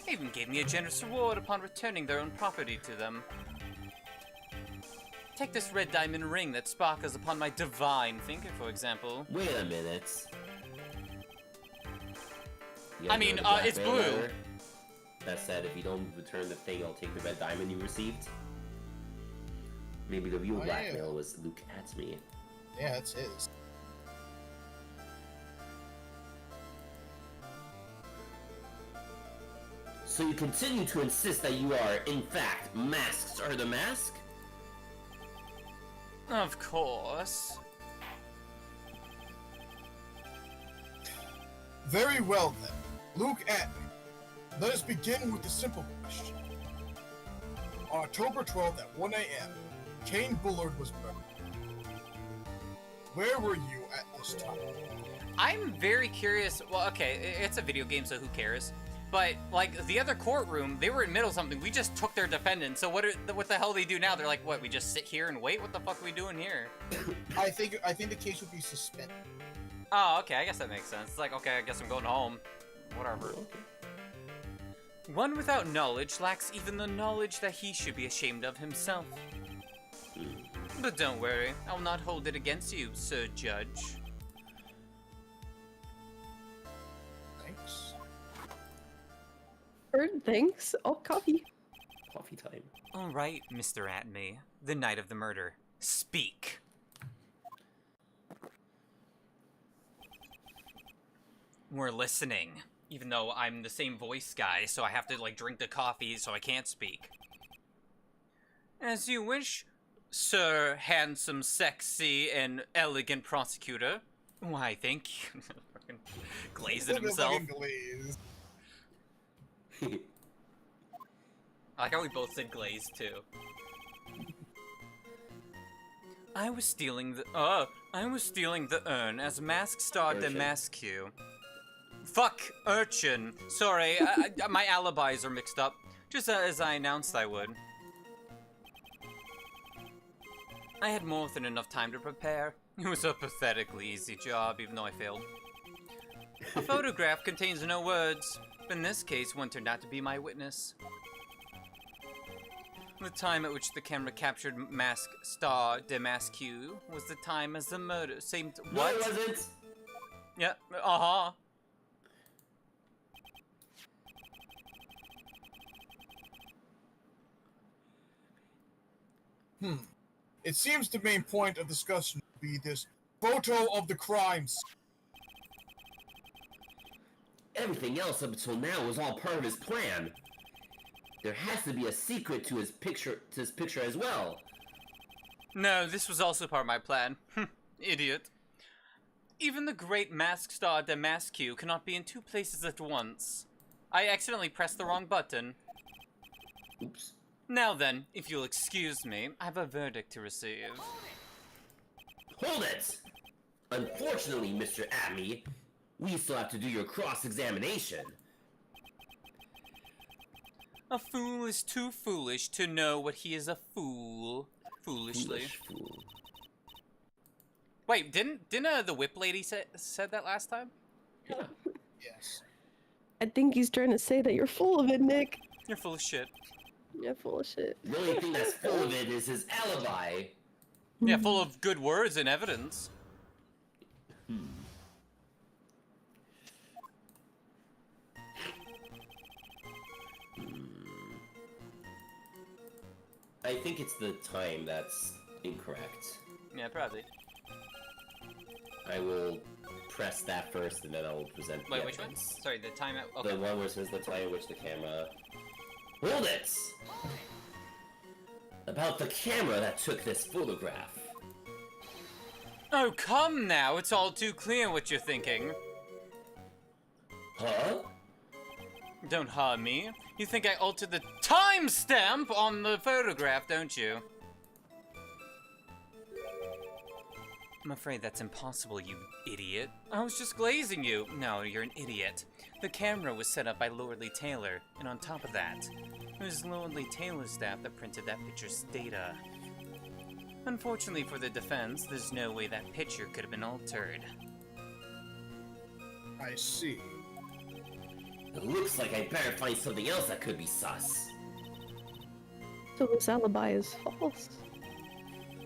they even gave me a generous reward upon returning their own property to them. Take this red diamond ring that sparkles upon my divine finger, for example. Wait a minute. You I guys mean, know the it's blackmail blue. letter that said if you don't return the thing, I'll take the red diamond you received. Maybe the real Oh, yeah. blackmail was Luke Atme. Yeah, that's his. So you continue to insist that you are, in fact, Masked or the Mask? Of course. Very well then. Look at me. Let us begin with the simple question. On October 12th at 1 a.m., Kane Bullard was murdered. Where were you at this time? I'm very curious. Well, okay, it's a video game, so who cares? But like the other courtroom, they were in the middle of something. We just took their defendant. So what the hell do they do now? They're like, what? We just sit here and wait? What the fuck are we doing here? I think the case would be suspended. Oh, okay. I guess that makes sense. It's like, okay, I guess I'm going home. Whatever. One without knowledge lacks even the knowledge that he should be ashamed of himself. But don't worry, I'll not hold it against you, Sir Judge. Thanks. Bird, thanks. Oh, coffee. Coffee time. All right, Mr. Atme, the night of the murder. Speak. We're listening. Even though I'm the same voice guy, so I have to, like, drink the coffee so I can't speak. As you wish, Sir Handsome, Sexy, and Elegant Prosecutor. Why, thank you. Fucking glazed at himself. I like how we both said glazed, too. I was stealing the urn as Mask Star Damasque. Fuck, urchin. Sorry, my alibis are mixed up. Just as I announced I would. I had more than enough time to prepare. It was a pathetically easy job, even though I failed. A photograph contains no words, but in this case, one turned out to be my witness. The time at which the camera captured Mask Star Damasque was the time as the murder. Same. What? No, it wasn't. Yeah. Uh-huh. It seems the main point of discussion will be this photo of the crimes. Everything else up until now was all part of his plan. There has to be a secret to his picture as well. No, this was also part of my plan. Idiot. Even the great Mask Star Damasque cannot be in two places at once. I accidentally pressed the wrong button. Oops. Now then, if you'll excuse me, I have a verdict to receive. Hold it! Unfortunately, Mr. Atme, we still have to do your cross-examination. A fool is too foolish to know what he is a fool. Foolishly. Foolish fool. Wait, didn't the whip lady said that last time? Yeah. Yes. I think he's trying to say that you're full of it, Nick. You're full of shit. Yeah, full of shit. The only thing that's full of it is his alibi. Yeah, full of good words and evidence. I think it's the time that's incorrect. Yeah, probably. I will press that first, and then I will present the Wait, which one? evidence. Sorry, the timeout. Okay. The one where it says the time in which the camera... Hold it! About the camera that took this photograph. Oh, come now! It's all too clear what you're thinking. Huh? Don't harm me. You think I altered the timestamp on the photograph, don't you? I'm afraid that's impossible, you idiot. I was just glazing you. No, you're an idiot. The camera was set up by Lordly Taylor, and on top of that, it was Lordly Taylor's staff that printed that picture's data. Unfortunately for the defense, there's no way that picture could have been altered. I see. It looks like I better find something else that could be sus. So this alibi is false.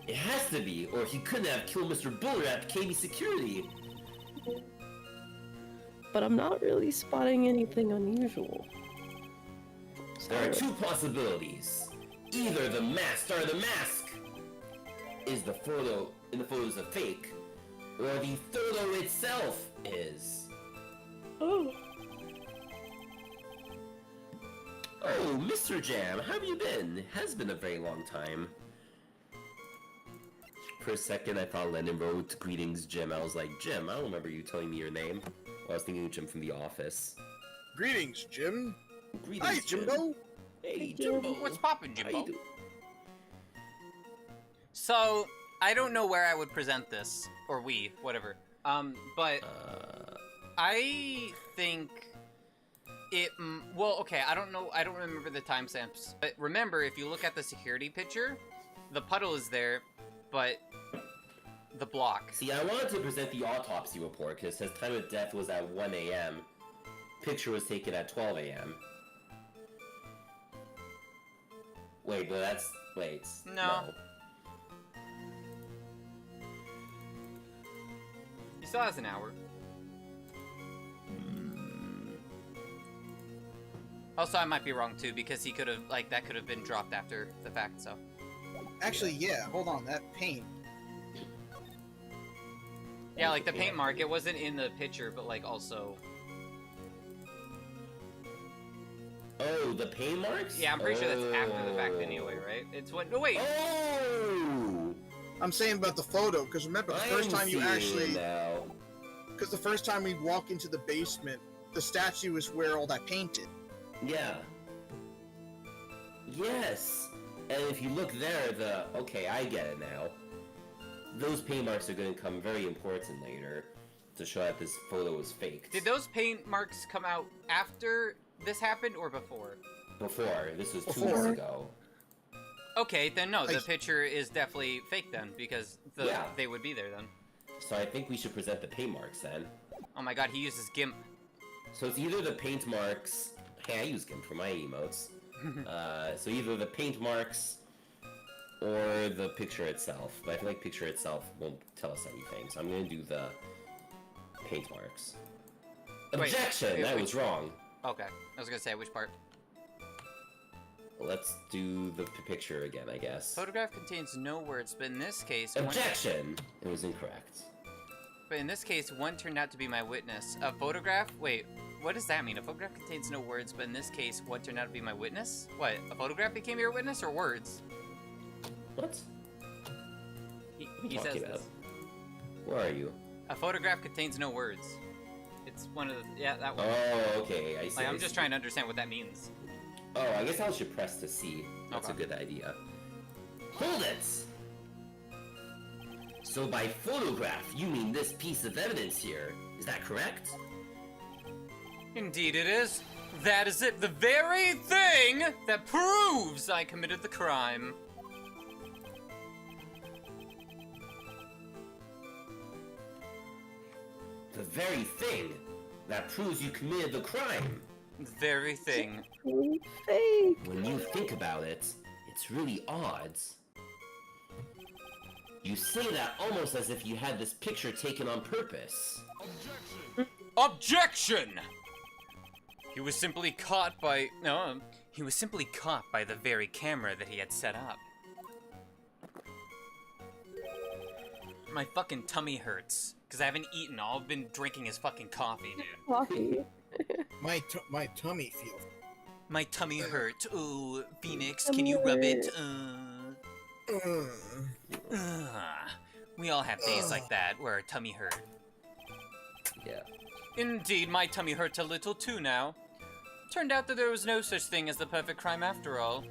It has to be, or he couldn't have killed Mr. Bullard at KB Security. But I'm not really spotting anything unusual. There are two possibilities. Either the mask or the mask is the photo in the photos a fake, or the photo itself is. Oh. Oh, Mr. Jam, how have you been? It has been a very long time. for a second, I thought Lennon wrote "Greetings, Jim." I was like, Jim, I don't remember you telling me your name. Well, I was thinking of Jim from The Office. Greetings, Jim. Greetings, Hi, Jimbo. Hey, Jimbo. What's poppin', How you Jimbo? doing? So, I don't know where I would present this, or whatever. But I think it. Well, okay, I don't know. I don't remember the timestamps. But remember, if you look at the security picture, the puddle is there, but the block. See, I wanted to present the autopsy report because it says time of death was at 1 a.m. Picture was taken at 12 a.m. Wait, but that's... Wait. No. He still has an hour. Also, I might be wrong too, because he could have, like, that could have been dropped after the fact, so. Actually, yeah. Hold on, that paint. Yeah, like the paint mark, it wasn't in the picture, but like also. Oh, the paint marks? Yeah, I'm pretty sure that's after the fact anyway, right? It's what? No, wait. Oh! I'm saying about the photo, because remember, the first time you actually... Because the first time we walk into the basement, the statue is where all that paint is. Yeah. Yes! And if you look there, okay, I get it now. Those paint marks are going to come very important later to show that this photo was faked. Did those paint marks come out after this happened or before? Before. This was 2 Before. weeks ago. Okay, then no, the picture is definitely fake then, because they would be there then. So I think we should present the paint marks then. Oh my god, he uses GIMP. So it's either the paint marks... Hey, I use GIMP for my emotes. So either the paint marks or the picture itself. But I feel like picture itself won't tell us anything, so I'm gonna do the paint marks. Objection! Wait, that was wrong. Okay, I was gonna say, which part? Let's do the picture again, I guess. Photograph contains no words, but in this case... Objection! It was incorrect. But in this case, one turned out to be my witness. A photograph? Wait, what does that mean? A photograph contains no words, but in this case, one turned out to be my witness? What, a photograph became your witness, or words? What? He says this. Where are you? A photograph contains no words. It's one of the... Yeah, that one. Oh, okay, I see. Like, I'm just trying to understand what that means. Oh, I guess I should press to see. That's a good idea. Hold it! So by photograph, you mean this piece of evidence here. Is that correct? Indeed it is. That is it. The very thing that proves I committed the crime. The very thing that proves you committed the crime. The very thing. Fake. When you think about it, it's really odd. You say that almost as if you had this picture taken on purpose. Objection! He was simply caught by... No, he was simply caught by the very camera that he had set up. My fucking tummy hurts. Because I haven't eaten. All I've been drinking is fucking coffee, dude. Coffee. My tummy feels... My tummy hurt. Ooh, Phoenix, can you rub it? We all have days like that, where our tummy hurt. Yeah. Indeed, my tummy hurts a little too now. Turned out that there was no such thing as the perfect crime after all.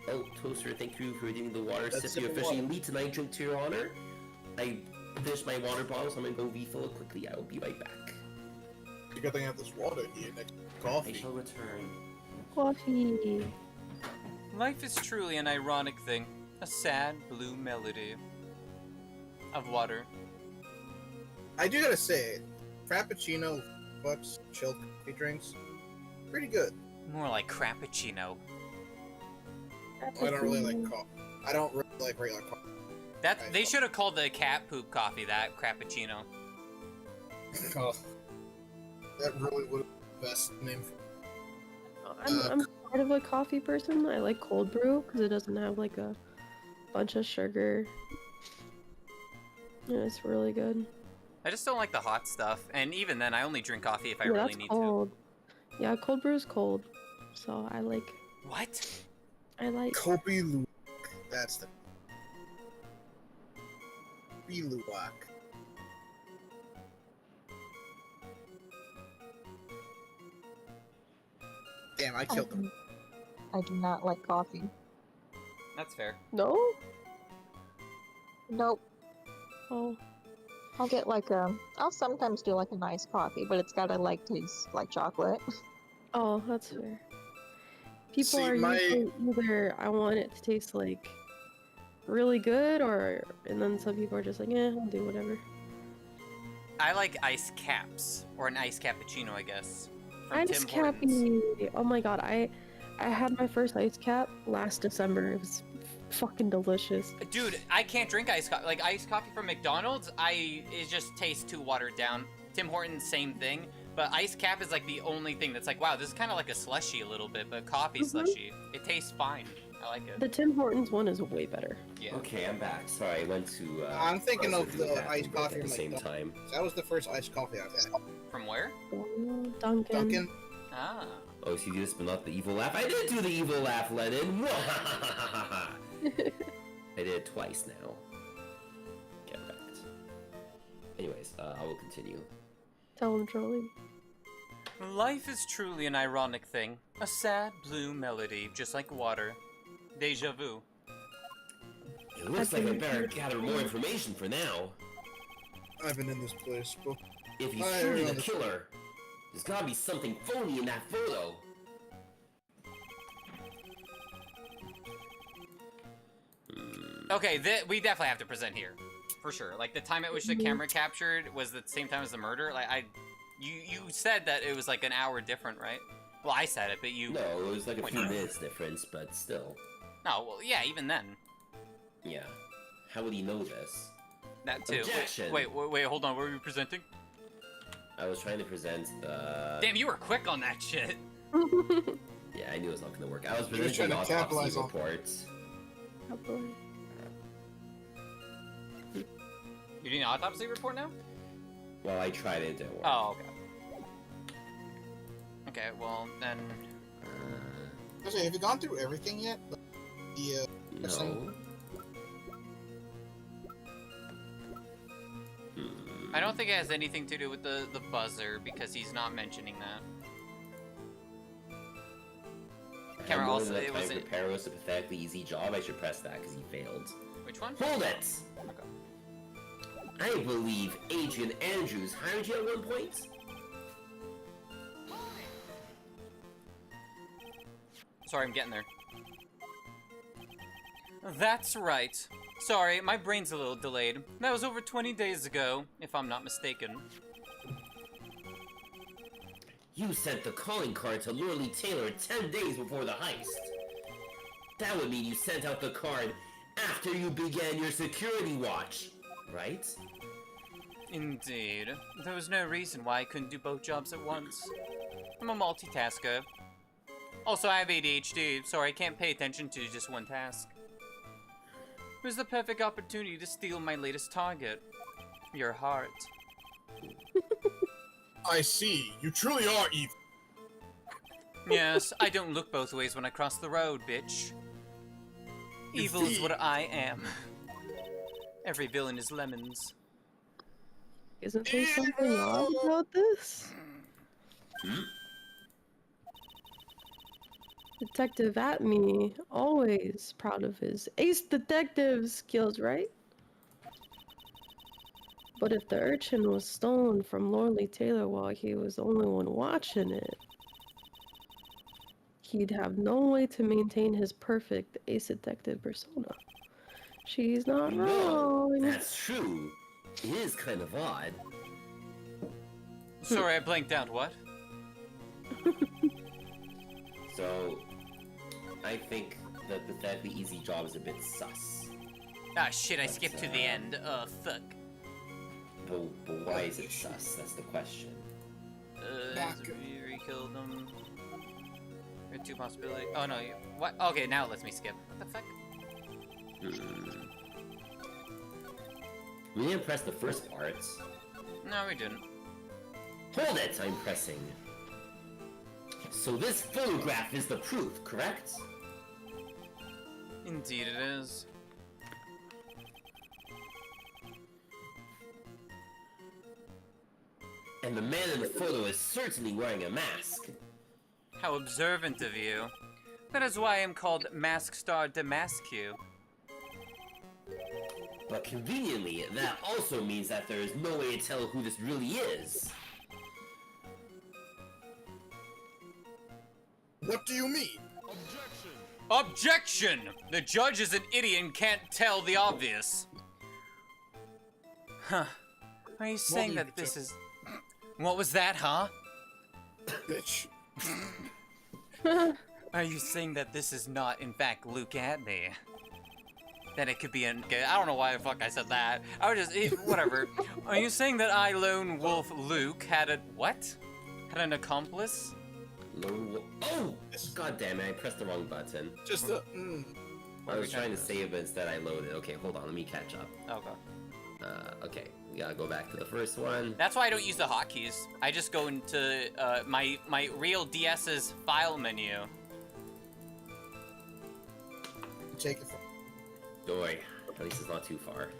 Oh, Toaster, thank you for redeeming the water That's sip. You're simple officially water. elite tonight. Drink to your honor. I finished my water bottle, so I'm gonna go refill it quickly. I will be right back. You got to have this water here next to I coffee. shall return. Coffee. Life is truly an ironic thing. A sad blue melody of water. I do gotta say, Frappuccino, Butz, chilled coffee drinks, pretty good. More like crappuccino. I don't really like coffee. I don't really like regular coffee. They should have called the cat poop coffee that crappuccino. Oh, that really would have been the best name for I'm part of a coffee person. I like cold brew because it doesn't have like a bunch of sugar. Yeah, it's really good. I just don't like the hot stuff, and even then, I only drink coffee if I Yeah, really that's need cold. Yeah, cold brew is cold. So I like. to. What? I like. Kopi Luwak. That's the... Biluak. Damn, I killed him. I do not like coffee. That's fair. No? Nope. Oh. I'll get like I'll sometimes do like a nice coffee, but it's gotta like taste like chocolate. Oh, that's fair. People See, are my- usually either I want it to taste like really good, or and then some people are just like, eh, I'll do whatever. I like ice caps, or an iced cappuccino, I guess. From Ice Tim Hortons. cappy. Oh my god, I had my first ice cap last December. It was fucking delicious. Dude, I can't drink iced coffee. Like iced coffee from McDonald's, it just tastes too watered down. Tim Hortons, same thing. But ice cap is like the only thing that's like, wow, this is kind of like a slushy a little bit, but coffee slushy. It tastes fine. I like it. The Tim Hortons one is way better. Yeah. Okay, I'm back. Sorry, I went to. I'm thinking browse of the the bathroom iced break coffee at the from same McDonald's. time. That was the first iced coffee I've had. From where? Oh, Dunkin'. Dunkin'. Ah. Oh, so you just but not the evil laugh. I did do the evil laugh, Lennon. I did it twice now. Get wrecked. Anyways, I will continue. Tell him, Charlie. Life is truly an ironic thing. A sad blue melody, just like water. Deja vu. It looks like I better gather more information for now. I've been in this place, but If he's truly the killer, there's gotta be something phony in that photo. Okay, we definitely have to present here, for sure. Like the time at which the camera captured was the same time as the murder. Like you said that it was like an hour different, right? Well, I said it, but you. No, it was like a few Wait, no. minutes difference, but still. No, well, yeah, even then. Yeah. How would he know this? That too. Objection. Wait, hold on. What were you presenting? I was trying to present the. Damn, you were quick on that shit. Yeah, I knew it was not gonna work. I was He was presenting trying the to capitalize autopsy on- reports. Oh, boy. You need an autopsy report now? Well, I tried it, didn't work. Oh, okay. Okay, well then. Actually, have you gone through everything yet? The No. I don't think it has anything to do with the buzzer because he's not mentioning that. Camera also, it it was wasn't. prepare was a pathetically easy job. I should press that because he failed. Which one? Hold it! Okay. I believe Adrian Andrews hired you at one point. Sorry, I'm getting there. That's right. Sorry, my brain's a little delayed. That was over 20 days ago, if I'm not mistaken. You sent the calling card to Lorelei Taylor 10 days before the heist. That would mean you sent out the card after you began your security watch, right? Indeed. There was no reason why I couldn't do both jobs at once. I'm a multitasker. Also, I have ADHD, so I can't pay attention to just one task. It was the perfect opportunity to steal my latest target. Your heart. I see. You truly are evil. Yes, I don't look both ways when I cross the road, bitch. Evil is what I am. Every villain is lemons. Isn't there something odd about this? Detective Atme, always proud of his ace detective skills, right? But if the urchin was stolen from Lorelei Taylor while he was the only one watching it, he'd have no way to maintain his perfect ace detective persona. She's not No, wrong. that's true. It is kind of odd. Sorry, I blanked out. What? So, I think the pathetically easy job is a bit sus. Ah, shit, I skipped to the end. Fuck. But why is it sus? That's the question. You killed them. There are two possibilities. Oh no, what? Okay, now it lets me skip. What the fuck? We didn't press the first parts. No, we didn't. Hold it! I'm pressing. So this photograph is the proof, correct? Indeed it is. And the man in the photo is certainly wearing a mask. How observant of you. That is why I'm called Mask Star Damascus. But conveniently, that also means that there is no way to tell who this really is. What do you mean? Objection! The judge is an idiot and can't tell the obvious. Huh. Are you saying that this is... What was that, huh? Bitch. Are you saying that this is not, in fact, Luke Atney? That it could be an... I don't know why the fuck I said that. I was just... whatever. Are you saying that I, Lone Wolf Luke, had a... What? Had an accomplice? Lone Wolf... Oh! God damn it, I pressed the wrong button. Just a... I was trying to save, but instead I loaded. Okay, hold on, let me catch up. Okay. Okay, we gotta go back to the first one. That's why I don't use the hotkeys. I just go into my real DS's file menu. Take it from... Boy, at least it's not too far.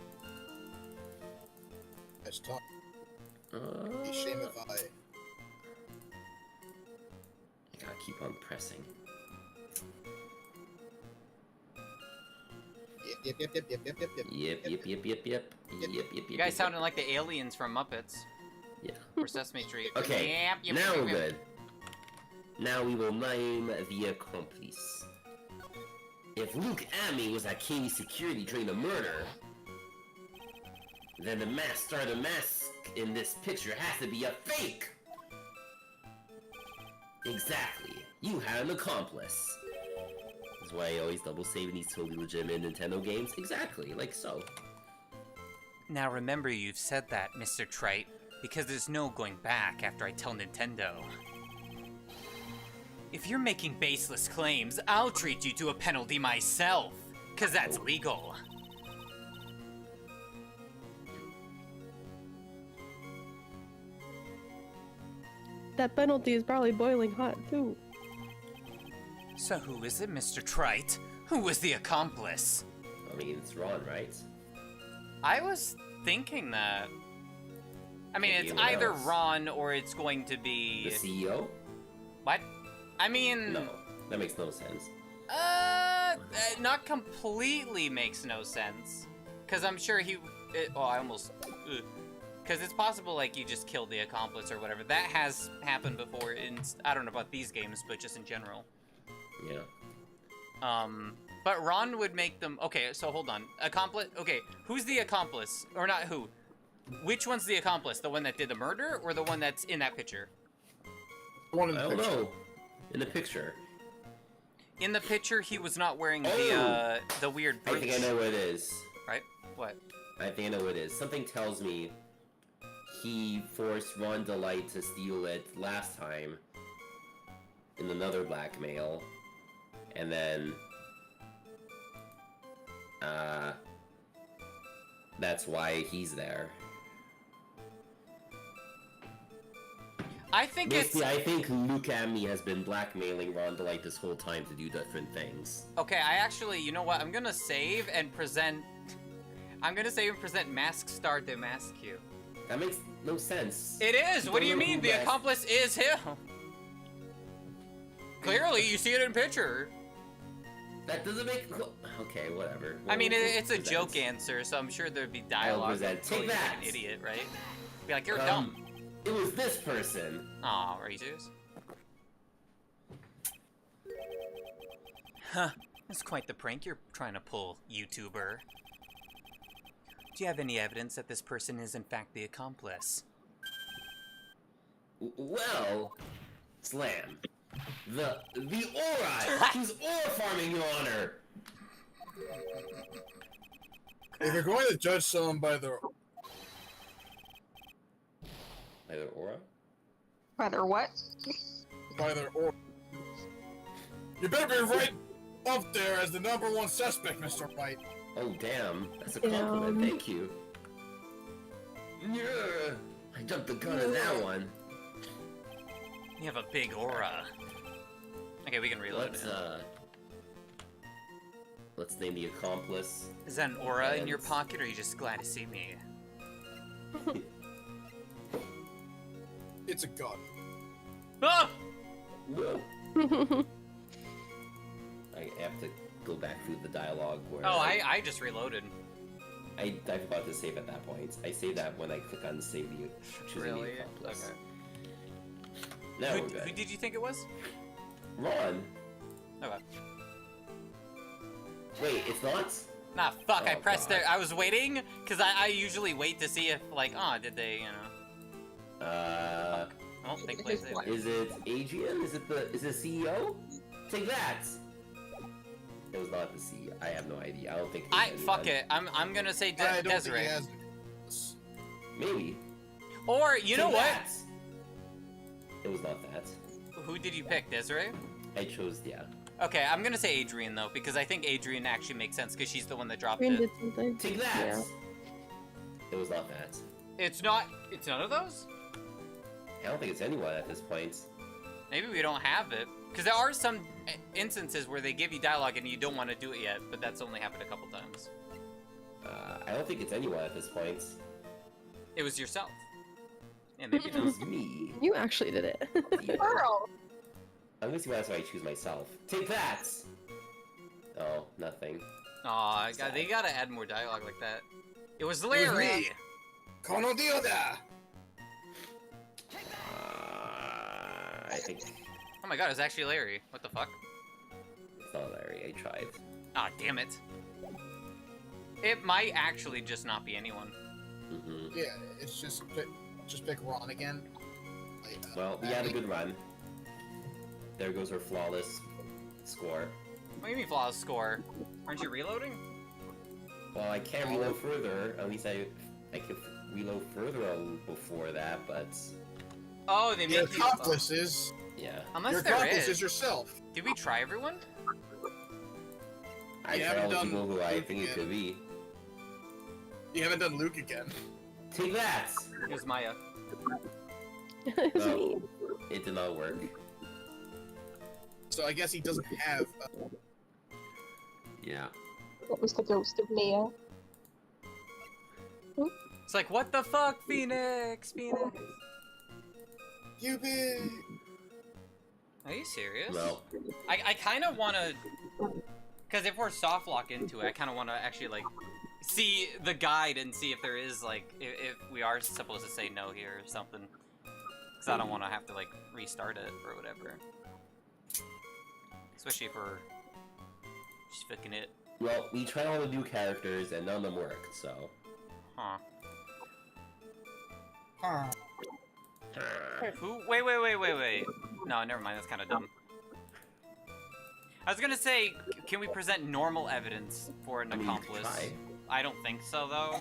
Let's talk. Be shame if I... Gotta keep on pressing. Yep. You guys sounded like the aliens from Muppets. Yeah. Or Sesame Street. Okay, Yep, now we're good. Now we will name the accomplice. If Luke Atney was at Katie's security during the murder, then the mask in this picture has to be a fake! Exactly. You had an accomplice. That's why I always double save in these totally legitimate Nintendo games. Exactly, like so. Now remember you've said that, Mr. Trite, because there's no going back after I tell Nintendo. If you're making baseless claims, I'll treat you to a penalty myself, cause that's legal. That penalty is probably boiling hot, too. So who is it, Mr. Trite? Who was the accomplice? I mean, it's Ron, right? I was thinking that. I mean, Maybe it's anyone either else. Ron or it's going to be... The CEO? What? I mean... No, that makes no sense. Not completely makes no sense. Because I'm sure he... I almost... Because it's possible, like, you just killed the accomplice or whatever. That has happened before in... I don't know about these games, but just in general. Yeah. But Ron would make them... Okay, so hold on. Accomplice... Okay, who's the accomplice? Or not who? Which one's the accomplice? The one that did the murder or the one that's in that picture? The one in I the don't picture. know. In the picture. In the picture, he was not wearing Oh! the weird I brooch. think I know what it is. Right? What? I think I know what it is. Something tells me he forced Ron Delight to steal it last time in another blackmail, and then that's why he's there. I think it's... Basically, I think Luke Atney has been blackmailing Ron Delight this whole time to do different things. Okay, I actually... You know what? I'm gonna save and present... I'm gonna save and present Mask Star Damascus. That makes no sense. It is! What do you mean? The accomplice is him! Clearly, you see it in picture. That doesn't make... Okay, whatever. I mean, it's a Presents. joke answer, so I'm sure there'd be dialogue. present. Totally Take that! like an idiot, right? Be like, you're dumb. It was this person. Aw, are you serious? Huh. That's quite the prank you're trying to pull, YouTuber. Do you have any evidence that this person is in fact the accomplice? Well, Slam. The aura! She's aura farming, Your Honor! If you're going to judge someone by their... By the aura? Rather what? by their aura, you better be right up there as the #1 suspect, Mr. Wright. Oh, damn. That's a compliment. Damn. Thank you. Yeah. I jumped the gun on that one. You have a big aura. Okay, we can reload it. Let's name the accomplice. Is that an aura in your And- pocket, or are you just glad to see me? It's a gun. Ah! Whoa. I have to go back through the dialogue where... Oh, I just reloaded. I forgot to save at that point. I save that when I click on save the choosing Really? the accomplice. Okay. Now we're Who good. did you think it was? Ron. Okay. Wait, it's not? Nah, fuck, I Oh, pressed God. it. I was waiting, because I usually wait to see if, like, oh, did they, you know. Oh, take place there. Is it Adrian? Is it CEO? Take that! It was not the CEO. I have no idea. I don't think. Fuck it. I'm gonna say I don't Desiree. think he has it. Maybe. Or you know Take what? that! It was not that. Who did you pick, Desiree? I chose Okay, I'm gonna say Adrian though, because I think Adrian actually makes sense because she's the one that dropped Green it. did something. Take that! Yeah. It was not that. It's not. It's none of those. I don't think it's anyone at this point. Maybe we don't have it, because there are some instances where they give you dialogue and you don't want to do it yet, but that's only happened a couple times. I don't think it's anyone at this point. It was yourself. And maybe It not. was me. You actually did it. Girl. I'm gonna see why that's why I choose myself. Take that! Oh, nothing. Aw, they gotta add more dialogue like that. It was Larry! me. Kono Dioda! I think Oh my god, it's actually Larry. What the fuck? it's not Larry. I tried. Ah, damn it. It might actually just not be anyone. Mm-hmm. Yeah, it's just pick Ron again. Like, Well, we had a good run. There goes our flawless score. What do you mean flawless score? Aren't you reloading? Well, I can't reload further. At least I could reload further before that, but Oh, they Your make you... accomplice is yeah. Unless your there accomplice is. is yourself. Did we try everyone? I You tried all haven't the done people who I Luke think it yet. could be. You haven't done Luke again. Take that! Here's Maya. It was No. me. It did not work. So I guess he doesn't have. Yeah. What was the ghost of Mia? It's like, what the fuck, Phoenix? Phoenix? You big. Are you serious? Well, I kind of want to... Because if we're soft lock into it, I kind of want to actually, like, see the guide and see if there is, like, if we are supposed to say no here or something. Because I don't want to have to, like, restart it or whatever. Especially if we're just fucking it. well, we tried all the new characters and none of them worked, so. Huh. Huh. Who? Wait. No, never mind. That's kind of dumb. I was gonna say, can we present normal evidence for an I mean, you could accomplice? try. I don't think so, though.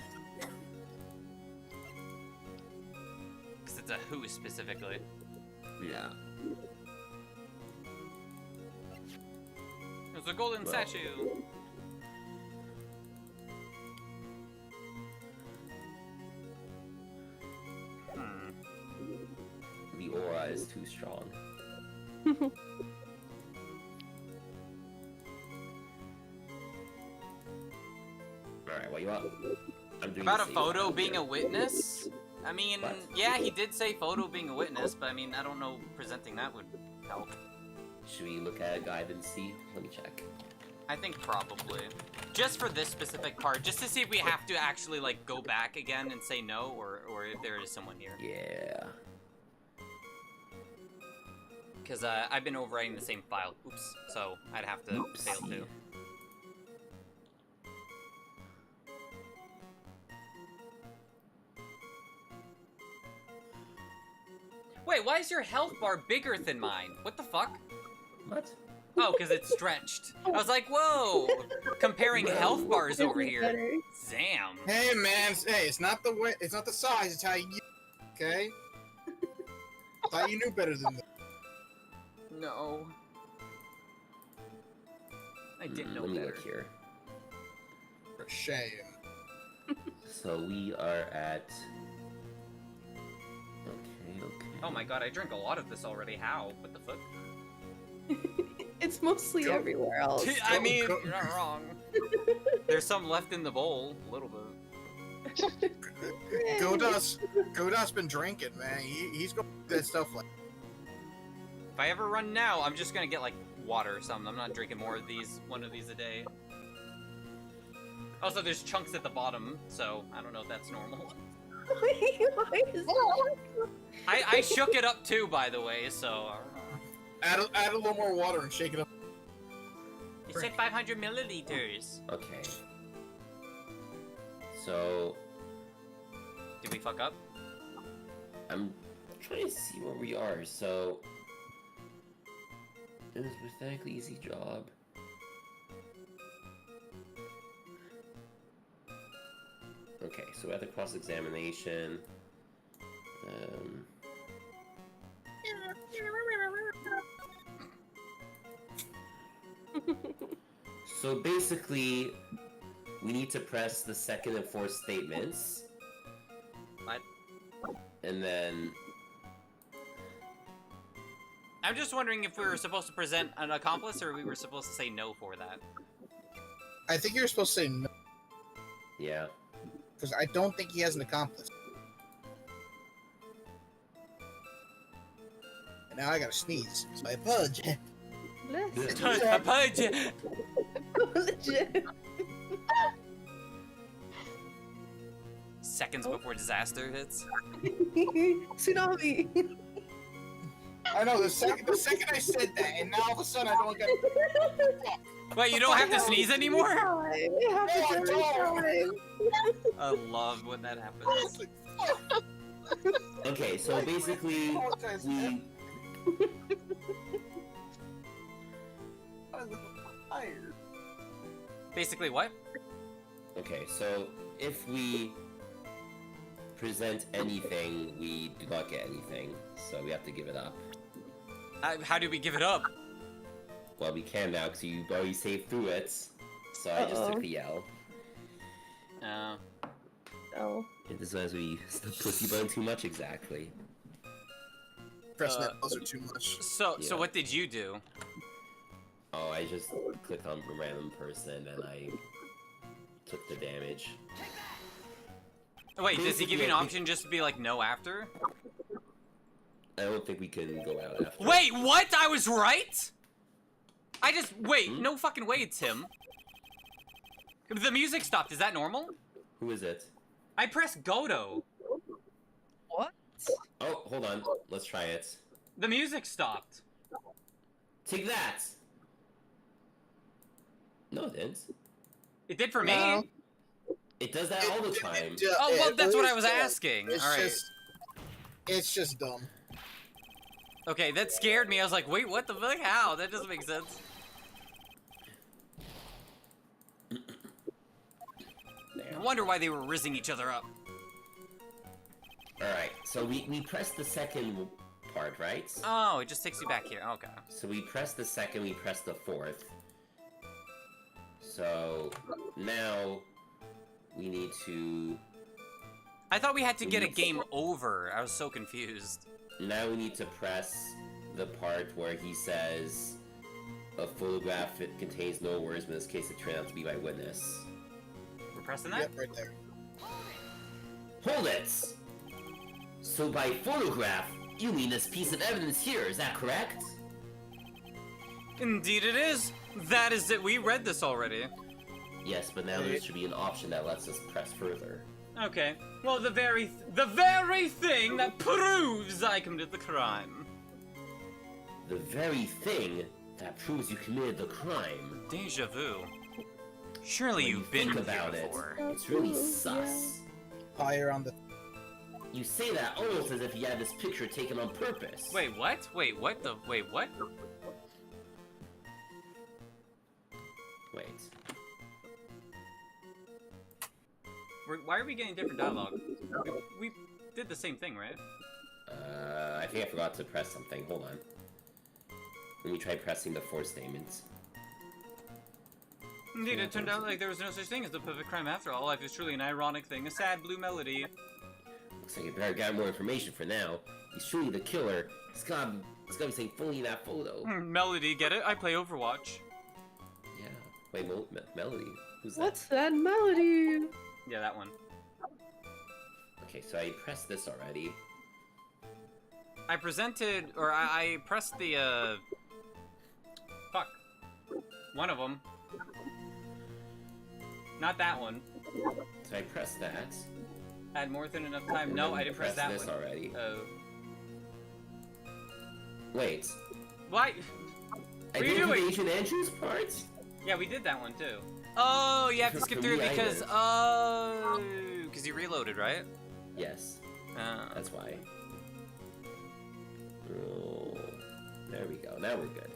Because it's a who specifically. Yeah. There's a golden Well. statue. The aura is too strong. Alright, what you want? I'm doing About the a same photo one being here. a witness? I mean, What? yeah, he did say photo being a witness, but I mean, I don't know presenting that would help. Should we look at a guide and see? Let me check. I think probably. Just for this specific part, just to see if we have to actually, like, go back again and say no, or if there is someone here. Yeah. Because I've been overwriting the same file. Oops. So I'd have to fail Oopsie. too. Wait, why is your health bar bigger than mine? What the fuck? What? Oh, because it's stretched. I was like, whoa! Comparing health bars over It's here. better. Damn. Hey man, hey, it's not the way, it's not the size, it's how you. Okay. Thought you knew better than that. No. I didn't know Let me better. look here. For shame. So we are at. Okay. Oh my god, I drank a lot of this already. How? What the fuck? It's mostly Go- everywhere else. I Go- mean, go- you're not wrong. There's some left in the bowl, a little bit. Godot's been drinking, man. He's going to that stuff like. If I ever run now, I'm just gonna get like water or something. I'm not drinking more of these, one of these a day. Also, there's chunks at the bottom, so I don't know if that's normal. I shook it up too, by the way, so I don't know. Add a little more water and shake it up. It said 500 milliliters. Okay. So... Did we fuck up? I'm trying to see where we are, so... It was a pathetically easy job. Okay, so we have the cross-examination. So basically, we need to press the second and fourth statements. What? And then... I'm just wondering if we were supposed to present an accomplice or we were supposed to say no for that. I think you're supposed to say no. Yeah. Because I don't think he has an accomplice. And now I gotta sneeze. So I pudge. Seconds before disaster hits. Tsunami. I know, the second I said that, and now all of a sudden I don't get. Wait, you don't have to sneeze ananymore? It happens every time. I love when that happens. Okay, so basically, we... Basically what? Okay, so if we present anything, we do not get anything, so we have to give it up. How do we give it up? Well, we can now, because you already saved through it, so I just took the L. Oh. It is as we pussy bone too much, exactly. Pressing that buzzer too much. So Yeah. what did you do? Oh, I just clicked on a random person, and I took the damage. Wait, does he give you an option just to be like no after? I don't think we can go out after. Wait, what? I was right? Wait, no fucking way it's him. The music stopped, is that normal? Who is it? I pressed Godo. What? Oh, hold on. Let's try it. The music stopped. Take that! No, it didn't. It did for No. me? It does that all the time. Oh, well, that's what I was asking. Alright. It's just dumb. Okay, that scared me. I was like, wait, what the fuck? How? That doesn't make sense. I wonder why they were rizzing each other up. Alright, so we press the second part, right? Oh, it just takes you back here. Okay. So we press the second, we press the fourth. So now we need to... I thought we had to get a game over. I was so confused. Now we need to press the part where he says a photograph it contains no words, but in this case it turned out to be my witness. We're pressing that? Yep, right there. Hold it! So by photograph, you mean this piece of evidence here, is that correct? Indeed it is. That is it. We read this already. Yes, but now there should be an option that lets us press further. Okay. Well, the very thing that proves I committed the crime. The very thing that proves you committed the crime. Deja vu. Surely When you've been think here about it, before. it's really sus. Higher on the. You say that almost as if you had this picture taken on purpose. Wait, what? Wait, what the? Wait, what? Wait. Why are we getting different dialogue? We did the same thing, right? I think I forgot to press something. Hold on. Let me try pressing the fourth statement. Indeed, it turned out like there was no such thing as the perfect crime after all. Life is truly an ironic thing. A sad blue melody. Looks like you better get more information for now. He's truly the killer. He's gotta be saying fully in that photo. Melody, get it? I play Overwatch. Yeah. Wait, Melody? Who's that? What's that melody? Yeah, that one. Okay, so I pressed this already. I presented, or I pressed the, fuck. One of them. Not that one. So I pressed that. I had more than enough time. No, I didn't press that this one. already. Oh. Wait. What? I What are you didn't do doing? the Agent Andrews part? Yeah, we did that one too. Oh, you have to skip For through me, I because, did. because you reloaded, right? Yes. That's why. Oh, there we go. Now we're good.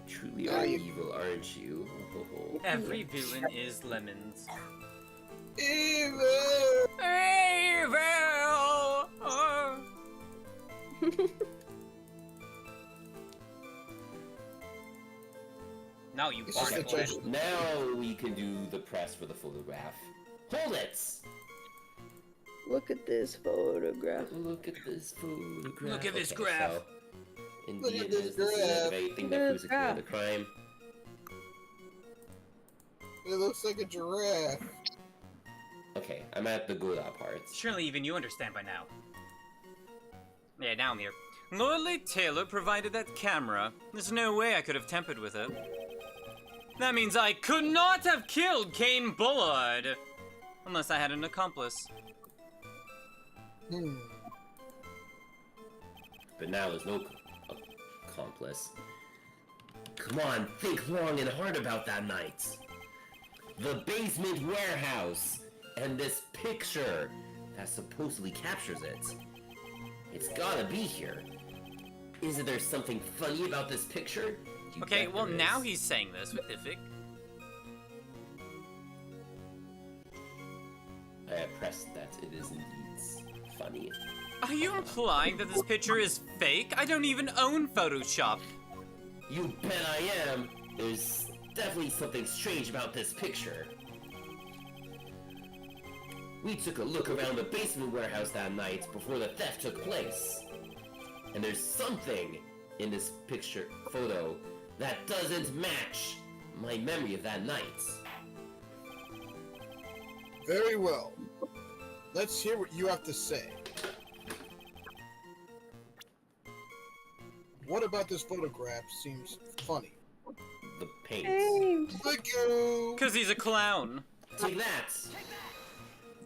Truly are evil, aren't you? Every villain is lemons. Evil! Evil! Now you This is bark. the judge. Now we can do the press for the photograph. Hold it! Look at this photograph. Look at this photograph. Look at this Okay, graph. So, Look indeed, at this this is the graph. very thing Look that at proves this it to the crime. It looks like a giraffe. Okay, I'm at the Gouda part. Surely even you understand by now. Yeah, now I'm here. Lordly Taylor provided that camera. There's no way I could have tampered with it. That means I could not have killed Kane Bullard! Unless I had an accomplice. But now there's no accomplice. Come on, think long and hard about that night. The basement warehouse and this picture that supposedly captures it. It's gotta be here. Isn't there something funny about this picture? You Okay, bet well there now is. he's saying this with Ifik. I pressed that it is indeed funny. Are you implying that this picture is fake? I don't even own Photoshop. You bet I am. There's definitely something strange about this picture. We took a look around the basement warehouse that night before the theft took place. And there's something in this photo that doesn't match my memory of that night. Very well. Let's hear what you have to say. What about this photograph seems funny? The paint. Hey, Thank you! Cause he's a clown. Take that.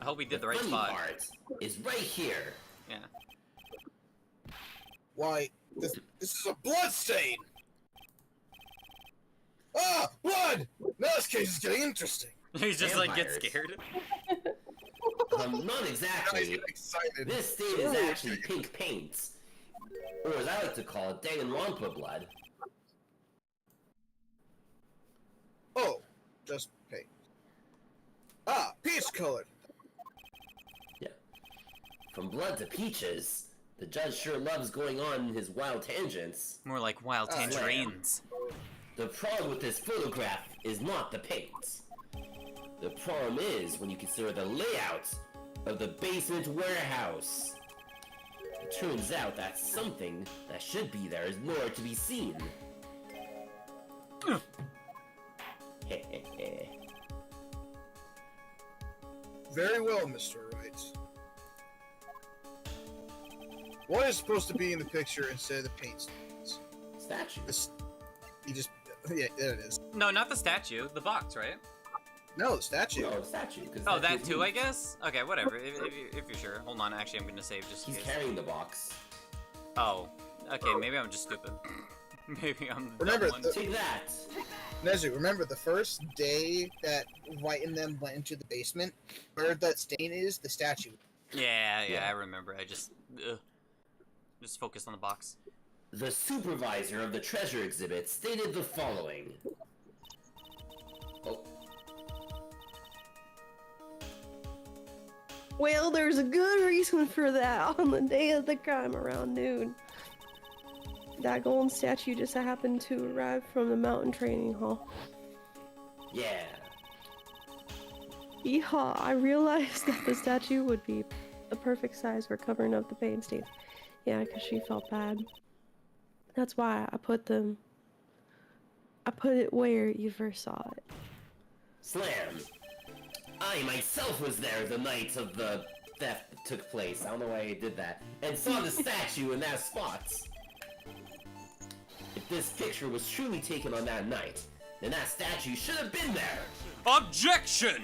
I hope we did the right funny spot. part is right here. Yeah. Why, this is a blood stain! Ah! Blood! Now this case is getting interesting. He's just like gets Vampires. scared. Not Guys exactly. get excited. This stain is actually pink paint. Or as I like to call it, Danganronpa blood. Oh, just paint. Ah, peach colored. Yeah. From blood to peaches, the judge sure loves going on his wild tangents. More like wild Oh, yeah. tangerines. The problem with this photograph is not the paint. The problem is when you consider the layout of the basement warehouse. It turns out that something that should be there is nowhere to be seen. Very well, Mr. Wright. What is supposed to be in the picture instead of the paint stains? Statue. This, you just, yeah, there it is. No, not the statue. The box, right? No, the statue. Oh, statue. 'Cause Oh, that statues too, move. I guess? Okay, whatever. If you're sure. Hold on, actually, I'm gonna save just in He's case. carrying the box. Oh. Okay, maybe I'm just stupid. Maybe I'm the Remember, dumb one. Take that. Nezu, remember the first day that Wright and them went into the basement? Where that stain is, the statue. Yeah, Yeah. I remember. I just focused on the box. The supervisor of the treasure exhibit stated the following. Oh, well, there's a good reason for that on the day of the crime around noon. That golden statue just happened to arrive from the mountain training hall. yeah. Yeehaw, I realized that the statue would be the perfect size for covering up the paint stains. Yeah, because she felt bad. That's why I put it where you first saw it. Slam. I myself was there the night of the theft took place. I don't know why I did that. And saw the statue in that spot. If this picture was truly taken on that night, then that statue should have been there. Objection!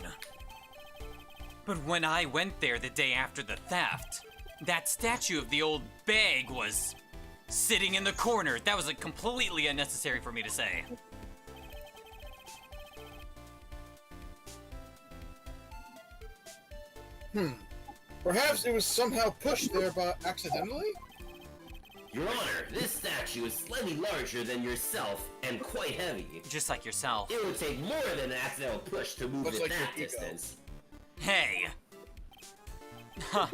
But when I went there the day after the theft, that statue of the old bag was sitting in the corner. That was like completely unnecessary for me to say. Perhaps it was somehow pushed there by accidentally? Your Honor, this statue is slightly larger than yourself and quite heavy. Just like yourself. It would take more than an accidental push to move Looks it like that your ego. distance. Hey! Huh.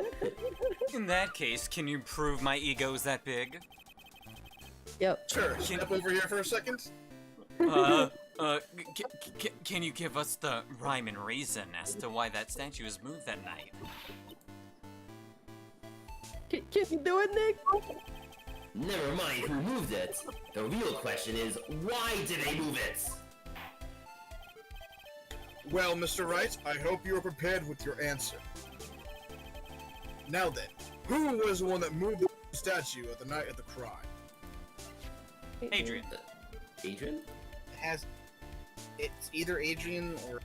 In that case, can you prove my ego's that big? Yep. Sure, step over here for a second. Can you give us the rhyme and reason as to why that statue was moved that night? Can you do it, Nick? Never mind who moved it. The real question is, why did they move it? Well, Mr. Wright, I hope you are prepared with your answer. Now then, who was the one that moved the statue at the night of the crime? Adrian. Adrian? It's either Adrian or...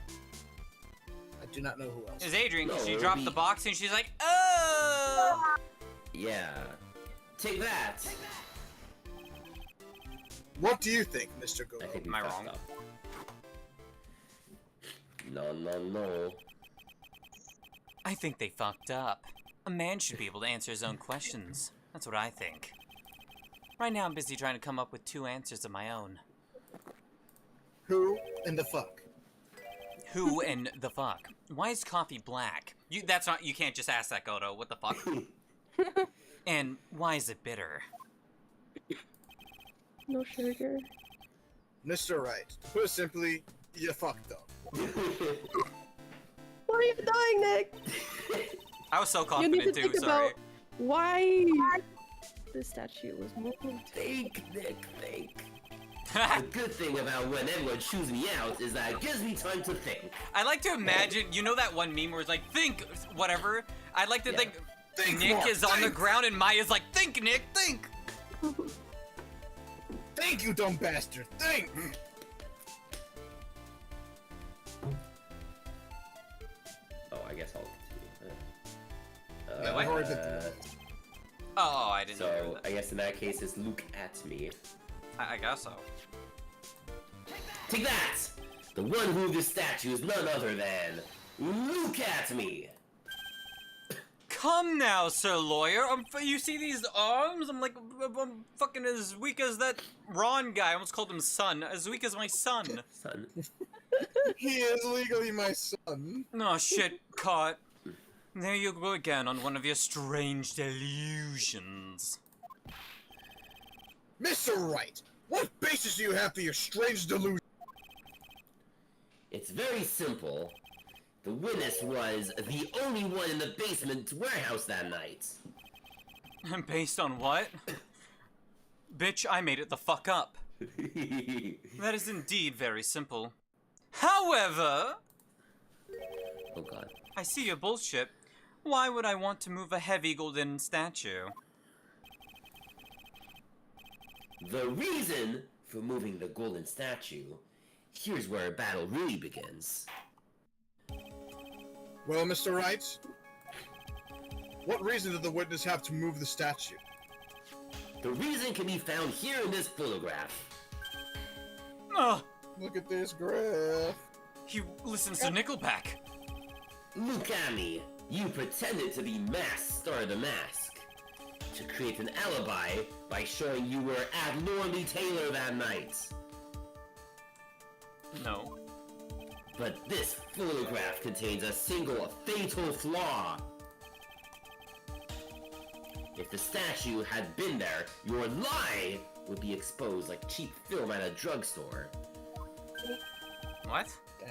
I do not know who else. It was Adrian, No, she it would dropped be- the box and she's like, oh! Yeah. Take that. What do you think, Mr. I Golo? think we Am I fucked wrong? up. No. I think they fucked up. A man should be able to answer his own questions. That's what I think. Right now I'm busy trying to come up with 2 answers of my own. Who in the fuck? Who and the fuck? Why is coffee black? You can't just ask that, Goto. What the fuck? And why is it bitter? No sugar. Mr. Wright, to put it simply, you fucked up. What are you doing, Nick? I was so You need confident to too, think sorry. about why the statue was moved. Think, Nick, think. The good thing about when everyone chews me out is that it gives me time to think. I like to imagine, you know that one meme where it's like, think, whatever? I'd like to Yeah. think Think Nick more, is on the think. ground and Maya's like, think, Nick, think! Think, you dumb bastard! Think! Oh, I guess I'll continue. Yeah, we've already been through that. Oh, I didn't hear So, that. I guess in that case, it's Luke at me. I guess so. Take that! The one who moved the statue is none other than Luke at me! Come now, sir lawyer. You see these arms? I'm fucking as weak as that Ron guy. I almost called him son. As weak as my son. Son. He is legally my son. Oh shit, caught. There you go again on one of your strange delusions. Mr. Wright, what basis do you have for your strange delusion? It's very simple. The witness was the only one in the basement warehouse that night. Based on what? Bitch, I made it the fuck up. That is indeed very simple. However, Oh god. I see your bullshit. Why would I want to move a heavy golden statue? The reason for moving the golden statue, here's where a battle really begins. Well, Mr. Wright, what reason did the witness have to move the statue? The reason can be found here in this photograph. Ugh, Look at this graph. he listens to Nickelback. Look at me. You pretended to be Mask Star the Mask to create an alibi by showing you were at Normally Taylor that night. No. But this photograph contains a single fatal flaw. If the statue had been there, your lie would be exposed like cheap film at a drugstore. What? Damn.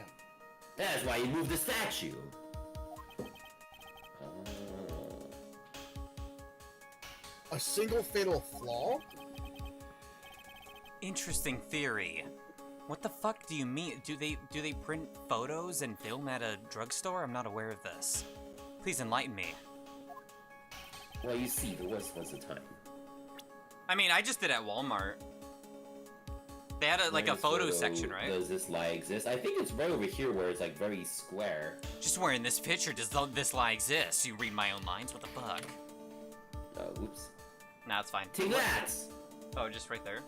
That is why you moved the statue. A single fatal flaw? Interesting theory. What the fuck do you mean? Do they print photos and film at a drugstore? I'm not aware of this. Please enlighten me. Well, you see, there was once a time. I mean, I just did at Walmart. They had a photo section, right? Does this lie exist? I think it's right over here where it's like very square. Just where in this picture does this lie exist? You read my own lines? What the fuck? Oh, oops. Nah, it's fine. Take that! Oh, just right there.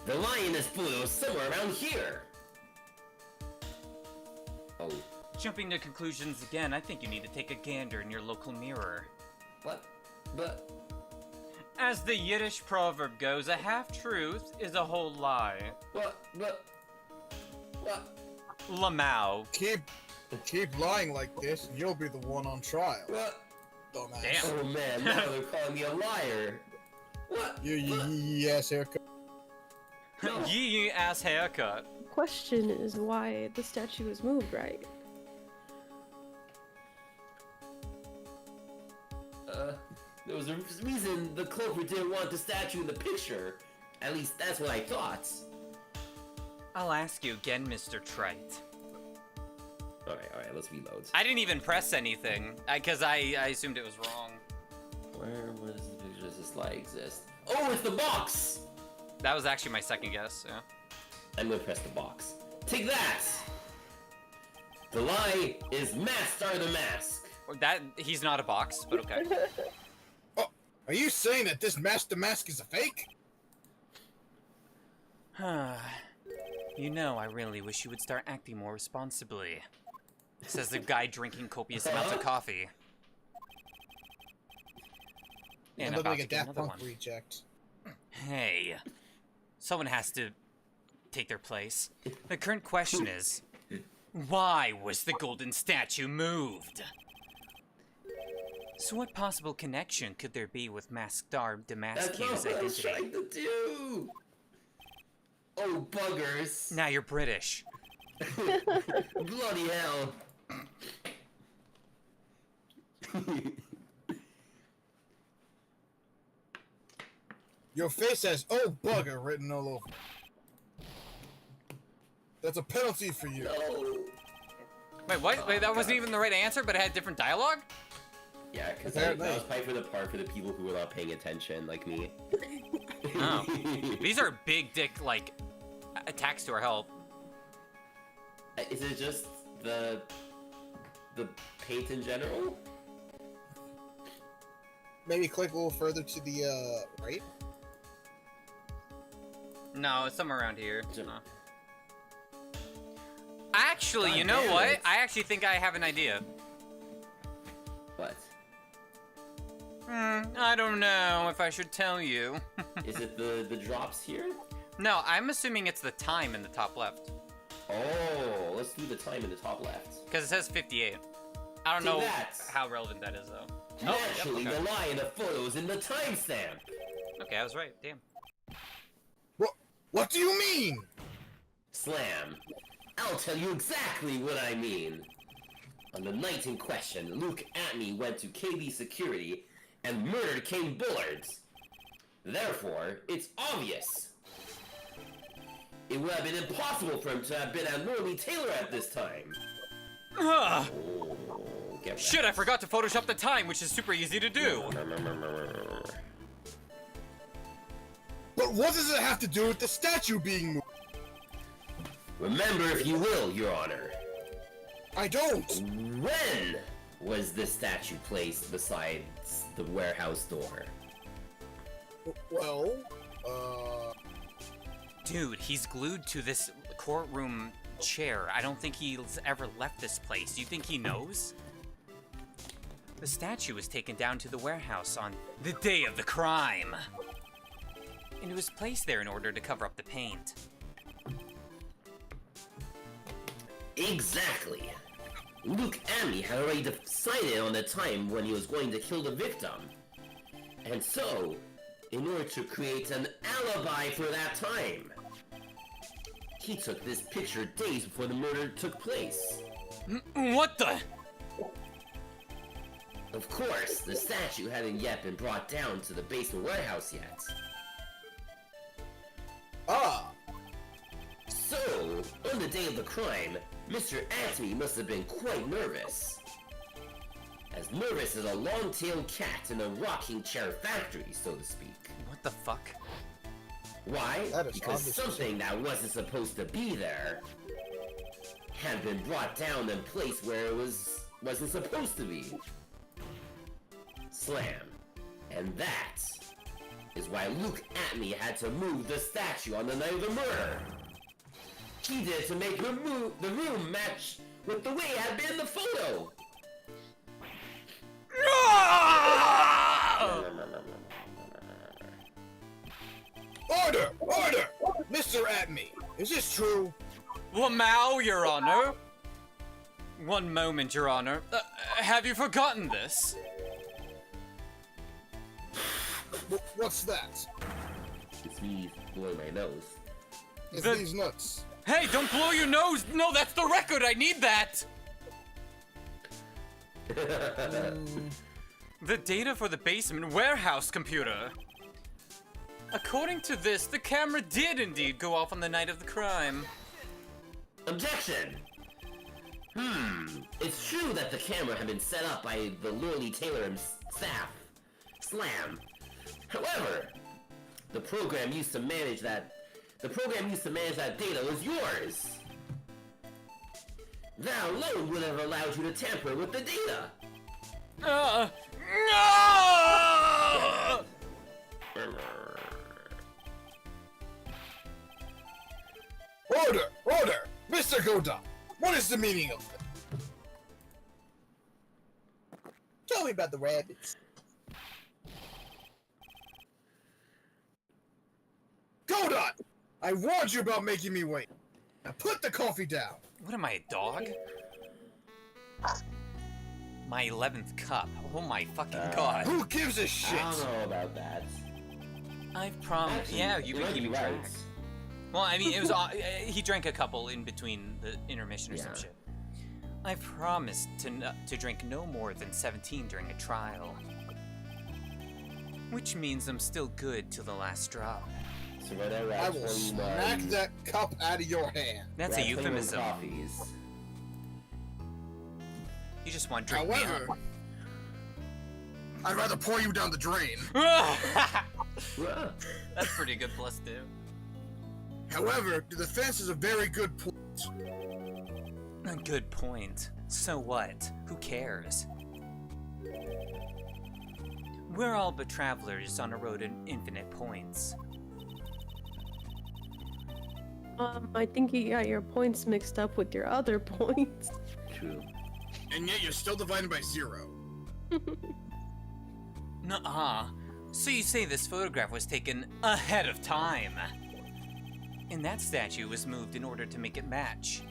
The lie in this photo is somewhere around here! Oh. Jumping to conclusions again, I think you need to take a gander in your local mirror. What? But... As the Yiddish proverb goes, a half-truth is a whole lie. What? Lamau. Keep lying like this, and you'll be the one on trial. What? Dumbass. Damn. Oh man, now they're calling me a liar. What? Yes, haircut. No. Yee ass haircut. Question is why the statue was moved, right? There was a reason the culprit didn't want the statue in the picture. At least that's what I thought. I'll ask you again, Mr. Trite. Alright, let's reload. I didn't even press anything, because I assumed it was wrong. Where was the picture? Does this lie exist? Oh, it's the box! That was actually my second guess, yeah. I'm gonna press the box. Take that! The lie is Masked are the mask. He's not a box, but okay. Oh, are you saying that this Master Mask is a fake? You know, I really wish you would start acting more responsibly. Says the guy drinking copious amounts of coffee. And look about like a to get Daft another Punk one. reject. Hey, someone has to take their place. The current question is, why was the golden statue moved? So what possible connection could there be with Masked That's not Damaski's what I was identity? trying to do! Oh, buggers! Now you're British. Bloody hell! Your face has "Oh bugger" written all over. That's a penalty for you. No! Wait, what? Wait, that wasn't even the right answer, but it had different dialogue? Yeah, because that Apparently. was probably for the part for the people who were not paying attention, like me. Oh. These are big dick, like, attacks to our health. Is it just the paint in general? Maybe click a little further to the right. No, it's somewhere around here. Jim. No. Actually, you know damn what? it. I actually think I have an idea. What? I don't know if I should tell you. Is it the drops here? No, I'm assuming it's the time in the top left. Oh, let's do the time in the top left. Because it says 58. I don't See know that? how relevant that is, though. Naturally, okay. the lie in the photos in the timestamp. Okay, I was right. Damn. What do you mean? Slam. I'll tell you exactly what I mean. On the night in question, Luke Atney went to KB Security and murdered Kane Bullard. Therefore, it's obvious. It would have been impossible for him to have been at Norley Taylor at this time. Ugh. Oh, get Shit, I forgot to Photoshop the time, which is super easy to do. But what does it have to do with the statue being moved? Remember, if you will, Your Honor. I don't. When was this statue placed beside the warehouse door? Well, Dude, he's glued to this courtroom chair. I don't think he's ever left this place. Do you think he knows? The statue was taken down to the warehouse on the day of the crime. And it was placed there in order to cover up the paint. Exactly. Luke Atney had already decided on the time when he was going to kill the victim. And so, in order to create an alibi for that time, he took this picture days before the murder took place. What the? Of course, the statue hadn't yet been brought down to the basement warehouse yet. So, on the day of the crime, Mr. Atney must have been quite nervous. as nervous as a long-tailed cat in a rocking chair factory, so to speak. What the fuck? Why? That is Because obviously something that wasn't supposed to be there had been brought down and placed where it wasn't supposed to be. Slam. And that is why Luke Atney had to move the statue on the night of the murder. He did it to make the room match with the way it had been in the photo. Order! Order! Mr. Atney, is this true? Lamau, Your Honor. One moment, Your Honor. Have you forgotten this? What's that? It's me blowing my nose. It's The- these nuts. Hey, don't blow your nose! No, that's the record! I need that! The data for the basement warehouse computer. According to this, the camera did indeed go off on the night of the crime. Objection! It's true that the camera had been set up by the Lorley Taylor and staff. Slam. However, the program used to manage that data was yours. That alone would have allowed you to tamper with the data. No! Order! Order! Mr. Godot, what is the meaning of this? Tell me about the rabbits. Godot! I warned you about making me wait. Now put the coffee down. What am I, a dog? My 11th cup. Oh my fucking god. Who gives a I shit? don't know about that. I've promised. Actually, Yeah, you might can keep be track. right. Well, I mean, it was he drank a couple in between the intermission or some Yeah. shit. I promised to drink no more than 17 during a trial, which means I'm still good till the last drop. So whatever. I will smack that cup out of your hand. That's a euphemism. Coffees. You just want to drink me However, I'd rather pour you down the drain. up. Yeah. That's pretty good plus two. However, the defense is a very good point. A good point. So what? Who cares? We're all but travelers on a road in infinite points. I think you got your points mixed up with your other points. True. And yet you're still divided by 0. Nuh-uh. So you say this photograph was taken ahead of time? And that statue was moved in order to make it match.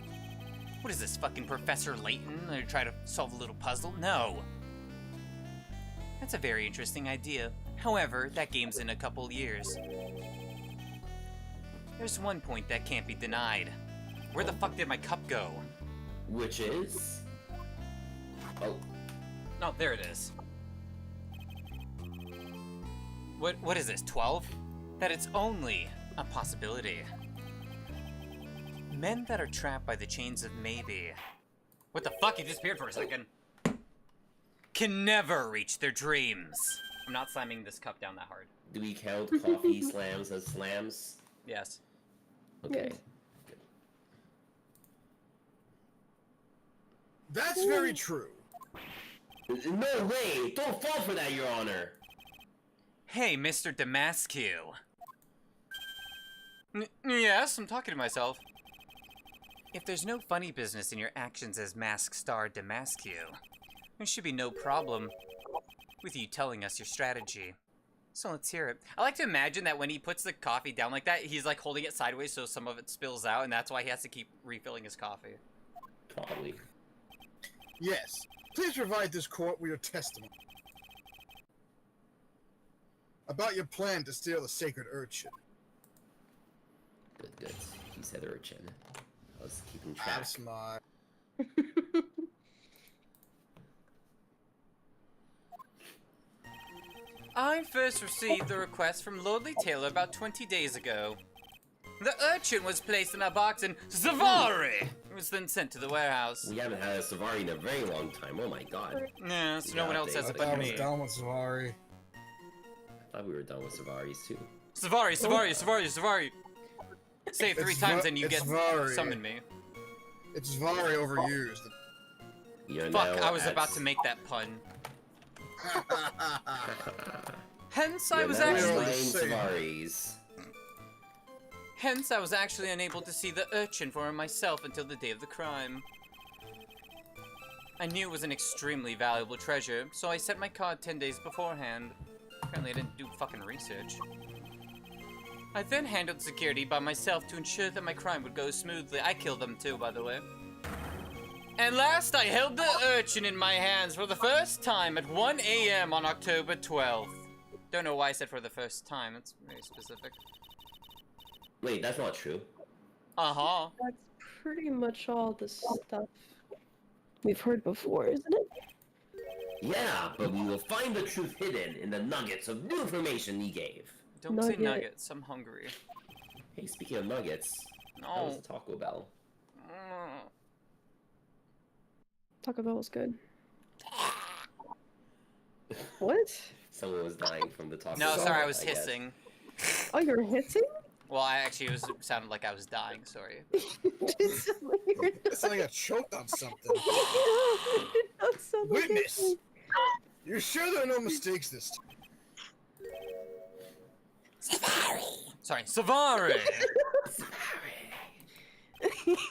What is this, fucking Professor Layton? Or try to solve a little puzzle? No. That's a very interesting idea. However, that game's in a couple years. There's one point that can't be denied. Where the fuck did my cup go? Which is? Oh, No, there it is. What is this, 12? That it's only a possibility. Men that are trapped by the chains of maybe. What the fuck? He disappeared for a second. Can never reach their dreams. I'm not slamming this cup down that hard. do we count coffee slams as slams? Yes. Okay. That's very true. No way! Don't fall for that, Your Honor! Hey, Mr. Damascus. Yes, I'm talking to myself. If there's no funny business in your actions as mask star Damascus, there should be no problem with you telling us your strategy. So let's hear it. I like to imagine that when he puts the coffee down like that, he's like holding it sideways so some of it spills out, and that's why he has to keep refilling his coffee. Probably. Yes. Please provide this court with your testimony about your plan to steal the sacred urchin. Good, good. He said urchin. I was keeping track. That's smart. I first received the request from Lordly Taylor about 20 days ago. The urchin was placed in a box in Zavari, was then sent to the warehouse. We haven't had a Savari in a very long time. Oh my god. Yeah, so no one else has I it thought I but was me. done with Savari. I thought we were done with Savaris too. Savari, Savari, Savari, Savari. Say it 3 It's times and you it's get Vari. summon me. It's very overused. You're Fuck, now I was at- about to make that pun. Hence, I You're was now actually- nine Same. Savaris. Hence, I was actually unable to see the urchin for myself until the day of the crime. I knew it was an extremely valuable treasure, so I sent my card 10 days beforehand. Apparently I didn't do fucking research. I then handled security by myself to ensure that my crime would go smoothly. I killed them too, by the way. And last, I held the urchin in my hands for the first time at 1 a.m. on October 12th. Don't know why I said for the first time, that's very specific. Wait, that's not true. Uh-huh. That's pretty much all the stuff we've heard before, isn't it? Yeah, but we will find the truth hidden in the nuggets of new information he gave. Don't say Nugget. nuggets, I'm hungry. Hey, speaking of nuggets, how was No. the Taco Bell? Taco Bell was good. What? Someone was dying from the Taco No, Bell. sorry, I was guess. hissing. Oh, you're hissing? Well, I actually it sounded like I was dying, sorry. Just like you're It's like I choked on something. That sounds like Witness! hissing. You're sure there are no mistakes this time? Sorry, Savari!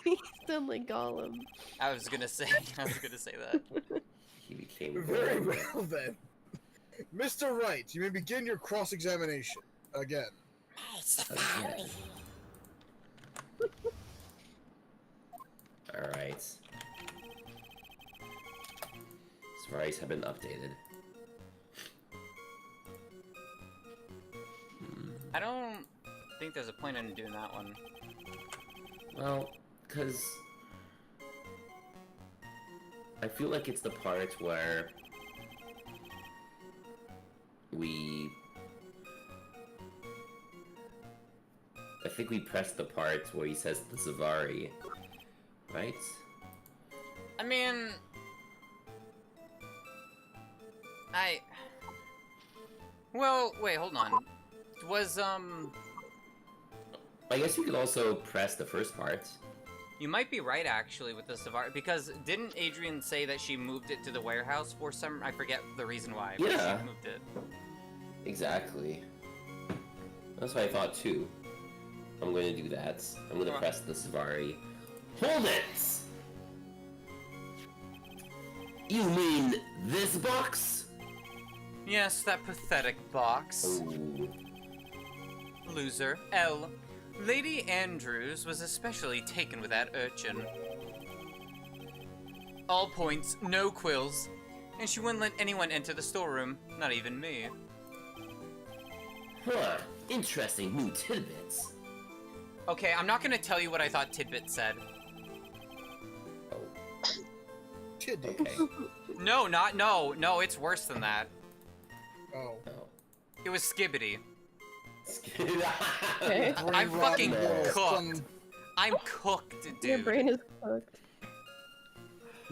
You sound like Gollum. I was gonna say that. He became Very well then. Mr. Wright, you may begin your cross-examination. Again. Again. Alright. Savaris have been updated. I don't think there's a point in doing that one. Well, because I feel like it's the part where I think we pressed the part where he says the Savari, right? I mean... Well, wait, hold on. Was, I guess you could also press the first part. You might be right, actually, with the Savari, because didn't Adrian say that she moved it to the warehouse for some... I forget the reason why, but Yeah. she moved it. Exactly. That's what I thought too. I'm going to do that. I'm going to press the Savari. Hold it! You mean this box? Yes, that pathetic box. Ooh. Loser. L. Lady Andrews was especially taken with that urchin. All points, no quills, and she wouldn't let anyone enter the storeroom, not even me. Huh. Interesting new tidbits. Okay, I'm not gonna tell you what I thought Tidbit said. Oh, Tidbit. okay. No, it's worse than that. Oh. Oh. It was Skibbity. Okay. I'm fucking No. cooked. I'm cooked, Your dude. brain is cooked.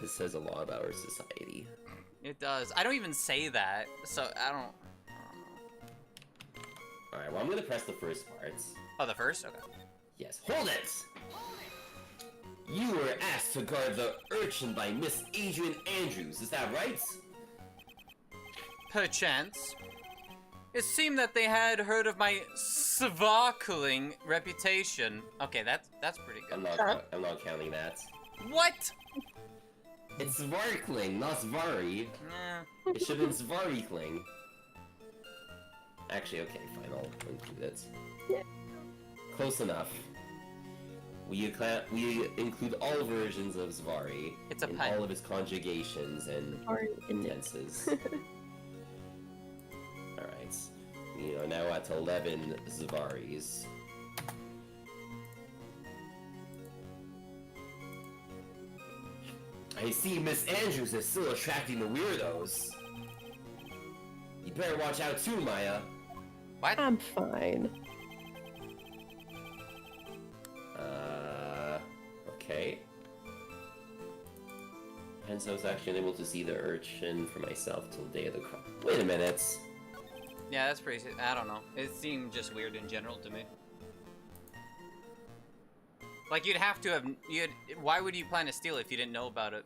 This says a lot about our society. It does. I don't even say that, so I don't know. Alright, well I'm gonna press the first part. Oh, the first? Okay. Yes. Hold it! You were asked to guard the urchin by Miss Adrian Andrews, is that right? Perchance. It seemed that they had heard of my sparkling reputation. Okay, that's pretty I'm good. not counting that. What? It's Svarkling, not Svari. Eh. It should have been Svarikling. Actually, okay, fine, I'll include it. Yeah. Close enough. We include all versions of Zvari It's a in pun. all of its conjugations and Are in it. tenses. Alright. We are now at 11 Zvaris. I see Miss Andrews is still attracting the weirdos. You better watch out too, Maya. What? I'm fine. Okay. Hence, I was actually unable to see the urchin for myself till Day of the Crop. Wait a minute. Yeah, that's pretty. I don't know. It seemed just weird in general to me. Like you'd have to have. Why would you plan to steal it if you didn't know about it?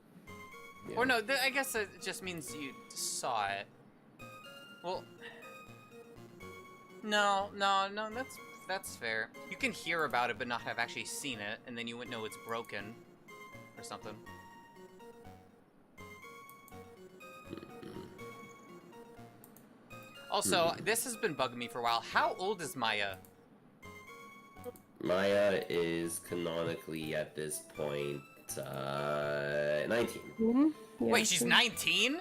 Yeah. Or no, I guess it just means you saw it. Well, no. That's fair. You can hear about it but not have actually seen it, and then you wouldn't know it's broken or something. Also, this has been bugging me for a while. How old is Maya? Maya is canonically at this point 19. Yeah, Wait, she's 19?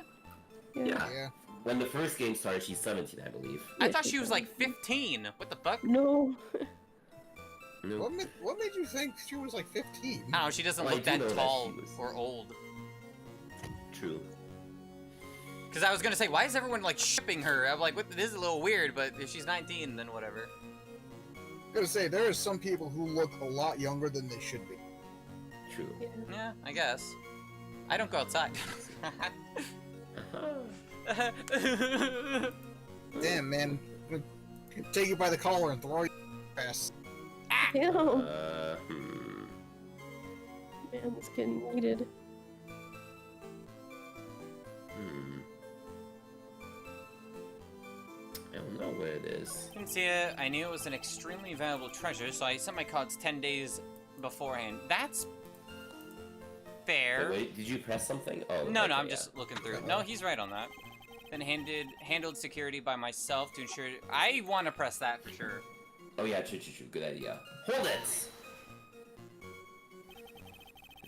Yeah. Yeah. When the first game started, she's 17, I believe. I thought she was like 15. What the fuck? No. No. What made you think she was like 15? I don't know, she doesn't Well, I look do know that that tall she was- or old. True. Because I was gonna say, why is everyone like shipping her? I'm like, what, this is a little weird, but if she's 19, then whatever. I'm gonna say, there are some people who look a lot younger than they should be. True. Yeah, I guess. I don't go outside. Damn, man. I'm gonna take you by the collar and throw you past. Damn. Hmm. Man, this getting needed. I don't know what it is. Didn't see it. I knew it was an extremely valuable treasure, so I sent my cards 10 days beforehand. That's fair. Wait, did you press something? Oh. No, okay, I'm yeah. just looking through. No, he's right on that. Then handled security by myself to ensure. I want to press that for sure. Oh yeah, true. Good idea. Hold it!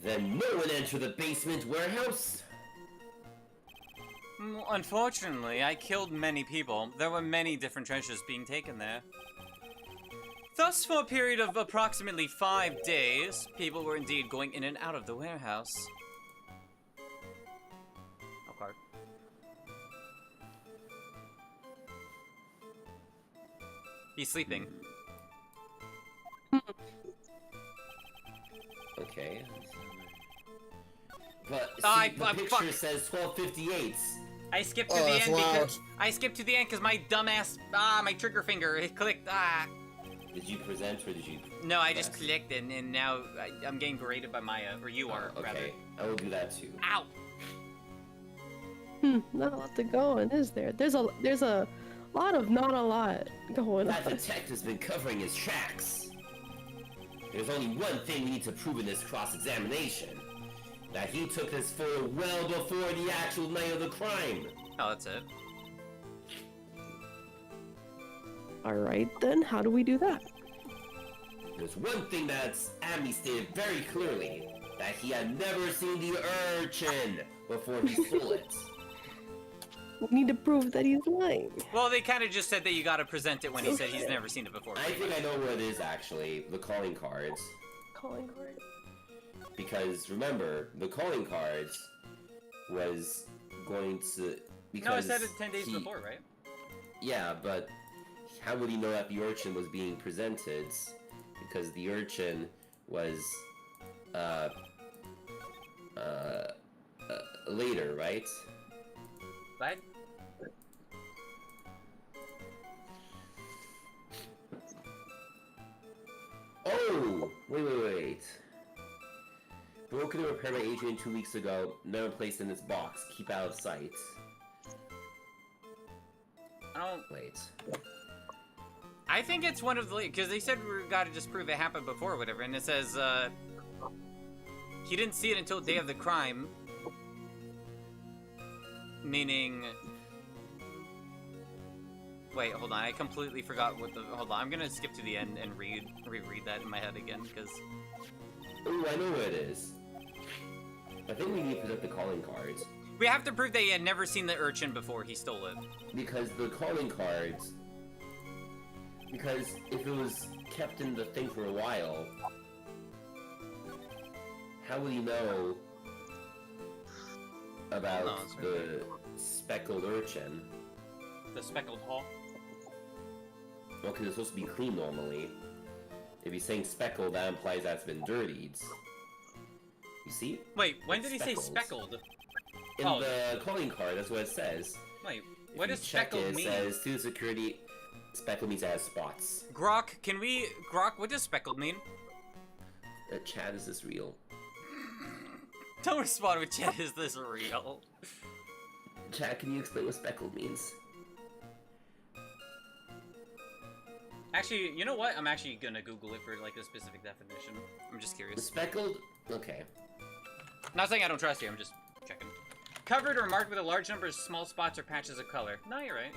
Then no one enter the basement warehouse! Unfortunately, I killed many people. There were many different treasures being taken there. Thus, for a period of approximately 5 days, people were indeed going in and out of the warehouse. Okay. He's sleeping. Okay. But Ah, see, the picture fuck. says 1258. I skipped to Oh, the that's end loud. because I skipped to the end because my dumbass my trigger finger it clicked. Did you present or did you? No, I just press? clicked and now I'm getting berated by Maya, or you are rather. Okay, I will do that too. Ow! Not a lot to go on, is there? There's a lot of not a lot going That on. detective's been covering his tracks. There's only one thing we need to prove in this cross-examination. That he took this photo well before the actual night of the crime. Oh, that's it. Alright then, how do we do that? There's one thing that's Amy stated very clearly. That he had never seen the urchin before he stole it. We need to prove that he's lying. Well, they kind of just said that you gotta present it when he said he's never seen it before. I think I know what it is actually. The calling cards. Calling card. Because remember, the calling cards was going to. Because No, I said it 10 days he- before, right? Yeah, but how would he know that the urchin was being presented? Because the urchin was later, right? What? Oh! Wait. Broken and repaired by Adrian 2 weeks ago. Never placed in this box. Keep out of sight. I don't. Wait. I think it's one of the because they said we gotta just prove it happened before or whatever, and it says he didn't see it until day of the crime, meaning. Wait, hold on. I completely forgot what the. Hold on. I'm gonna skip to the end and reread that in my head again because. Ooh, I know what it is. I think we need to present the calling cards. We have to prove that he had never seen the urchin before he stole it. Because the calling cards... Because if it was kept in the thing for a while... How would he know... about Oh, that's the speckled urchin? The speckled hall. Well, because it's supposed to be clean normally. If he's saying speckled, that implies that's been dirtied. You see? Wait, when did he say Speckles. speckled? In the calling card, that's what it says. Wait, If what you does check speckled it, mean? It says to security. Speckled means it has spots. Grok, Grok, what does speckled mean? Chad, is this real? Don't respond with Chad, is this real? Chad, can you explain what speckled means? Actually, you know what? I'm actually gonna Google it for like a specific definition. I'm just curious. Speckled? Okay. Not saying I don't trust you, I'm just checking. Covered or marked with a large number of small spots or patches of color. No, you're right,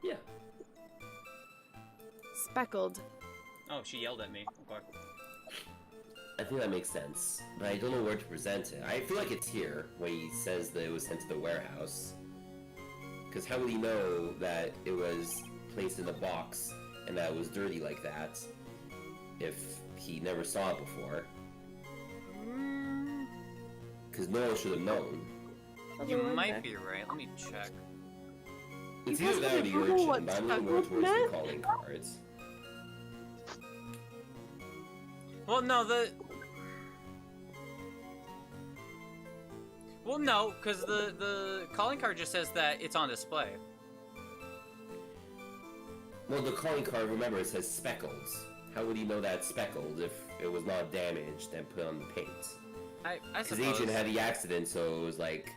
yeah. Yeah. Speckled. Oh, she yelled at me. Okay. I think that makes sense, but I don't know where to present it. I feel like it's here, when he says that it was sent to the warehouse. Because how would he know that it was placed in a box and that it was dirty like that if he never saw it before? Because no one should have known. You might be right. Let me check. It's You either guys that or the Google what urchin, but I'm leaning more speckled towards the meant? calling cards. Well, no, Well, no, because the calling card just says that it's on display. Well, the calling card, remember, it says speckled. How would he know that it's speckled if it was not damaged and put on the paint? I Because suppose. Agent had the accident, so it was like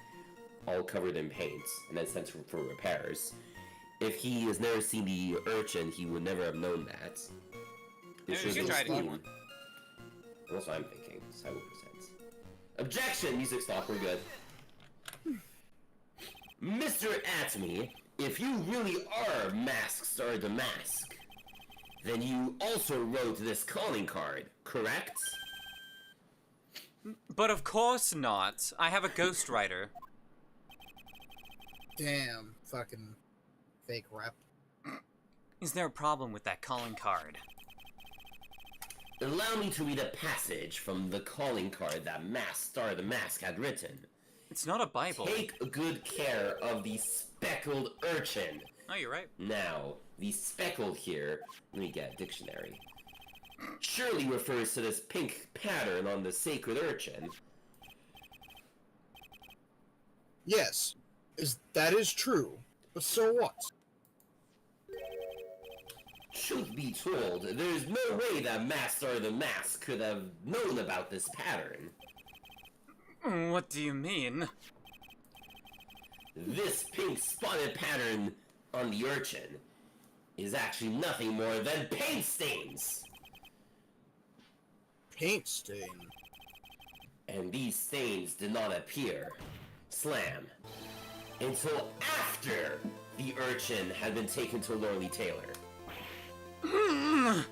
all covered in paint and then sent for repairs. If he has never seen the urchin, he would never have known that. Maybe It we should should have try to been get one. That's what I'm thinking. So I would present. Objection! Music stop, we're good. Mr. Atomy, if you really are Mask Star the Mask, then you also wrote this calling card, correct? But of course not. I have a ghostwriter. Damn, fucking fake rep. Is there a problem with that calling card? Allow me to read a passage from the calling card that Mask Star the Mask had written. It's not a Bible. Take good care of the speckled urchin. Oh, you're right. Now, the speckled here, let me get a dictionary, surely refers to this pink pattern on the sacred urchin. Yes, that is true. But so what? Truth be told, there's no way that Master the Mask could have known about this pattern. What do you mean? This pink spotted pattern on the urchin is actually nothing more than paint stains! Paint stain. And these stains did not appear, slam, until after the urchin had been taken to Lorley Taylor. Oh,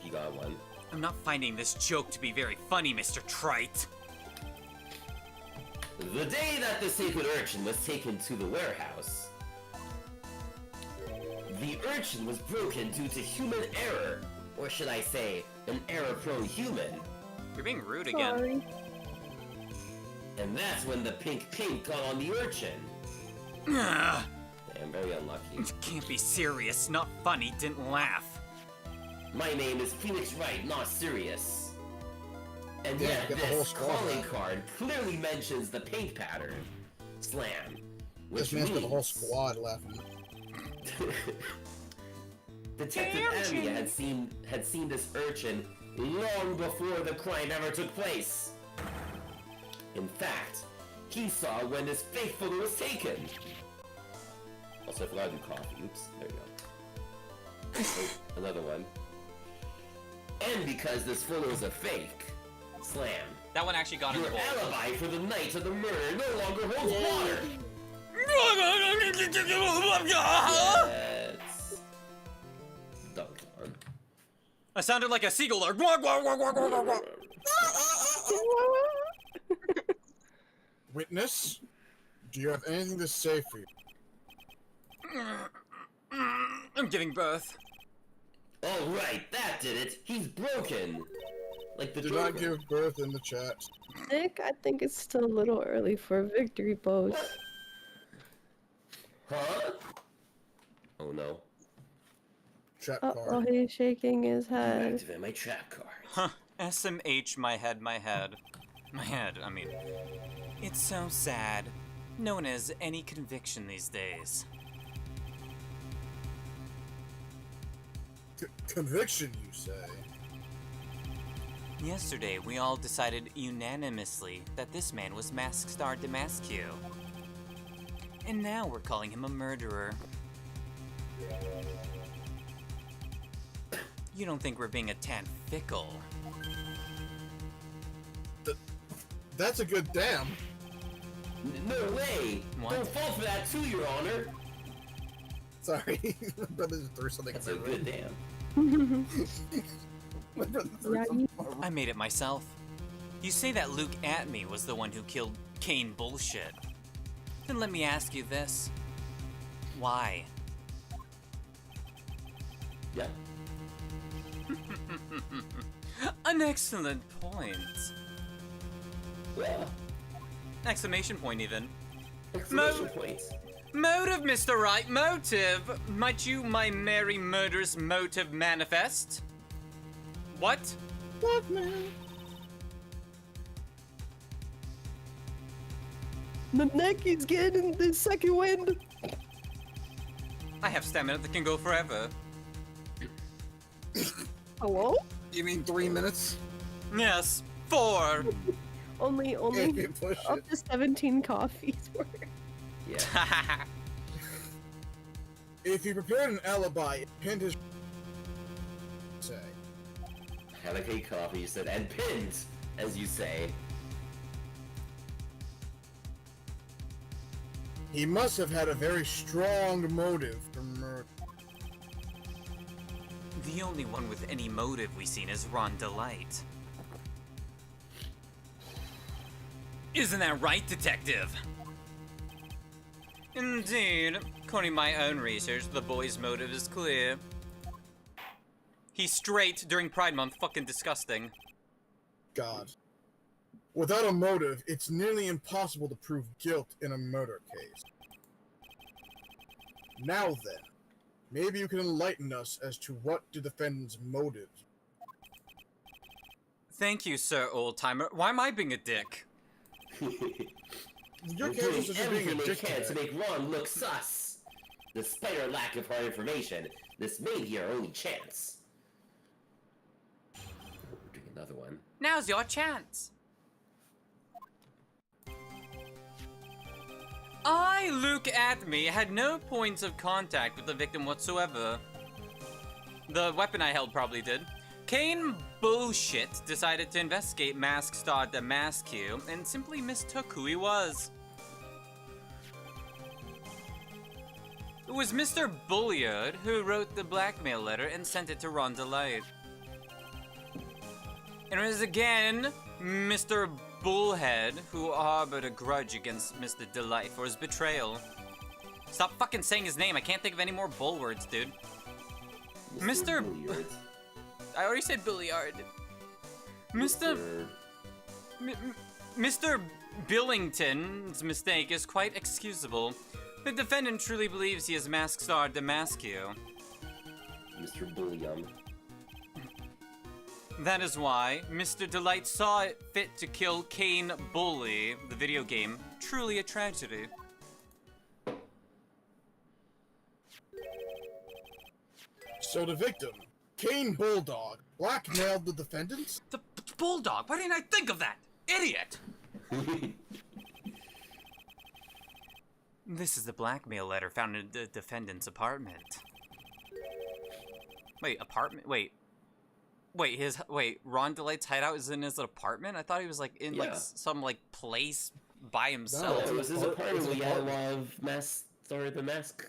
he got one. I'm not finding this joke to be very funny, Mr. Trite. The day that the sacred urchin was taken to the warehouse, the urchin was broken due to human error, or should I say, an error-prone human. You're being rude again. Sorry. And that's when the pink paint got on the urchin. Ugh, I'm very unlucky. you can't be serious. Not funny. Didn't laugh. My name is Phoenix Wright, not serious. And Yeah, yet get the whole this squad calling back. card clearly mentions the paint pattern. Slam. This Which man's got the whole means... squad laughing. Detective Emmy had seen this urchin long before the crime ever took place. In fact, he saw when this fake photo was taken. Also, I forgot to do coffee. Oops, there you go. Oh, another one. And because this photo is a fake, slam. That one actually got in the Your hole. alibi for the night of the murder no longer holds water. Yes. Dunked on. I sounded like a seagull. Or guac, guac, guac, guac, guac, guac. Witness, do you have anything to say for you? I'm giving birth. All right, that did it. He's broken. Like the Do Joker. not give birth in the chat. Nick, I think it's still a little early for a victory pose. Huh? Oh no. Chat Oh, card. he's shaking his head. Activate my trap card. Huh. SMH, my head, my head. My head, I mean. It's so sad. No one has any conviction these days. Conviction, you say? Yesterday, we all decided unanimously that this man was Mask Star Damascus. And now we're calling him a murderer. You don't think we're being a tad fickle? That's a good damn. No way! What? Don't fall for that too, Your Honor! Sorry, my brother just threw something That's at a my good room. damn. My brother threw Yeah, something at my room. I made it myself. You say that Luke at me was the one who killed Kane bullshit. Then let me ask you this. Why? Yeah. An excellent point. Yeah. Exclamation point even. Exclamation points. Motive, Mr. Wright, motive! Might you, my merry murderous motive manifest? What? What, man? Naneki's getting the second wind. I have stamina that can go forever. Hello? You mean 3 minutes? Yes, 4! Only Okay, push up it. to 17 coffees worth. Yeah. If he prepared an alibi, it pinned his say. Had a cake coffee, you said, and pinned, as you say. He must have had a very strong motive for murder. The only one with any motive we've seen is Ron Delight. Isn't that right, Detective? Indeed. According to my own research, the boy's motive is clear. He's straight during Pride Month, fucking disgusting. God. Without a motive, it's nearly impossible to prove guilt in a murder case. Now then, maybe you can enlighten us as to what the defendant's motives. Thank you, Sir Old-Timer. Why am I being a dick? Your We're case doing is just being everything a they dick can to today. make Ron look sus. Despite our lack of hard information, this may be our only chance. We're doing another one. Now's your chance. I, Luke Atme, had no points of contact with the victim whatsoever. The weapon I held probably did. Kane Bullshit decided to investigate Mask Star Damascus and simply mistook who he was. It was Mr. Bulliard who wrote the blackmail letter and sent it to Ron Delight. And it was again Mr. Bullhead who harbored a grudge against Mr. Delight for his betrayal. Stop fucking saying his name. I can't think of any more bull words, dude. Mr. Bulliard. I already said Bulliard. Mr. Mr. Billington's mistake is quite excusable. The defendant truly believes he is Mask Star Damascus. Mr. Bullion. That is why Mr. Delight saw it fit to kill Kane Bully, the video game. Truly a tragedy. So the victim, Kane Bulldog, blackmailed the defendant? The bulldog? Why didn't I think of that? Idiot! This is the blackmail letter found in the defendant's apartment. Wait, apartment? Wait, Ron Delight's hideout is in his apartment? I thought he was like in like Yeah. some like place by Oh, himself. it was his It's apartment. an We had a apartment. lot of mask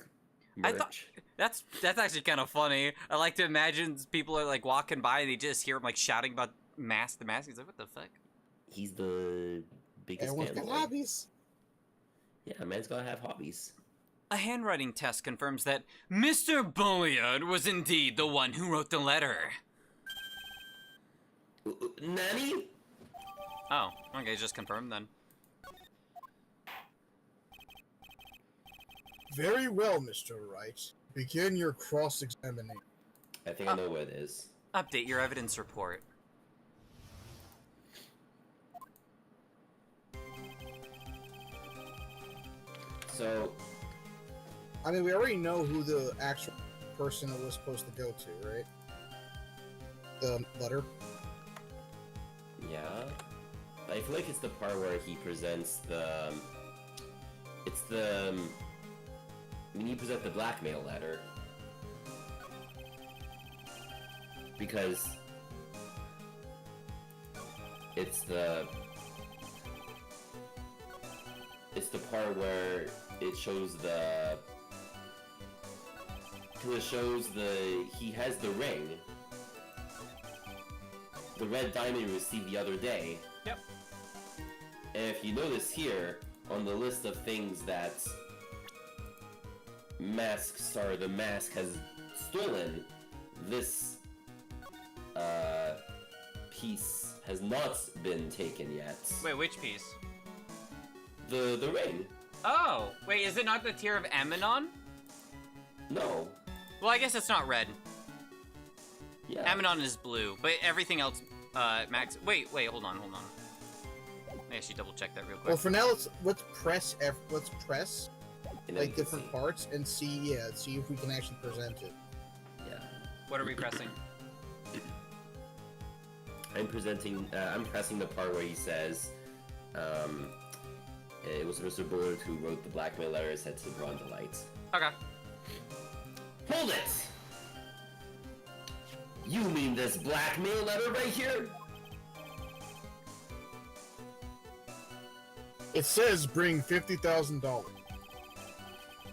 I merch. thought that's actually kind of funny. I like to imagine people are like walking by and they just hear him like shouting about Mask the Mask. He's like, what the fuck? He's the biggest Everyone's fan. got hobbies. Yeah, man's gotta have hobbies. A handwriting test confirms that Mr. Bulliard was indeed the one who wrote the letter. Nanny? Oh, okay, just confirmed then. Very well, Mr. Wright. Begin your cross-examination. I think I know what it is. Update your evidence report. So, I mean, we already know who the actual person it was supposed to go to, right? The letter. yeah. I feel like it's the part where he presents the... It's the... When you present the blackmail letter. Because... It's the part where it shows the... It shows he has the ring. The red diamond he received the other day. Yep. And if you notice here, on the list of things that the mask has stolen, this piece has not been taken yet. Wait, which piece? The ring. Oh, wait, is it not the Tear of Ammonon? No. Well, I guess it's not red. Yeah. Ammonon is blue, but everything else, Max. Wait, hold on. I actually double check that real quick. Well, for now, let's press And then like you can different see. parts and see if we can actually present it. Yeah. What are we pressing? I'm pressing the part where he says, it was Mr. Bullard who wrote the blackmail letter said to Ron Delight. Okay. Hold it! You mean this blackmail letter right here? It says bring $50,000.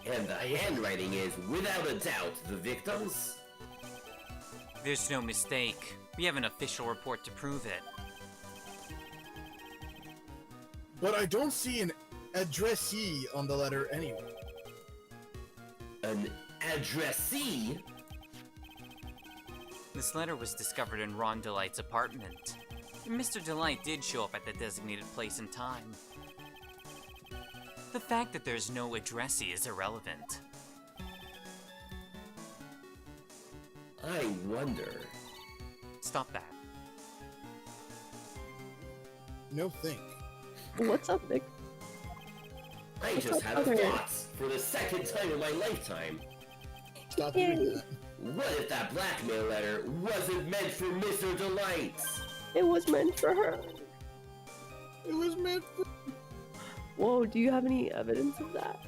And the handwriting is, without a doubt, the victim's? There's no mistake. We have an official report to prove it. But I don't see an addressee on the letter anywhere. An addressee? This letter was discovered in Ron Delight's apartment. And Mr. Delight did show up at the designated place and time. The fact that there's no addressee is irrelevant. I wonder. Stop that. No think. What's up, Nick? I just had a thought for the second time in my lifetime. Stop doing that. What if that blackmail letter wasn't meant for Mr. Delight? It was meant for her. It was meant for... Whoa, do you have any evidence of that?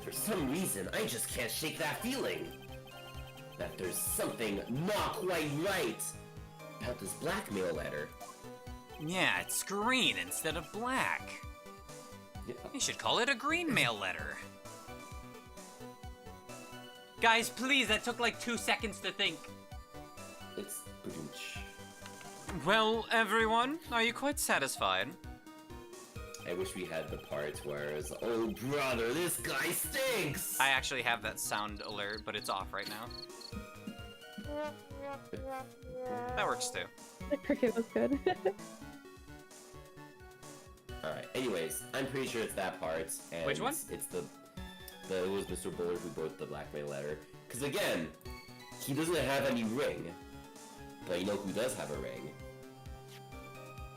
For some reason, I just can't shake that feeling. That there's something not quite right about this blackmail letter. Yeah, it's green instead of black. Yeah. You should call it a green mail letter. Guys, please, that took like 2 seconds to think. It's Badooch. Well, everyone, are you quite satisfied? I wish we had the part where it's, oh brother, this guy stinks! I actually have that sound alert, but it's off right now. That works too. The cricket was good. Alright, anyways, I'm pretty sure it's that part. And Which one? It's it was Mr. Bullard who wrote the blackmail letter. Because again, he doesn't have any ring. But you know who does have a ring?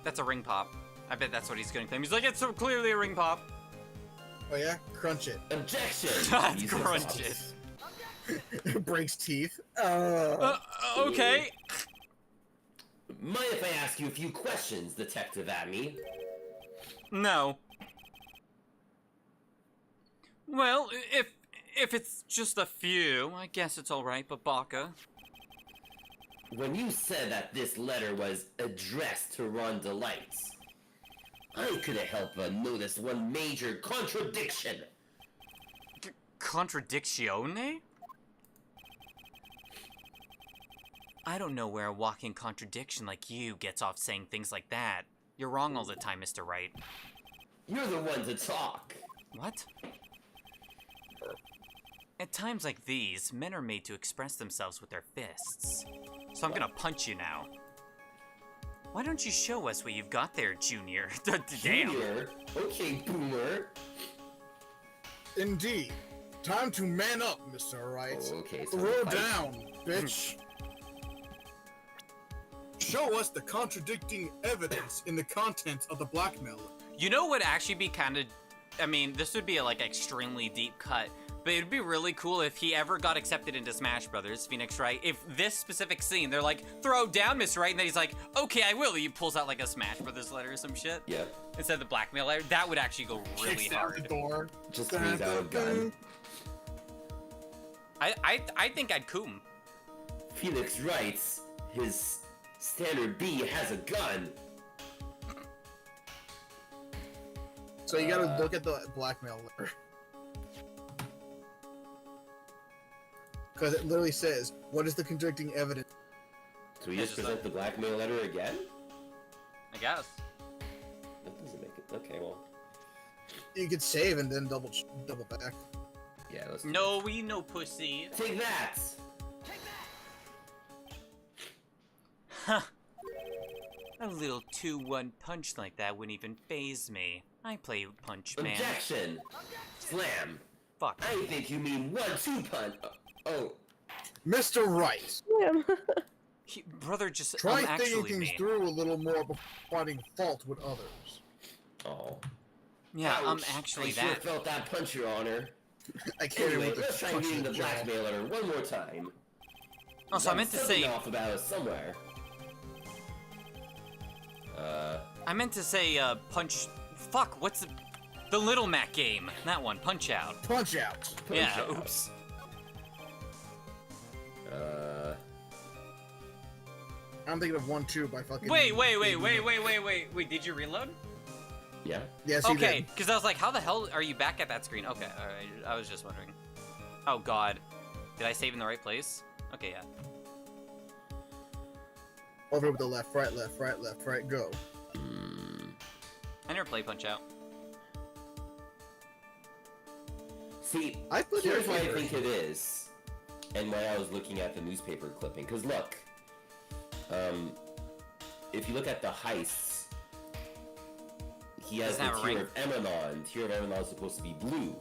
That's a ring pop. I bet that's what he's gonna claim. He's like, it's so clearly a ring pop. Oh yeah? Crunch it. Objection! Crunch Useless it. office. It breaks teeth. Okay. Mind if I ask you a few questions, Detective Amy? No. Well, if it's just a few, I guess it's alright, but Baka. When you said that this letter was addressed to Ron Delight, I couldn't help but notice one major contradiction. Contradictione? I don't know where a walking contradiction like you gets off saying things like that. You're wrong all the time, Mr. Wright. You're the one to talk. What? At times like these, men are made to express themselves with their fists. So I'm gonna punch you now. Why don't you show us what you've got there, Junior? Damn. Junior? Okay, Boomer. Indeed. Time to man up, Mr. Wright. Oh, okay, so Throw fight. down, bitch. Show us the contradicting evidence in the contents of the blackmail letter. You know what would actually be kind of I mean, this would be a, like, extremely deep cut, but it'd be really cool if he ever got accepted into Smash Brothers, Phoenix Wright. If this specific scene, they're like, throw down, Mr. Wright, and then he's like, okay, I will. He pulls out, like, a Smash Brothers letter or some shit. Yeah. Instead of the blackmail letter. That would actually go really Kicks down hard. the door. Just brings out a gun. I think I'd coom. Felix writes, his standard B has a gun. So you gotta look at the blackmail letter. Because it literally says, what is the contradicting evidence? So we just present the blackmail letter again? I guess. That doesn't make it. Okay, well. You could save and then double back. Yeah, let's. No, we know pussy. Take that! Huh. A little 2-1 punch like that wouldn't even faze me. I play Punch Man. Objection! Slam! Fuck. I think you mean 1-2 punch. Oh. Mr. Wright, Brother, just try I'm thinking actually things me. through a little more before finding fault with others. Oh. Yeah, I'm Ouch. actually I sure that. felt that punch, Your Honor. I can't Anyway, even let's try punch reading the the jaw. blackmail letter one more time. Oh, so I meant to say. Off about us somewhere. I meant to say, punch. Fuck, what's the Little Mac game? That one, Punch Out. Punch out. Yeah, Out. oops. I'm thinking of 1-2 by fucking. Wait, did you reload? Yeah. Yes, you Okay, did. because I was like, how the hell are you back at that screen? Okay, alright, I was just wondering. Oh god. Did I save in the right place? Okay, yeah. Over with the left, right, go. I never played Punch Out. See, I put here's it why I here. think it is, and why I was looking at the newspaper clipping. Because look, if you look at the heists, he has the Doesn't have a tier rank. of Emanon. Tier of Emanon is supposed to be blue,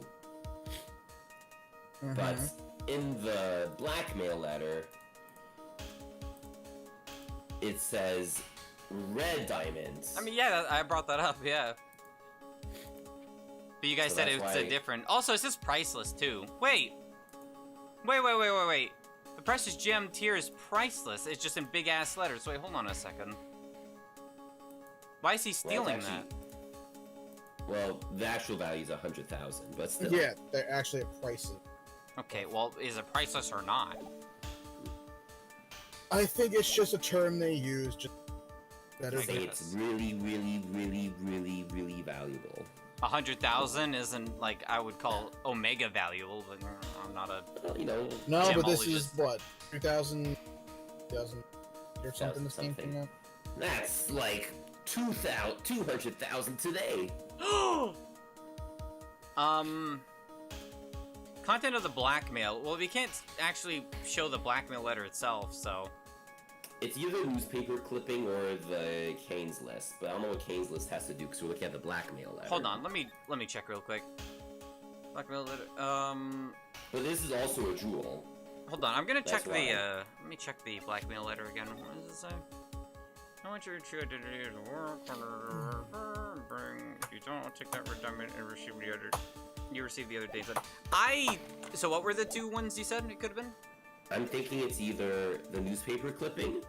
but in the blackmail letter, it says red diamonds. I mean, yeah, I brought that up, yeah. But you guys So said that's it was why- a different. Also, it says priceless too. Wait. The Precious Gem tier is priceless. It's just in big ass letters. Wait, hold on a second. Why is he stealing that? Well, the actual value is 100,000, but still. Yeah, they're actually pricey. Okay, well, is it priceless or not? I think it's just a term they use. Just better I Say than guess. it's really, really, really, really, really valuable. 100,000 isn't like I would call Omega valuable, but I'm not a. Well, you know, No, but this is Gemologist. what 2,000 or something. This game something. came out. that's like 200,000 today. Content of the blackmail. Well, we can't actually show the blackmail letter itself, so. It's either newspaper clipping or the Kane's list, but I don't know what Kane's list has to do because we're looking at the blackmail letter. Hold on, let me check real quick. Blackmail letter. But this is also a jewel. Hold on, I'm gonna check That's the. why. Let me check the blackmail letter again. What does it say? I want your true identity to work. Bring. If you don't, take that red diamond and receive the other. You received the other day's. So what were the two ones you said it could have been? I'm thinking it's either the newspaper clipping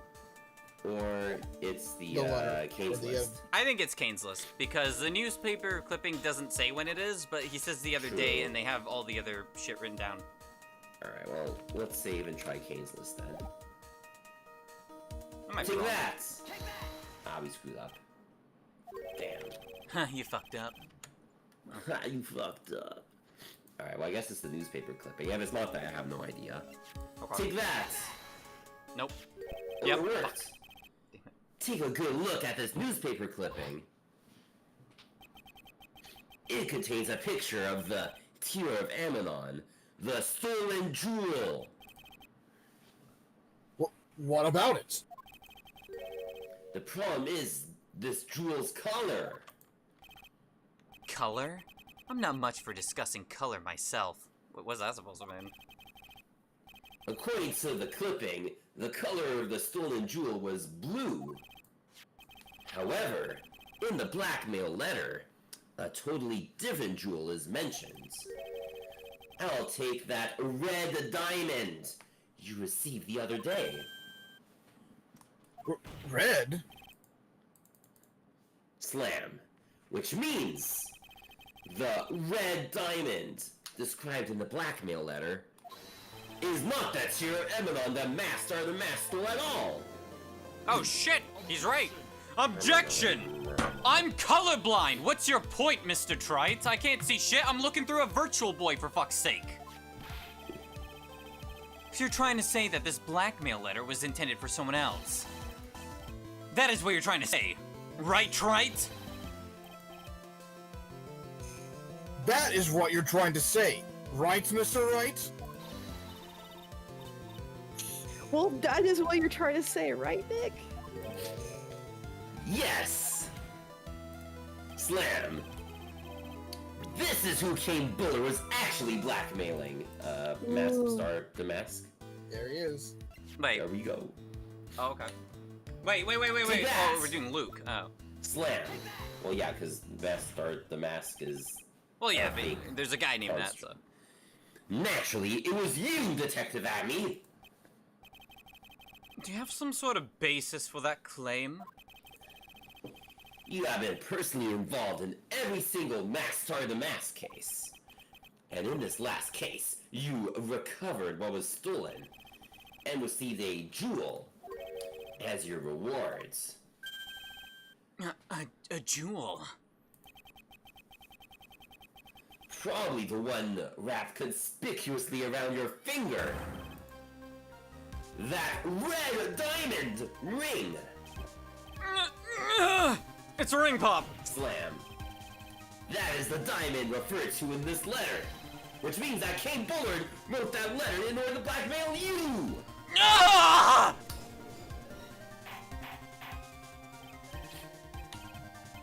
or it's the letter, Kane's or the, list. I think it's Kane's list because the newspaper clipping doesn't say when it is, but he says the other day, True. and they have all the other shit written down. Alright, well, let's save and try Kane's list then. I might be Take wrong. that! Ah, we screwed up. Damn. You fucked up. You fucked up. Alright, well, I guess it's the newspaper clipping. Yeah, if it's not that, I have no idea. Okay. Take that! Nope. It Yep. worked! Take a good look at this newspaper clipping. It contains a picture of the Tier of Ammonon, the stolen jewel. What about it? The problem is this jewel's color. Color? I'm not much for discussing color myself. What was that supposed to mean? According to the clipping, the color of the stolen jewel was blue. However, in the blackmail letter, a totally different jewel is mentioned. I'll take that red diamond you received the other day. Red? Slam, which means the red diamond described in the blackmail letter is not that Sierra Eminon the Master the Master at all. Oh shit, he's right. Objection! I'm colorblind! What's your point, Mr. Trite? I can't see shit, I'm looking through a virtual boy for fuck's sake. So you're trying to say that this blackmail letter was intended for someone else? That is what you're trying to say, right, Trite? That is what you're trying to say, right, Mr. Wright? Well, that is what you're trying to say, right, Nick? Yes! Slam. This is who Kane Buller was actually blackmailing. Mask Star Damask. There he is. Wait. There we go. Oh, okay. Wait. Oh, we're doing Luke. Oh. Slam. Well, yeah, because Mask Star Damask is... Well, yeah, but there's a guy named that, so... Naturally, it was you, Detective Amy! Do you have some sort of basis for that claim? You have been personally involved in every single Mask Star Damask case. And in this last case, you recovered what was stolen and received a jewel as your rewards. A jewel? Probably the one wrapped conspicuously around your finger. That red diamond ring! It's a ring pop! Slam. That is the diamond referred to in this letter. Which means that Kane Bullard wrote that letter in order to blackmail you! Ah!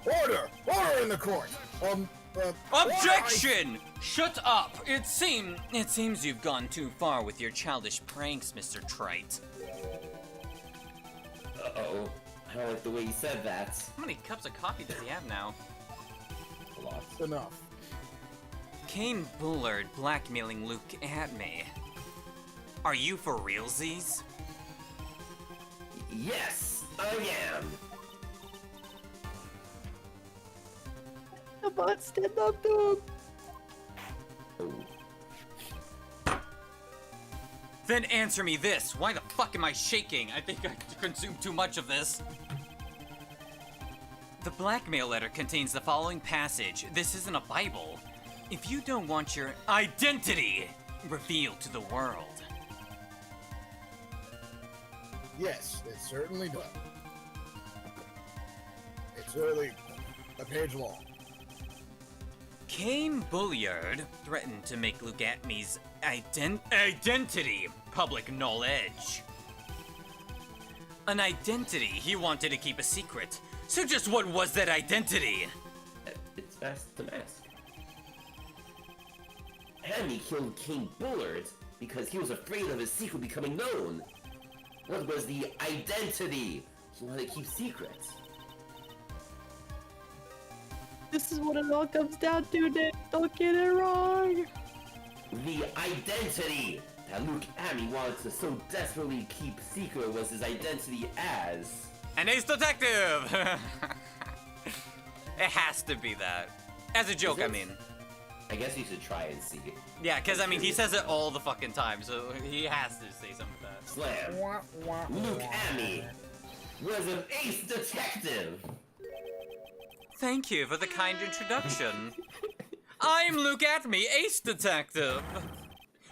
Order! Order in the court! Objection! Shut up! It seems you've gone too far with your childish pranks, Mr. Trite. Uh-oh. I don't like the way you said that. How many cups of coffee does he have now? A lot. Enough. Kane Bullard blackmailing Luke at me. Are you for realsies? Yes, I am. The bot stand up to him. Oh. Then answer me this. Why the fuck am I shaking? I think I consumed too much of this. The blackmail letter contains the following passage. This isn't a Bible. If you don't want your identity revealed to the world. Yes, it certainly does. It's really a page long. Kane Bullard threatened to make Luke Atmey's identity public knowledge. An identity he wanted to keep a secret. So just what was that identity? It's Mask the Mask. Hammy killed King Bullard because he was afraid of his secret becoming known. What was the identity he wanted to keep secret? This is what it all comes down to, Nick. Don't get it wrong. The identity that Luke Amy wanted to so desperately keep secret was his identity as... An ace detective! It has to be that. As a joke, I mean. I guess you should try and see. Yeah, because I mean, he says it all the fucking time, so he has to say something like that. Slam. Luke Amy was an ace detective. Thank you for the kind introduction. I'm Luke Atmey, ace detective.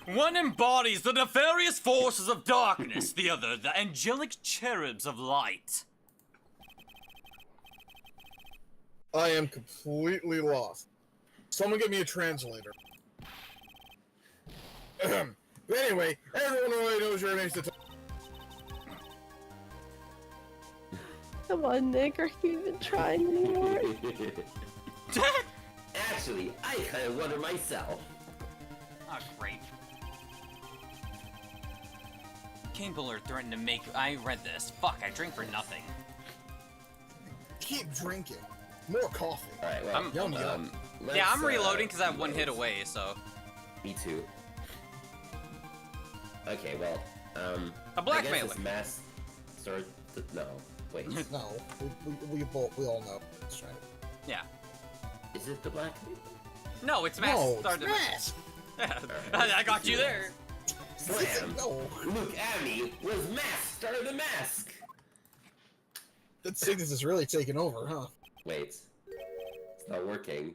One embodies the nefarious forces of darkness, the other the angelic cherubs of light. I am completely lost. Someone get me a translator. But anyway, everyone already knows you're an ace detective. Come on, Nick. Are you even trying anymore? Actually, I kind of wonder myself. Oh, great. Kane Bullard threatened to make... I read this. Fuck, I drink for nothing. Keep drinking. More coffee. Alright, well, I'm- Yum, yum. Yeah, I'm let's, reloading because I have one hit away, so. Me too. Okay, well, A I guess blackmailer. this mass start. No, wait. No, we all know. That's right. Yeah. Is it the blackmailer? No, it's Mask. No, Started- it's Mask. Yeah, Alright, I got you there. Slam! No, Look at me! Was mask started the mask! that sickness is really taking over, huh? Wait. It's not working.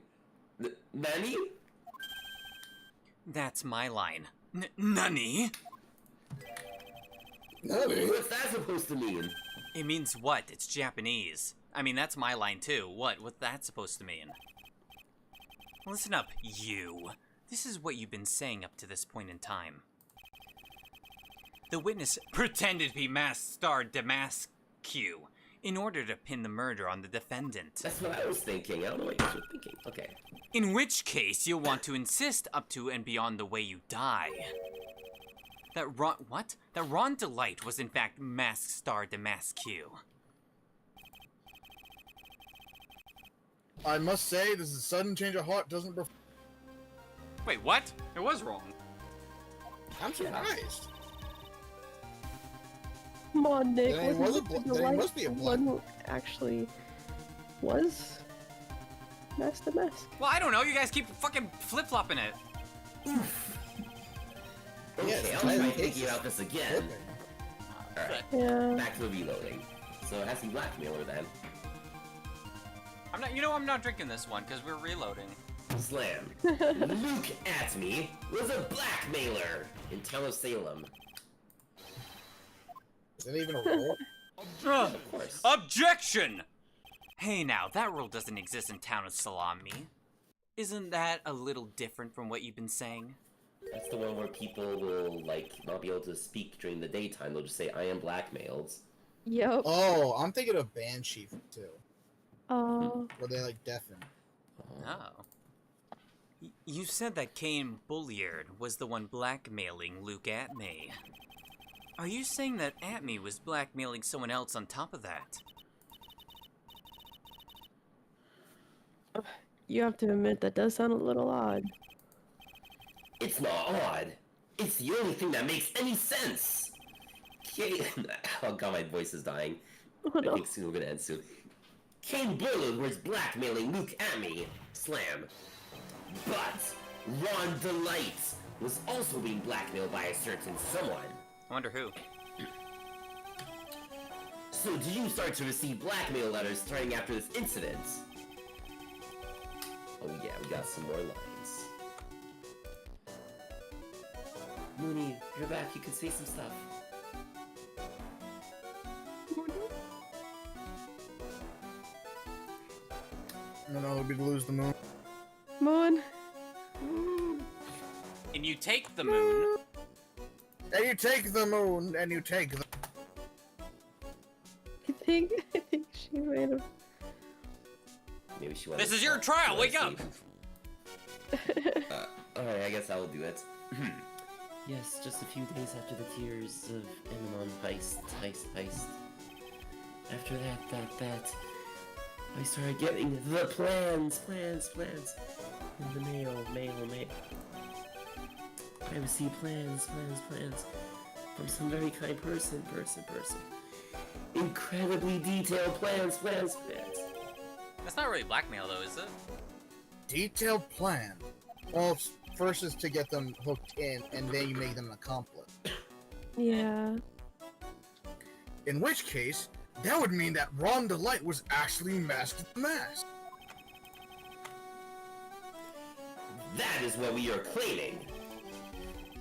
Nani? That's my line. Nani? Nani? What's that supposed to mean? It means what? It's Japanese. I mean, that's my line too. What's that supposed to mean? Listen up, you. This is what you've been saying up to this point in time. The witness pretended to be Masked Star Damask Q in order to pin the murder on the defendant. That's what I was thinking. I don't know what you were thinking. Okay. In which case, you'll want to insist up to and beyond the way you die. That Ron Delight was in fact Masked Star Damask Q. I must say, this is a sudden change of heart. Doesn't. Wait, what? It was wrong. I'm surprised. Come on, Nick. Then he wasn't was a Mr. then he Delight must be a the black- one who actually was Mask the Mask? Well, I don't know. You guys keep fucking flip-flopping it. Okay, Yes, I'll try Tyler thinking Casey. about this again. Alright, Yeah. back to the reloading. So it has to be blackmailer then. I'm not drinking this one because we're reloading. Slam. Luke at me was a blackmailer in town of Salem. Is that even a rule? Ugh. Of course. Objection! Hey now, that rule doesn't exist in town of Salami. Isn't that a little different from what you've been saying? That's the one where people will, like, not be able to speak during the daytime. They'll just say, I am blackmailed. Yep. Oh, I'm thinking of Banshee too. Oh. Where they like deafen. Oh. You said that Kane Bulliard was the one blackmailing Luke Atme. Are you saying that Atme was blackmailing someone else on top of that? You have to admit that does sound a little odd. It's not odd. It's the only thing that makes any sense. Oh god, my voice is dying. Oh, no. I think soon we're gonna end soon. Kane Bullard was blackmailing Luke Atme. Slam. But Ron Delight was also being blackmailed by a certain someone. I wonder who. So did you start to receive blackmail letters starting after this incident? Oh yeah, we got some more lines. Mooney, you're back. You can say some stuff. I don't know, it'd be to lose the moon. Moon. And you take the moon. And you take the moon, and you take the. I think she might have. Maybe she wanted This to is your stop. trial, Wanna wake up! save- Alright, I guess I will do it. Yes, just a few days after the tears of Emon heist. After that, I started getting the plans. In the mail. I received plans from some very kind person. Incredibly detailed plans. That's not really blackmail though, is it? Detailed plan. Well, first is to get them hooked in, and then you make them an accomplice. Yeah. In which case, that would mean that Ron Delight was actually Masked the Mask. That is what we are claiming.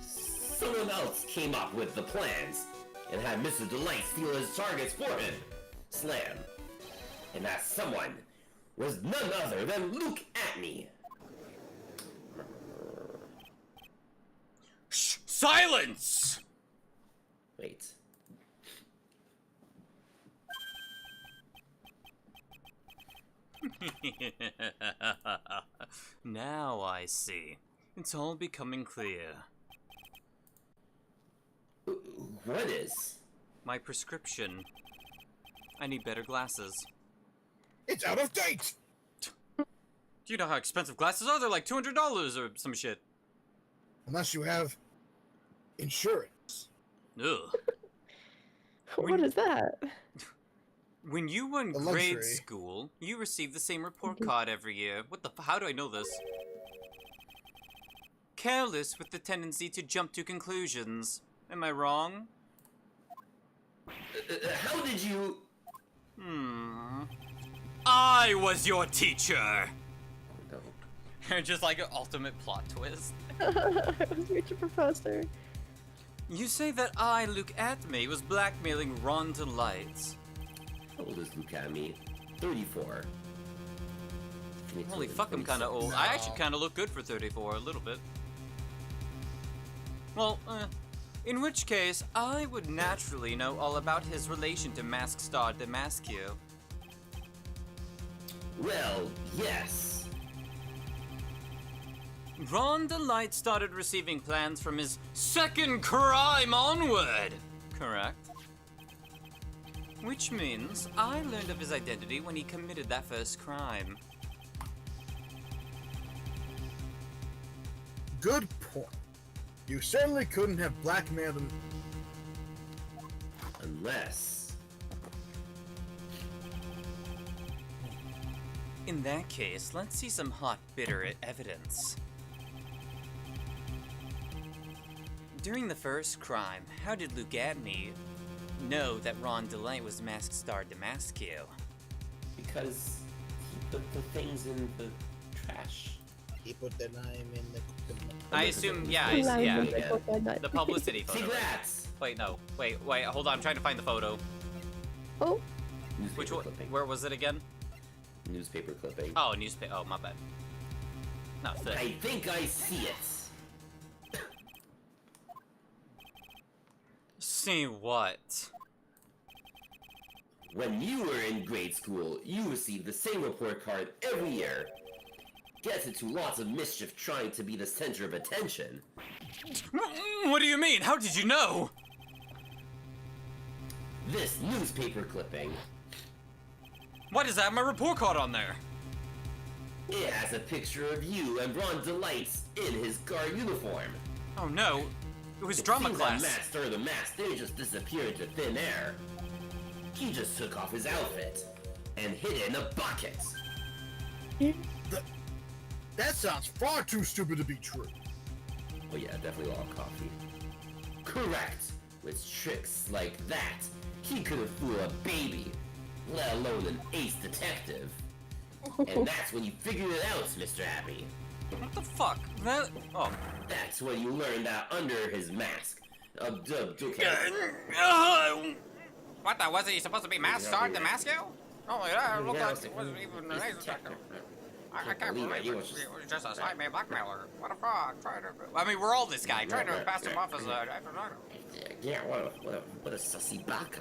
Someone else came up with the plans and had Mr. Delight steal his targets for him. Slam. And that someone was none other than Luke Atme. Shh! Silence! Wait. Now I see. It's all becoming clear. What is? My prescription. I need better glasses. It's out of date! Do you know how expensive glasses are? They're like $200 or some shit. Unless you have insurance. Ugh. What is that? When you were in A grade luxury. school, you received the same report card every year. What the how do I know this? Careless with the tendency to jump to conclusions. Am I wrong? How did you... I was your teacher! No. Just like an ultimate plot twist. I was your professor. You say that I, Luke Atme, was blackmailing Rhonda Lights. How old is Luke at me? 34. Holy fuck, I'm kinda old. I actually kinda look good for 34, a little bit. Well, in which case, I would naturally know all about his relation to Mask Star Damascus. Well, yes. Rhonda Light started receiving plans from his second crime onward, correct? Which means I learned of his identity when he committed that first crime. Good point. You certainly couldn't have blackmailed him. Unless... In that case, let's see some hot, bitter evidence. During the first crime, how did Luke Abney know that Ron DeLay was Masked Star Damascus? Because he put the things in the trash. He put the lime in the... I assume, yeah, the publicity photo. Congrats! Wait, no. Wait, hold on, I'm trying to find the photo. Oh, Newspaper Which one? clipping. Where was it again? Newspaper clipping. Oh, newspaper. Oh, my bad. No, thick. I think I see it. See what? When you were in grade school, you received the same report card every year. Gets into lots of mischief trying to be the center of attention. What do you mean? How did you know? This newspaper clipping, Why does that have my report card on there? it has a picture of you and Ron Delights in his guard uniform. Oh no, it was It drama seems class. That Master the Mask didn't just disappear into thin air. He just took off his outfit and hid it in a bucket. That sounds far too stupid to be true. Oh yeah, definitely a lot of coffee. Correct. With tricks like that, he could have fooled a baby, let alone an ace detective. And that's when you figured it out, Mr. Abbey. What the fuck? That. Oh. That's when you learned that under his mask. Okay. What the? Was he supposed to be Masked Star Damascus? Oh yeah, it looked Yeah, like it wasn't even an ace detective. I can't believe believe it. it was just a side man blackmailer. What a fraud. I mean, we're all this guy. Trying to pass him off as a... Yeah, what a sussy baka.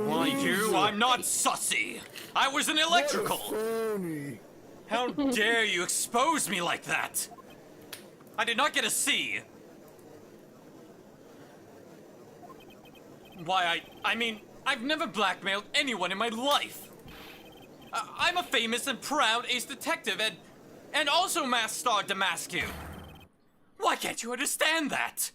Why you? I'm not sussy. I was an electrical. Phony. How dare you expose me like that? I did not get a C. Why, I mean, I've never blackmailed anyone in my life. I'm a famous and proud ace detective and also Masked Star Damascus. Why can't you understand that?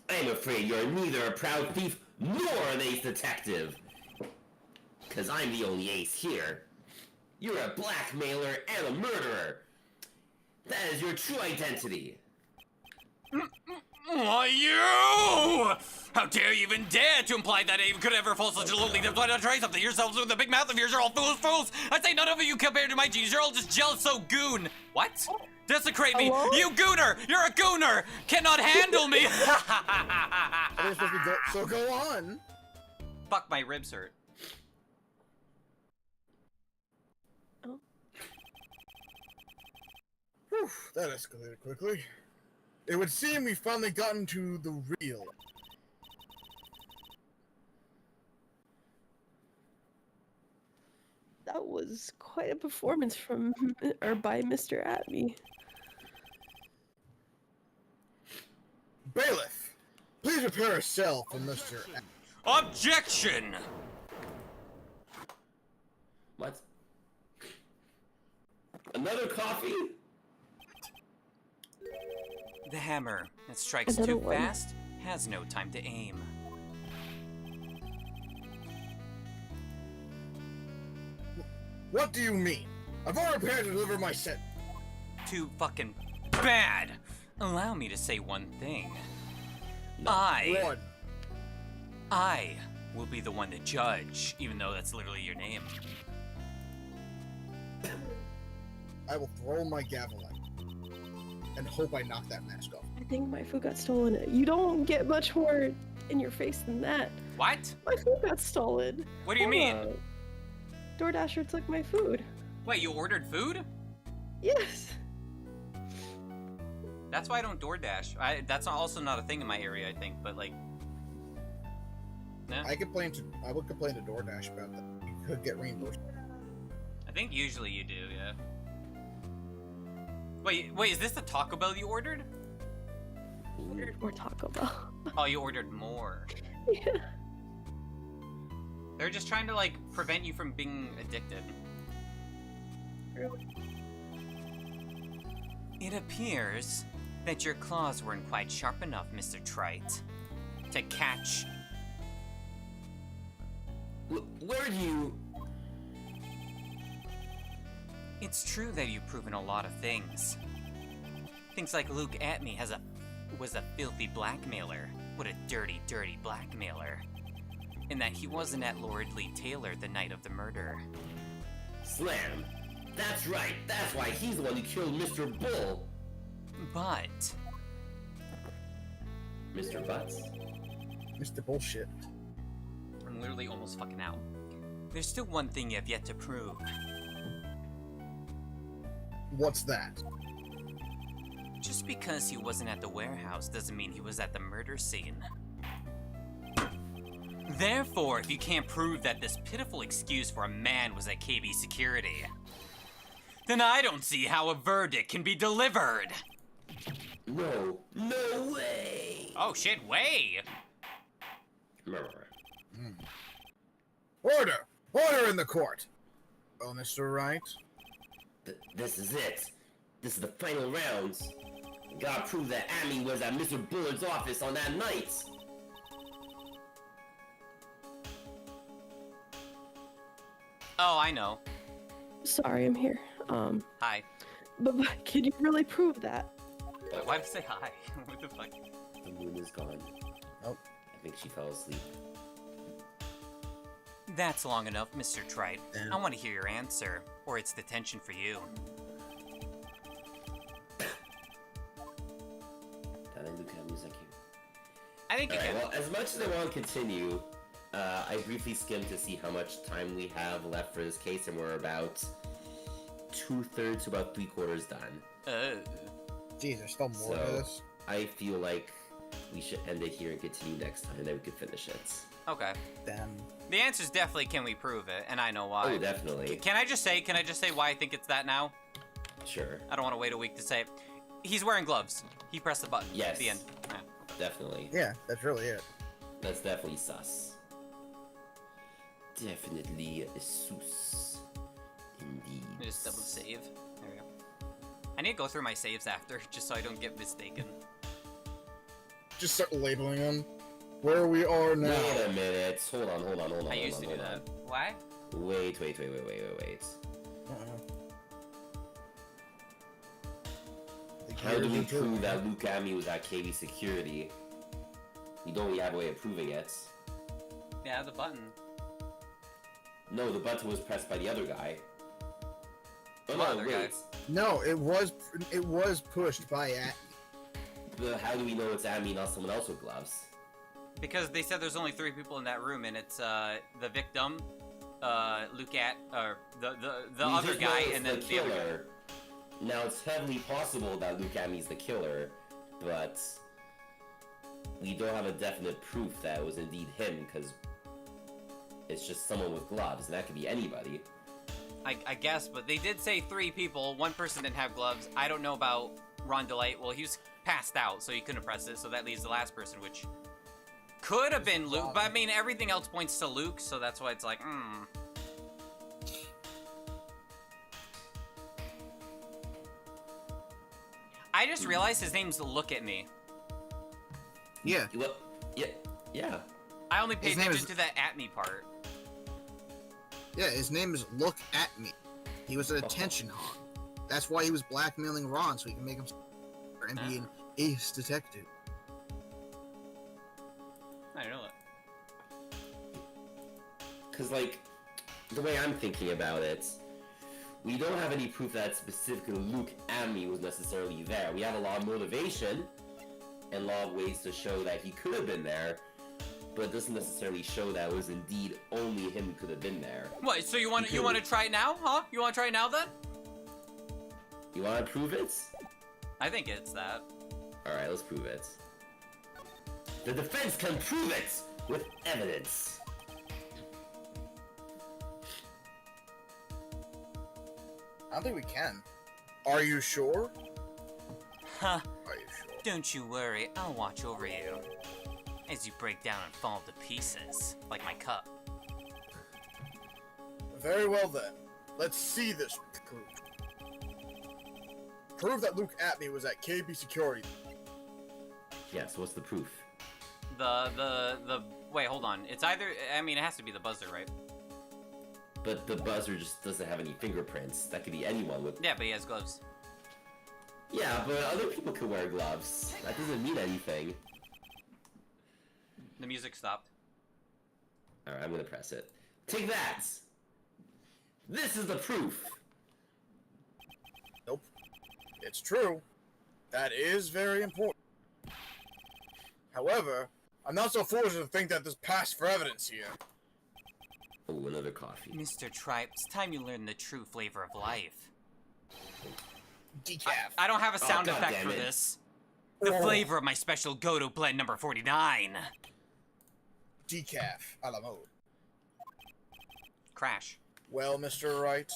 I'm afraid you're neither a proud thief nor an ace detective. Cause I'm the only ace here. You're a blackmailer and a murderer. That is your true identity. Why you? How dare you even dare to imply that Abe could ever fall such a lowly depth? Why not try something? Yourselves with the big mouth of yours are all fools. I say none of you compared to my genius. You're all just jealous, so goon. What? Desecrate me. Hello? You gooner. You're a gooner. Cannot handle me. So go on. Fuck, my ribs hurt. Whew, that escalated quickly. It would seem we finally gotten to the real. that was quite a performance from or by Mr. Atme. Bailiff, please prepare a cell for Mr. Objection! What? Another coffee? The hammer that strikes Another too one. fast has no time to aim. What do you mean? I've already prepared to deliver my set. Too fucking bad! Allow me to say one thing. Run. I will be the one to judge, even though that's literally your name. I will throw my gavel at you and hope I knock that mask off. I think my food got stolen. You don't get much more in your face than that. What? My food got stolen. What do you Hold mean? up. DoorDasher took my food. Wait, you ordered food? Yes. That's why I don't DoorDash. That's also not a thing in my area, I think, but like... Nah. I would complain to DoorDash about that. You could get reimbursed. I think usually you do, yeah. Wait, is this the Taco Bell you ordered? Ordered more Taco Bell. Oh, you ordered more. Yeah. They're just trying to, like, prevent you from being addicted. It appears that your claws weren't quite sharp enough, Mr. Trite, to catch... Where do you... It's true that you've proven a lot of things. Things like Luke Atney was a filthy blackmailer. What a dirty, dirty blackmailer. And that he wasn't at Lord Lee Taylor the night of the murder. Slam. That's right. That's why he's the one who killed Mr. Bull. But... Mr. Butz? Mr. Bullshit. I'm literally almost fucking out. There's still one thing you have yet to prove. What's that? Just because he wasn't at the warehouse doesn't mean he was at the murder scene. Therefore, if you can't prove that this pitiful excuse for a man was at KB security, then I don't see how a verdict can be delivered. No way! Oh shit, way! Order! Order in the court! Oh, Mr. Wright? This is it. This is the final rounds. Gotta prove that Amy was at Mr. Bullard's office on that night. Oh, I know. Sorry, I'm here. Hi. But can you really prove that? Why did I say hi? What the fuck? The moon is gone. Oh. I think she fell asleep. That's long enough, Mr. Trite. Damn. I want to hear your answer, or it's detention for you. I think Luke Hamilton's like you. I think you Alright, can. well, as much as I want to continue, I briefly skimmed to see how much time we have left for this case, and we're about 2/3 to about 3/4 done. Jeez, there's still more to So, this. I feel like we should end it here and continue next time, and then we can finish it. Okay. Damn. The answer is definitely can we prove it, and I know why. Oh, definitely. Can I just say why I think it's that now? Sure. I don't want to wait a week to say it. He's wearing gloves. He pressed the button. Yes. The end. Yeah. Definitely. Yeah, that's really it. That's definitely sus. Definitely sus. Indeed. Let me just double save. There we go. I need to go through my saves after, just so I don't get mistaken. Just start labeling them. Where we are now. Wait a minute. Hold on. I used to do that. Why? Wait. How do we prove that Luke Amy was at KV security? We don't really have a way of proving it. Yeah, the button. No, the button was pressed by the other guy. Oh What no, other guy? wait. No, it was pushed by at. How do we know it's Amy, not someone else with gloves? Because they said there's only 3 people in that room, and it's the victim, Luke the We other just know guy, it's and then the other guy. killer. Now it's heavily possible that Luke Amy's the killer, but we don't have a definite proof that it was indeed him, because it's just someone with gloves, and that could be anybody. I guess, but they did say 3 people. 1 person didn't have gloves. I don't know about Ron DeLite. Well, he was passed out, so he couldn't press it, so that leaves the last person, which could have been Luke, but I mean, everything else points to Luke, so that's why it's like, I just realized his name's Look at Me. Yeah. Well, yeah. I only paid His name attention is- to that at me part. Yeah, his name is Look at Me. He was an attention hog. That's why he was blackmailing Ron so he can make him and be an ace detective. I didn't know that. Because, like, the way I'm thinking about it, we don't have any proof that specifically Luke and me was necessarily there. We have a lot of motivation and a lot of ways to show that he could have been there, but it doesn't necessarily show that it was indeed only him who could have been there. What? So you want to try it now, huh? You want to try it now then? You want to prove it? I think it's that. Alright, let's prove it. The defense can prove it with evidence. I don't think we can. Are you sure? Huh. Are you sure? Don't you worry, I'll watch over you as you break down and fall to pieces, like my cup. Very well then. Let's see this proof. Prove that Luke at me was at KB Security. Yes, what's the proof? Wait, hold on. It's either, I mean, it has to be the buzzer, right? But the buzzer just doesn't have any fingerprints. That could be anyone with... Yeah, but he has gloves. Yeah, but other people could wear gloves. That doesn't mean anything. The music stopped. Alright, I'm gonna press it. Take that! This is the proof! Nope. It's true. That is very important. However, I'm not so foolish to think that this passed for evidence here. Oh, another coffee. Mr. Tripe, it's time you learn the true flavor of life. Decaf. I don't have a sound God effect damn for it. this. The flavor of my special Goto blend number 49. Decaf a la mode. Crash. Well, Mr. Wright,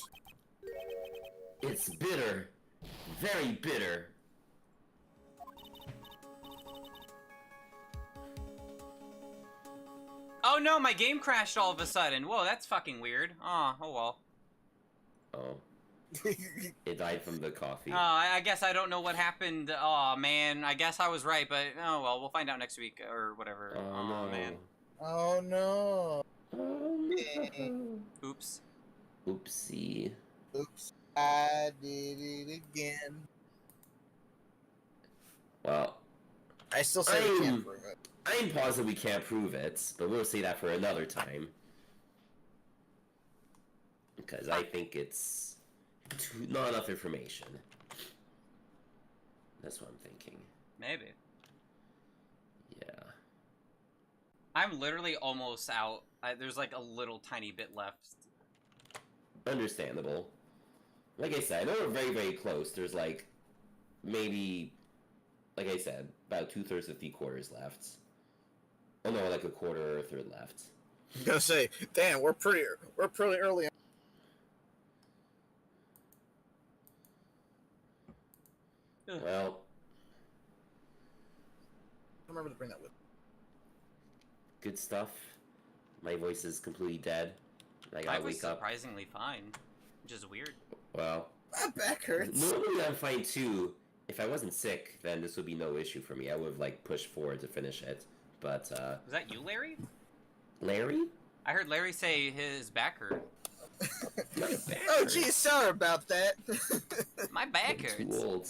It's bitter. Very bitter. Oh no, my game crashed all of a sudden. Whoa, that's fucking weird. Oh well. Oh. It died from the coffee. I guess I don't know what happened. Oh man, I guess I was right, but oh well, we'll find out next week or whatever. Oh, no. Man. oh no. Oh, no. Oops. Oopsie. Oops. I did it again. Well, I still say we can't prove it. I'm positive we can't prove it, but we'll say that for another time. Because I think it's not enough information. That's what I'm thinking. Maybe. Yeah. I'm literally almost out. There's like a little tiny bit left. Understandable. Like I said, I know we're very, very close. There's like, maybe, like I said, about 2/3 to 3/4 left. Oh no, like a quarter or a third left. I was gonna say, damn, we're pretty early. Well, I remember to bring that with. good stuff. My voice is completely dead. I I gotta was wake up. surprisingly fine, which is weird. Well, My back hurts. normally I'm fine too. If I wasn't sick, then this would be no issue for me. I would have like pushed forward to finish it. But Was that you, Larry? Larry? I heard Larry say his back hurt. My back Oh, hurts. geez, sorry about that. My back I'm too hurts. old.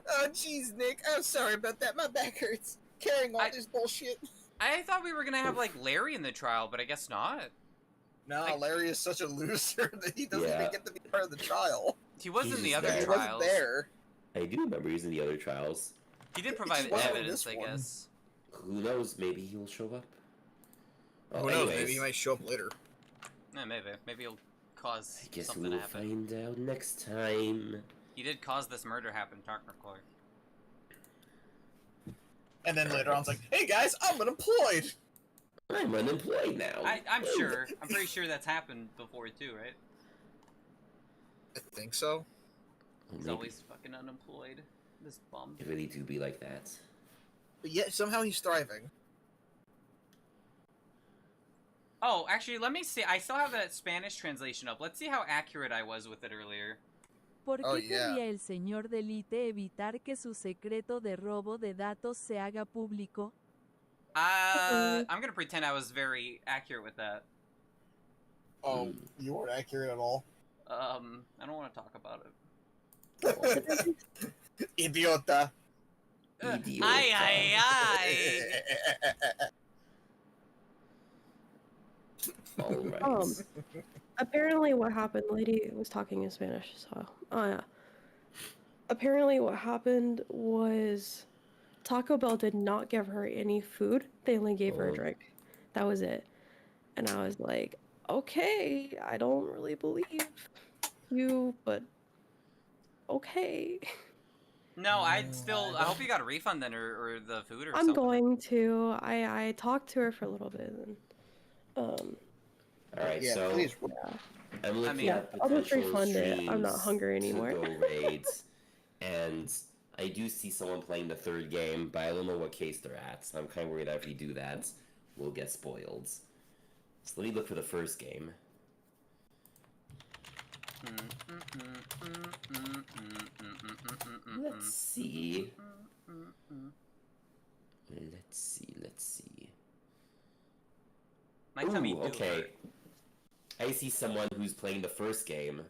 Oh, jeez, Nick, I'm sorry about that. My back hurts. Carrying all this bullshit. I thought we were gonna have like Larry in the trial, but I guess not. No, Larry is such a loser that he doesn't Yeah. even get to be part of the trial. He was in the Jesus, other Larry. He trials. wasn't there. I do remember using the other trials. He did provide wasn't in evidence, this I one. guess. Who knows? Maybe he will show up. Who knows? Maybe he might show up later. Yeah, maybe. Maybe he'll cause I guess something we'll to happen. find out next time. He did cause this murder happen, technically. And then later on, it's like, hey guys, I'm unemployed. I'm unemployed now. I'm sure. I'm pretty sure that's happened before too, right? I think so. He's Maybe always fucking unemployed. This bum. it really do be like that. But yet, somehow he's thriving. Oh, actually, let me see. I still have that Spanish translation up. Let's see how accurate I was with it earlier. ¿Por qué Oh, yeah. querría el señor Delite evitar que su secreto de robo de datos se haga público? I'm gonna pretend I was very accurate with that. Oh, You weren't accurate at all. I don't want to talk about it. Idiota. Aye. Alright. Apparently what happened, the lady was talking in Spanish, so, yeah. Apparently what happened was Taco Bell did not give her any food. They only gave her a drink. That was it. And I was like, okay, I don't really believe you, but okay. No, I hope you got a refund then, or the food or I'm something. going to. I talked to her for a little bit and Alright, Yeah, so please. I'm looking at I'll just potential refund it. I'm not streams hungry anymore. to go raids, and I do see someone playing the third game, but I don't know what case they're at. So I'm kind of worried that if we do that, we'll get spoiled. So let me look for the first game. Let's see. Let's see. My tummy Ooh, do okay. hurt. I see someone who's playing the first game.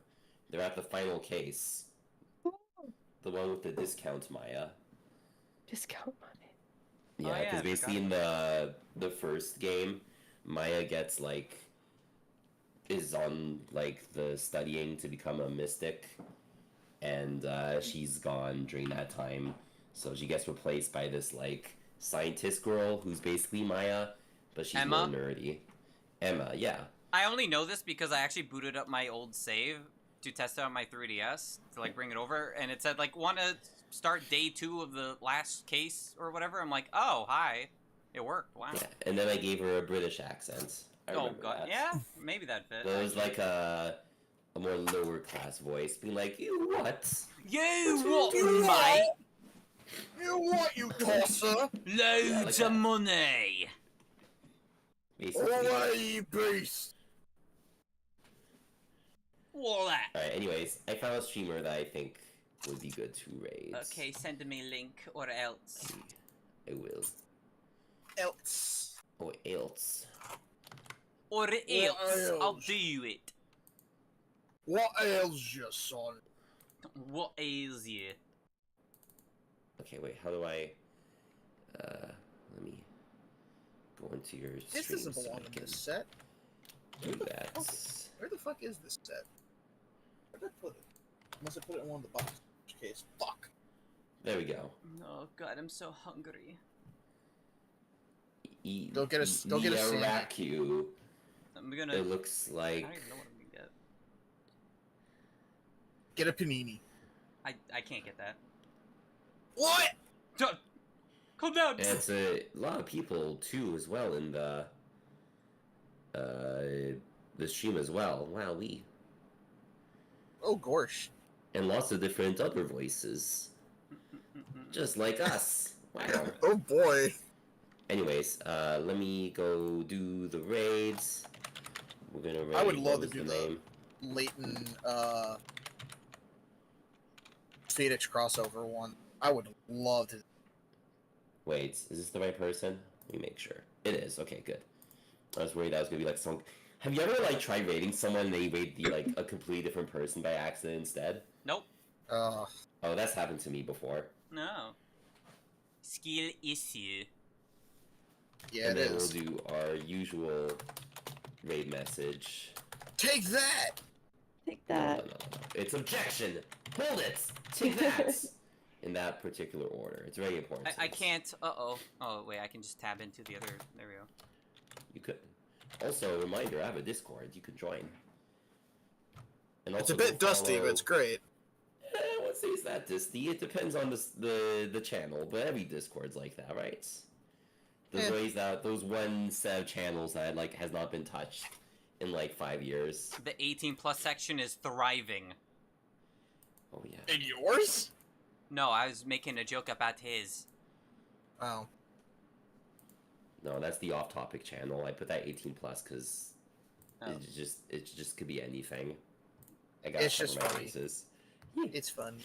They're at the final case. The one with the discount, Maya. Discount money. Yeah, Oh, yeah, because I basically in the first game, Maya gets like is on like the studying to become a mystic, and she's gone during that time, so she gets replaced by this like scientist girl who's basically Maya, but she's Emma? more nerdy. Emma, yeah. I only know this because I actually booted up my old save to test it on my 3DS to like bring it over, and it said like want to start day 2 of the last case or whatever. I'm like, oh hi, it worked. Wow. Yeah, and then I gave her a British accent. I Oh remember god, that. yeah, maybe that fit. But it was like a more lower class voice, being like, "You what? You what, You mate? You what, you tosser? Loads like of that. money. Basically. Away, you beast! What that? Alright, anyways, I found a streamer that I think would be good to raid. Okay, send me a link or else. I will. Else. Oh, else. Or else, I'll else? do it. What ails you, son? What ails you? Okay, wait, how do I... let me go into your This stream doesn't so belong I in can this set. do that. Where the fuck is this set? Where did I put it? Unless I put it in one of the boxes. In which case, fuck. There we go. Oh god, I'm so hungry. Go get a sandwich. Raku. I'm gonna... It looks I like... don't even know what I'm gonna get. Get a panini. I can't get that. What? Calm down! And it's a lot of people, too, as well, in the stream as well. Wow, Oh, gosh. and lots of different other voices. Just like us. Wow. Oh, boy. Anyways, let me go do the raids. We're gonna raid. I would what love to was do the name? Leighton, Phoenix crossover one. I would love to. Wait, is this the right person? Let me make sure. It is. Okay, good. I was worried that was gonna be like some. Have you ever like tried raiding someone and they raid the like a completely different person by accident instead? Nope. Oh, that's happened to me before. No. Skill issue. Yeah, and it then is. we'll do our usual raid message. Take that! Take No, that. no. It's objection! Hold it! Take that! In that particular order. It's very important. I can't. Uh-oh. Oh, wait, I can just tab into the other. There we go. You could. Also, a reminder, I have a Discord. You can join. And It's a also bit go dusty, but follow- it's great. I wouldn't say it's that dusty. It depends on the channel, but every Discord's like that, right? There's always those one set of channels that like has not been touched in like 5 years. The 18+ section is thriving. Oh yeah. And yours? No, I was making a joke about his. Oh. No, that's the off-topic channel. I put that 18+ because Oh. it just could be anything. I got It's to cover just my funny. bases. It's fun.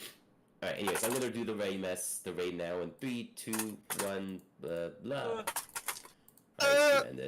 Alright, anyways, I'm gonna do the raid now in 3, 2, 1, blah, blah. Recommended.